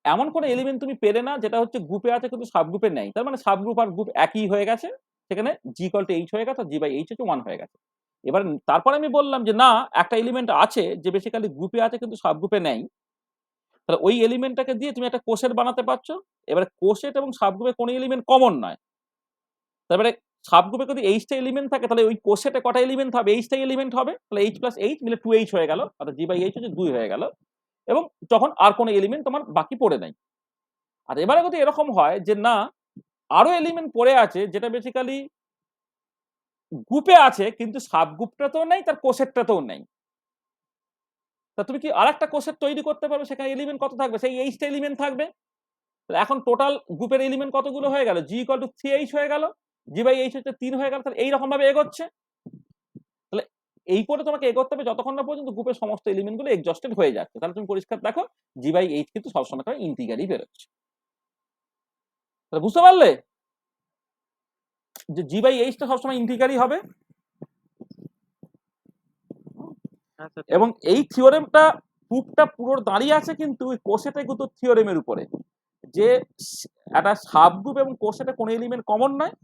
এমন কোনো এলিমেন্ট তুমি পেলে না যেটা হচ্ছে গ্রুপে আছে কিন্তু সাবগ্রুপে নেই। তার মানে সাবগ্রুপ আর গ্রুপ একই হয়ে গেছে, সেখানে জি ইকুয়াল টু এইচ হয়ে গেছে, জি বাই এইচ হচ্ছে 1 হয়ে গেছে। এবার তারপরে আমি বললাম যে না একটা এলিমেন্ট আছে যে বেসিক্যালি গ্রুপে আছে কিন্তু সাবগ্রুপে নেই, তাহলে ওই এলিমেন্টটাকে দিয়ে তুমি একটা কোসেট বানাতে পারছো। এবারে কোসেট এবং সাবগ্রুপে কোনো এলিমেন্ট কমন নয়, তারপরে সাবগ্রুপে যদি এইচটা এলিমেন্ট থাকে, তাহলে ওই কোসেটে কটা এলিমেন্ট হবে? এইচটা এলিমেন্ট হবে, তাহলে এইচ প্লাস এইচ মিলে 2h হয়ে গেল, অর্থাৎ জি বাই এইচ হচ্ছে 2 হয়ে গেল, এবং তখন আর কোনো এলিমেন্ট তোমার বাকি পড়ে নাই। আর এবারে যদি এরকম হয় যে না আরো এলিমেন্ট পড়ে আছে যেটা বেসিক্যালি গ্রুপে আছে কিন্তু সাবগ্রুপটাতেও নেই, তার কোসেটটাতেও নেই, তা তুমি কি আরেকটা কোসেট তৈরি করতে পারবে? সেখানে এলিমেন্ট কত থাকবে? সেই এইচটা এলিমেন্ট থাকবে। এখন টোটাল গ্রুপের এলিমেন্ট কতগুলো হয়ে গেল? জি ইকুয়াল টু 3h হয়ে গেল, জি বাই এইচ হচ্ছে 3 হয়ে গেল। তাহলে এইরকম ভাবে এগোচ্ছে। তাহলে এই করে তোমাকে এগোতে হবে যতক্ষণ না পর্যন্ত গ্রুপের সমস্ত এলিমেন্ট গুলো এক্সজস্টেড হয়ে যাচ্ছে। তাহলে তুমি পরিষ্কার দেখো জি বাই এইচ কিন্তু সবসময় একটা ইন্টিগ্রালই বেরোচ্ছে। তাহলে বুঝতে পারলে যে জি বাই এইচটা সবসময় ইন্টিগ্রালই হবে। এবং এই থিওরেমটা প্রুফটা পুরো দাঁড়িয়ে আছে কিন্তু ওই কোসেটে কিন্তু থিওরেমের উপরে, যে একটা সাবগ্রুপ এবং কোসেটে কোনো এলিমেন্ট কমন নয়।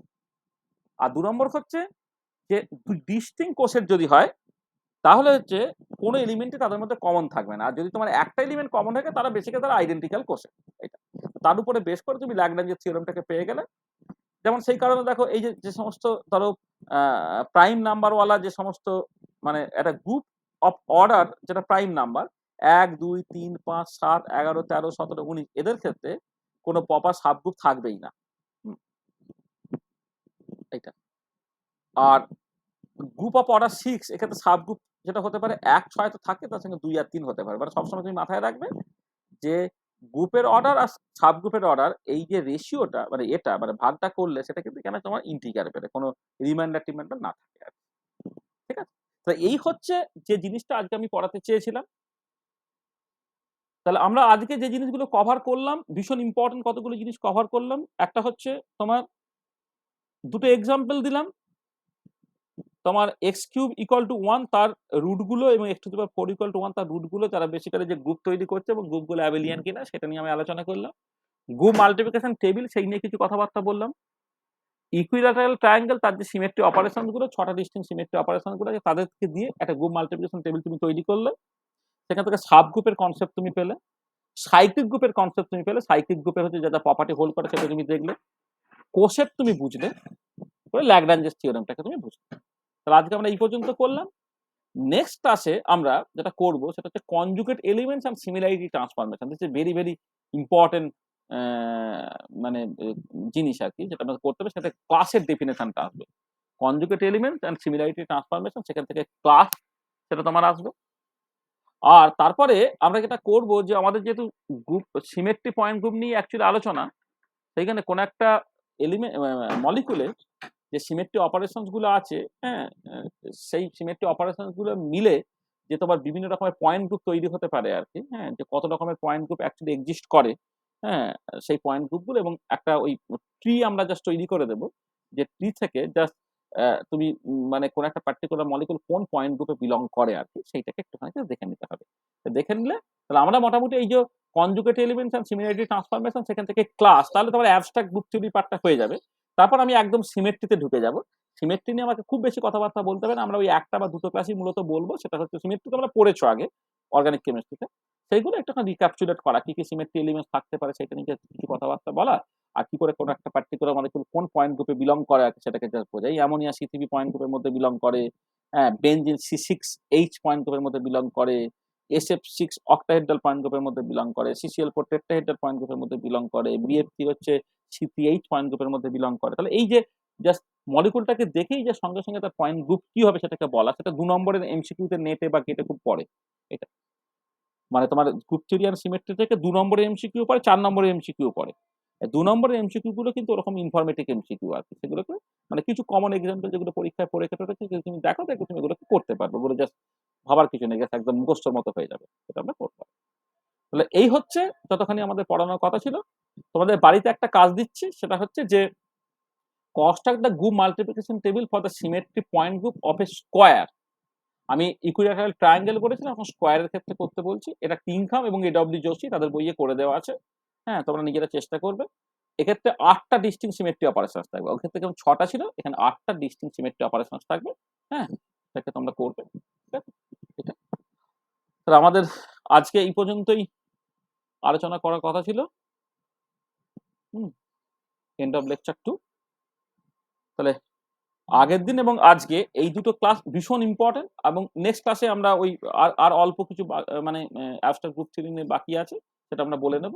আর 2 নম্বর হচ্ছে যে ডিস্টিংক্ট কোসেট যদি হয়, তাহলে হচ্ছে কোনো এলিমেন্টই তাদের মধ্যে কমন থাকবে না। আর যদি তোমার একটা এলিমেন্ট কমন থাকে, তারা বেসিক্যালি তারা আইডেন্টিক্যাল কোসেট। এটা তার উপরে বেস করে তুমি ল্যাগ্রাঞ্জের থিওরেমটাকে পেয়ে গেলে, যেমন সেই কারণে দেখো এই যে যে সমস্ত ধরো প্রাইম নাম্বারওয়ালা যে সমস্ত মানে একটা গ্রুপ অফ অর্ডার যেটা প্রাইম নাম্বার 1 2 3 5 7 11 13 17 19 এদের ক্ষেত্রে কোনো প্রপার সাবগ্রুপ থাকবেই না। হুম, এইটা। আর গ্রুপ অফ অর্ডার 6 এক্ষেত্রে সাবগ্রুপ যেটা হতে পারে 1 6 তো থাকে, তার সঙ্গে 2 আর 3 হতে পারে। মানে সবসময় তুমি মাথায় রাখবে যে গ্রুপের অর্ডার আর সাবগ্রুপের অর্ডার এই যে রেশিওটা মানে এটা মানে ভাগটা করলে সেটা কিন্তু এখানে তোমার ইন্টিগ্রাল পেলে কোনো রিমাইন্ডার না থাকে আর কি। ঠিক আছে? তো এই হচ্ছে যে জিনিসটা আজকে আমি পড়াতে চেয়েছিলাম। তাহলে আমরা আজকে যে জিনিসগুলো কভার করলাম ভীষণ ইম্পর্টেন্ট কতগুলো জিনিস কভার করলাম। একটা হচ্ছে তোমার দুটো এক্সাম্পল দিলাম। তোমার x³ = 1 তার রুট গুলো এবং x⁴ = 1 তার রুট গুলো তারা বেসিক্যালি যে গ্রুপ তৈরি করছে এবং গ্রুপগুলো অ্যাবেলিয়ান কিনা সেটা নিয়ে আমি আলোচনা করলাম। গ্রুপ মাল্টিপ্লিকেশন টেবিল সেই নিয়ে কিছু কথাবার্তা বললাম। ইকুইল্যাটারাল ট্রায়াঙ্গেল তার যে সিমেট্রি অপারেশন গুলো 6টা ডিস্টিংক্ট সিমেট্রি অপারেশন গুলো আছে তাদেরকে দিয়ে একটা গ্রুপ মাল্টিপ্লিকেশন টেবিল তুমি তৈরি করলে। সেখান থেকে সাব গ্রুপের কনসেপ্ট তুমি পেলে। সাইক্লিক গ্রুপের কনসেপ্ট তুমি পেলে। সাইক্লিক গ্রুপের হচ্ছে যেটা প্রপার্টি হোল্ড করে সেটা তুমি দেখলে। কোসেট তুমি বুঝলে। ল্যাগ্রাঞ্জেস থিওরেমটাকে তুমি বুঝলে। তাহলে আজকে আমরা এই পর্যন্ত করলাম। নেক্সট ক্লাসে আমরা যেটা করব সেটা হচ্ছে conjugate elements and similarity transformation. This is very very important মানে জিনিস আর কি যেটা আমাদের করতে হবে সেটা ক্লাসের ডেফিনেশনটা আসবে। Conjugate elements and similarity transformation সেখান থেকে ক্লাস সেটা তোমার আসবে। আর তারপরে আমরা যেটা করব যে আমাদের যেহেতু গ্রুপ সিমেট্রি পয়েন্ট গ্রুপ নিয়ে অ্যাকচুয়ালি আলোচনা, সেইখানে কোন একটা এলিমেন্ট মলিকুলে যে সিমেট্রি অপারেশনস গুলো আছে, হ্যাঁ, সেই সিমেট্রি অপারেশনস গুলো মিলে যে তোমার বিভিন্ন রকমের পয়েন্ট গ্রুপ তৈরি হতে পারে আর কি, হ্যাঁ, যে কত রকমের পয়েন্ট গ্রুপ অ্যাকচুয়ালি এক্সিস্ট করে, হ্যাঁ, সেই পয়েন্ট গ্রুপগুলো এবং একটা ওই ট্রি আমরা জাস্ট তৈরি করে দেবো যে ট্রি থেকে জাস্ট তুমি মানে কোন একটা পার্টিকুলার মলিকুল কোন পয়েন্ট গ্রুপে বিলং করে আর কি সেইটাকে একটুখানি দেখে নিতে হবে। তো দেখে নিলে তাহলে আমরা মোটামুটি এই যে conjugate elements and similarity transformation সেখান থেকে ক্লাস তাহলে তোমার অ্যাবস্ট্রাক্ট গ্রুপ থিওরি পার্টটা হয়ে যাবে। তারপর আমি একদম সিমেট্রিতে ঢুকে যাব। সিমেট্রি নিয়ে আমাকে খুব বেশি কথাবার্তা বলতে হবে না, আমরা ওই একটা বা দুটো ক্লাসই মূলত বলবো। সেটা হচ্ছে সিমেট্রি তোমরা পড়েছো আগে অর্গানিক কেমিস্ট্রিতে, সেইগুলো একটুখানি রিক্যাপচুলেট করা কি কি সিমেট্রি এলিমেন্টস থাকতে পারে সেটা নিয়ে কিছু কথাবার্তা বলা, আর কি করে কোন একটা পার্টিকুলার মলিকুল কোন পয়েন্ট গ্রুপে বিলং করে সেটাকে জাস্ট বোঝাই। অ্যামোনিয়া C3 পয়েন্ট গ্রুপের মধ্যে বিলং করে, হ্যাঁ, বেনজিন C6H পয়েন্ট গ্রুপের মধ্যে বিলং করে, SF6 অক্টাহেড্রাল পয়েন্ট গ্রুপের মধ্যে বিলং করে, CCl4 টেট্রাহেড্রাল পয়েন্ট গ্রুপের মধ্যে বিলং করে, BF3 হচ্ছে C3H পয়েন্ট গ্রুপের মধ্যে বিলং করে। তাহলে এই যে জাস্ট মলিকুলটাকে দেখেই যে সঙ্গে সঙ্গে তার পয়েন্ট গ্রুপ কি হবে সেটাকে বলা, সেটা 2 নম্বরের এমসিকিউতে নেটে বা গেটে খুব পড়ে। এটা মানে তোমার গ্রুপ থিওরি আর সিমেট্রি থেকে 2 নম্বরের এমসিকিউ পড়ে, 4 নম্বরের এমসিকিউ পড়ে। 2 নম্বরের এমসিকিউ গুলো কিন্তু ওরকম ইনফরমেটিভ এমসিকিউ আর কি, সেগুলোকে মানে কিছু কমন এক্সাম্পল যেগুলো পরীক্ষায় পরীক্ষা টোটাকে যদি তুমি দেখো দেখো তুমি এগুলোকে করতে পারবে, ওগুলো জাস্ট ভাবার কিছু নেই, জাস্ট একদম মুখস্থর মতো হয়ে যাবে, সেটা আমরা করতে পারবো। তাহলে এই হচ্ছে যতখানি আমাদের পড়ানোর কথা ছিল। তোমাদের বাড়িতে একটা কাজ দিচ্ছি, সেটা হচ্ছে যে construct the group multiplication table for the symmetry point group of A square. আমি ইকুইল্যাটারাল ট্রায়াঙ্গেল বলেছিলাম, এখন স্কোয়ারের ক্ষেত্রে করতে বলছি। এটা কিংখাম এবং AW যোশী তাদের বইয়ে করে দেওয়া আছে, হ্যাঁ, তোমরা নিজেরা চেষ্টা করবে। এক্ষেত্রে 8টা ডিস্টিংক্ট সিমেট্রি অপারেশন থাকবে, ওর ক্ষেত্রে যেমন 6টা ছিল এখানে 8টা ডিস্টিংক্ট সিমেট্রি অপারেশন থাকবে, হ্যাঁ, সেটা তোমরা করবে। ঠিক আছে, এটা তাহলে আমাদের আজকে এই পর্যন্তই আলোচনা করার কথা ছিল। End of lecture 2। তাহলে আগের দিন এবং আজকে এই দুটো ক্লাস ভীষণ ইম্পর্টেন্ট এবং নেক্সট ক্লাসে আমরা ওই আর অল্প কিছু মানে অ্যাবস্ট্রাক্ট গ্রুপ থিওরি নিয়ে বাকি আছে সেটা আমরা বলে নেব,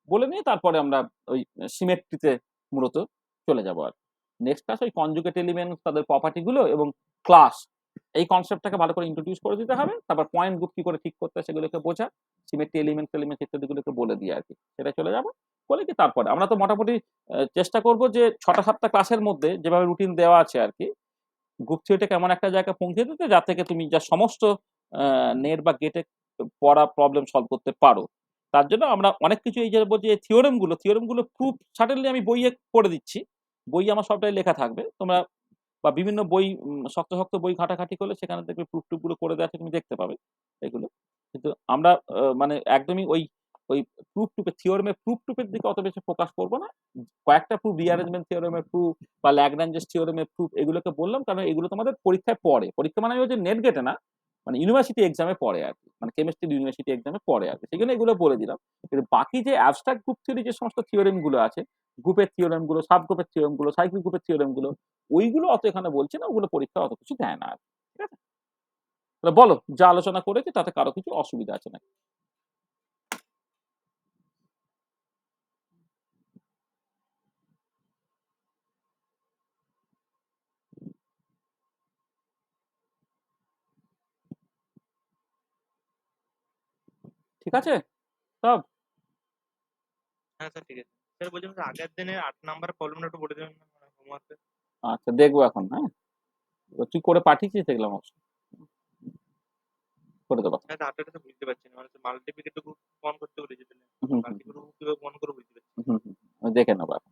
বলে নিয়ে তারপরে আমরা ওই সিমেট্রিতে মূলত চলে যাব। আর নেক্সট ক্লাস ওই কনজুগেট এলিমেন্ট তাদের প্রপার্টি গুলো এবং ক্লাস এই কনসেপ্টটাকে ভালো করে ইন্ট্রোডিউস করে দিতে হবে, তারপর পয়েন্ট গ্রুপ কি করে ঠিক করতে হয় সেগুলোকে বোঝা, সিমেট্রি এলিমেন্ট ইত্যাদিগুলোকে বলে দিয়ে আর কি সেটা চলে যাবো। বলে কি তারপরে আমরা তো মোটামুটি চেষ্টা করব যে 6টা-7টা ক্লাসের মধ্যে যেভাবে রুটিন দেওয়া আছে আর কি গ্রুপ থিওরিটাকে এমন একটা জায়গায় পৌঁছে দিতে যা থেকে তুমি যা সমস্ত নেট বা গেটে পড়া প্রবলেম সলভ করতে পারো। তার জন্য আমরা অনেক কিছু এই যে বলছি থিওরেমগুলো প্রুফ সার্টেনলি আমি বইয়ে করে দিচ্ছি, বই আমার সবটাই লেখা থাকবে। তোমরা বা বিভিন্ন বই শক্ত শক্ত বই ঘাটাঘাটি করলে সেখানে দেখবে প্রুফ টুফগুলো করে দেওয়া আছে, তুমি দেখতে পাবে এগুলো। কিন্তু আমরা মানে একদমই ওই ওই প্রুফ টুপের দিকে অত বেশি ফোকাস করবো না। কয়েকটা প্রুফ, রিঅ্যারেঞ্জমেন্ট থিওরেমের প্রুফ বা ল্যাগ্রাঞ্জেস থিওরেমের প্রুফ এগুলোকে বললাম কারণ এগুলো তোমাদের পরীক্ষায় পড়ে। পরীক্ষা মানে হচ্ছে নেট গেটে না, মানে ইউনিভার্সিটি এক্সামে পড়ে আর কি, মানে কেমিস্ট্রি ইউনিভার্সিটি এক্সামে পড়ে আর কি, সেই জন্য এগুলো বলে দিলাম। কিন্তু বাকি যে অ্যাবস্ট্রাক্ট গ্রুপ থিওরি যে সমস্ত থিওরেম গুলো আছে, গ্রুপের থিওরেম গুলো, সাব গ্রুপের থিওরেম গুলো, সাইক্লিক গ্রুপের থিওরেম গুলো, ওইগুলো অত এখানে বলছি না, ওগুলো পরীক্ষা অত কিছু দেয় না আর কি। ঠিক আছে, তাহলে বলো যা আলোচনা করেছি তাতে কারো কিছু অসুবিধা আছে নাকি? ঠিক আছে সব? হ্যাঁ স্যার ঠিক আছে। স্যার বলছিলাম স্যার আগের দিনে 8 নাম্বার প্রবলেমটা একটু বলে দেবেন না হোমওয়ার্কে? আচ্ছা দেখবো এখন, হ্যাঁ তুই করে পাঠিয়েছিস দেখলাম অবশ্য, করে দেবো। হ্যাঁ স্যার 8টা তো বুঝতে পারছি না, মানে মাল্টিপ্লিকেটর গ্রুপ অন করতে বলেছে, তাহলে হুম হুম বাকি গ্রুপ কিভাবে অন করে বুঝতে পারছি না। হুম হুম, দেখে নেবো এখন।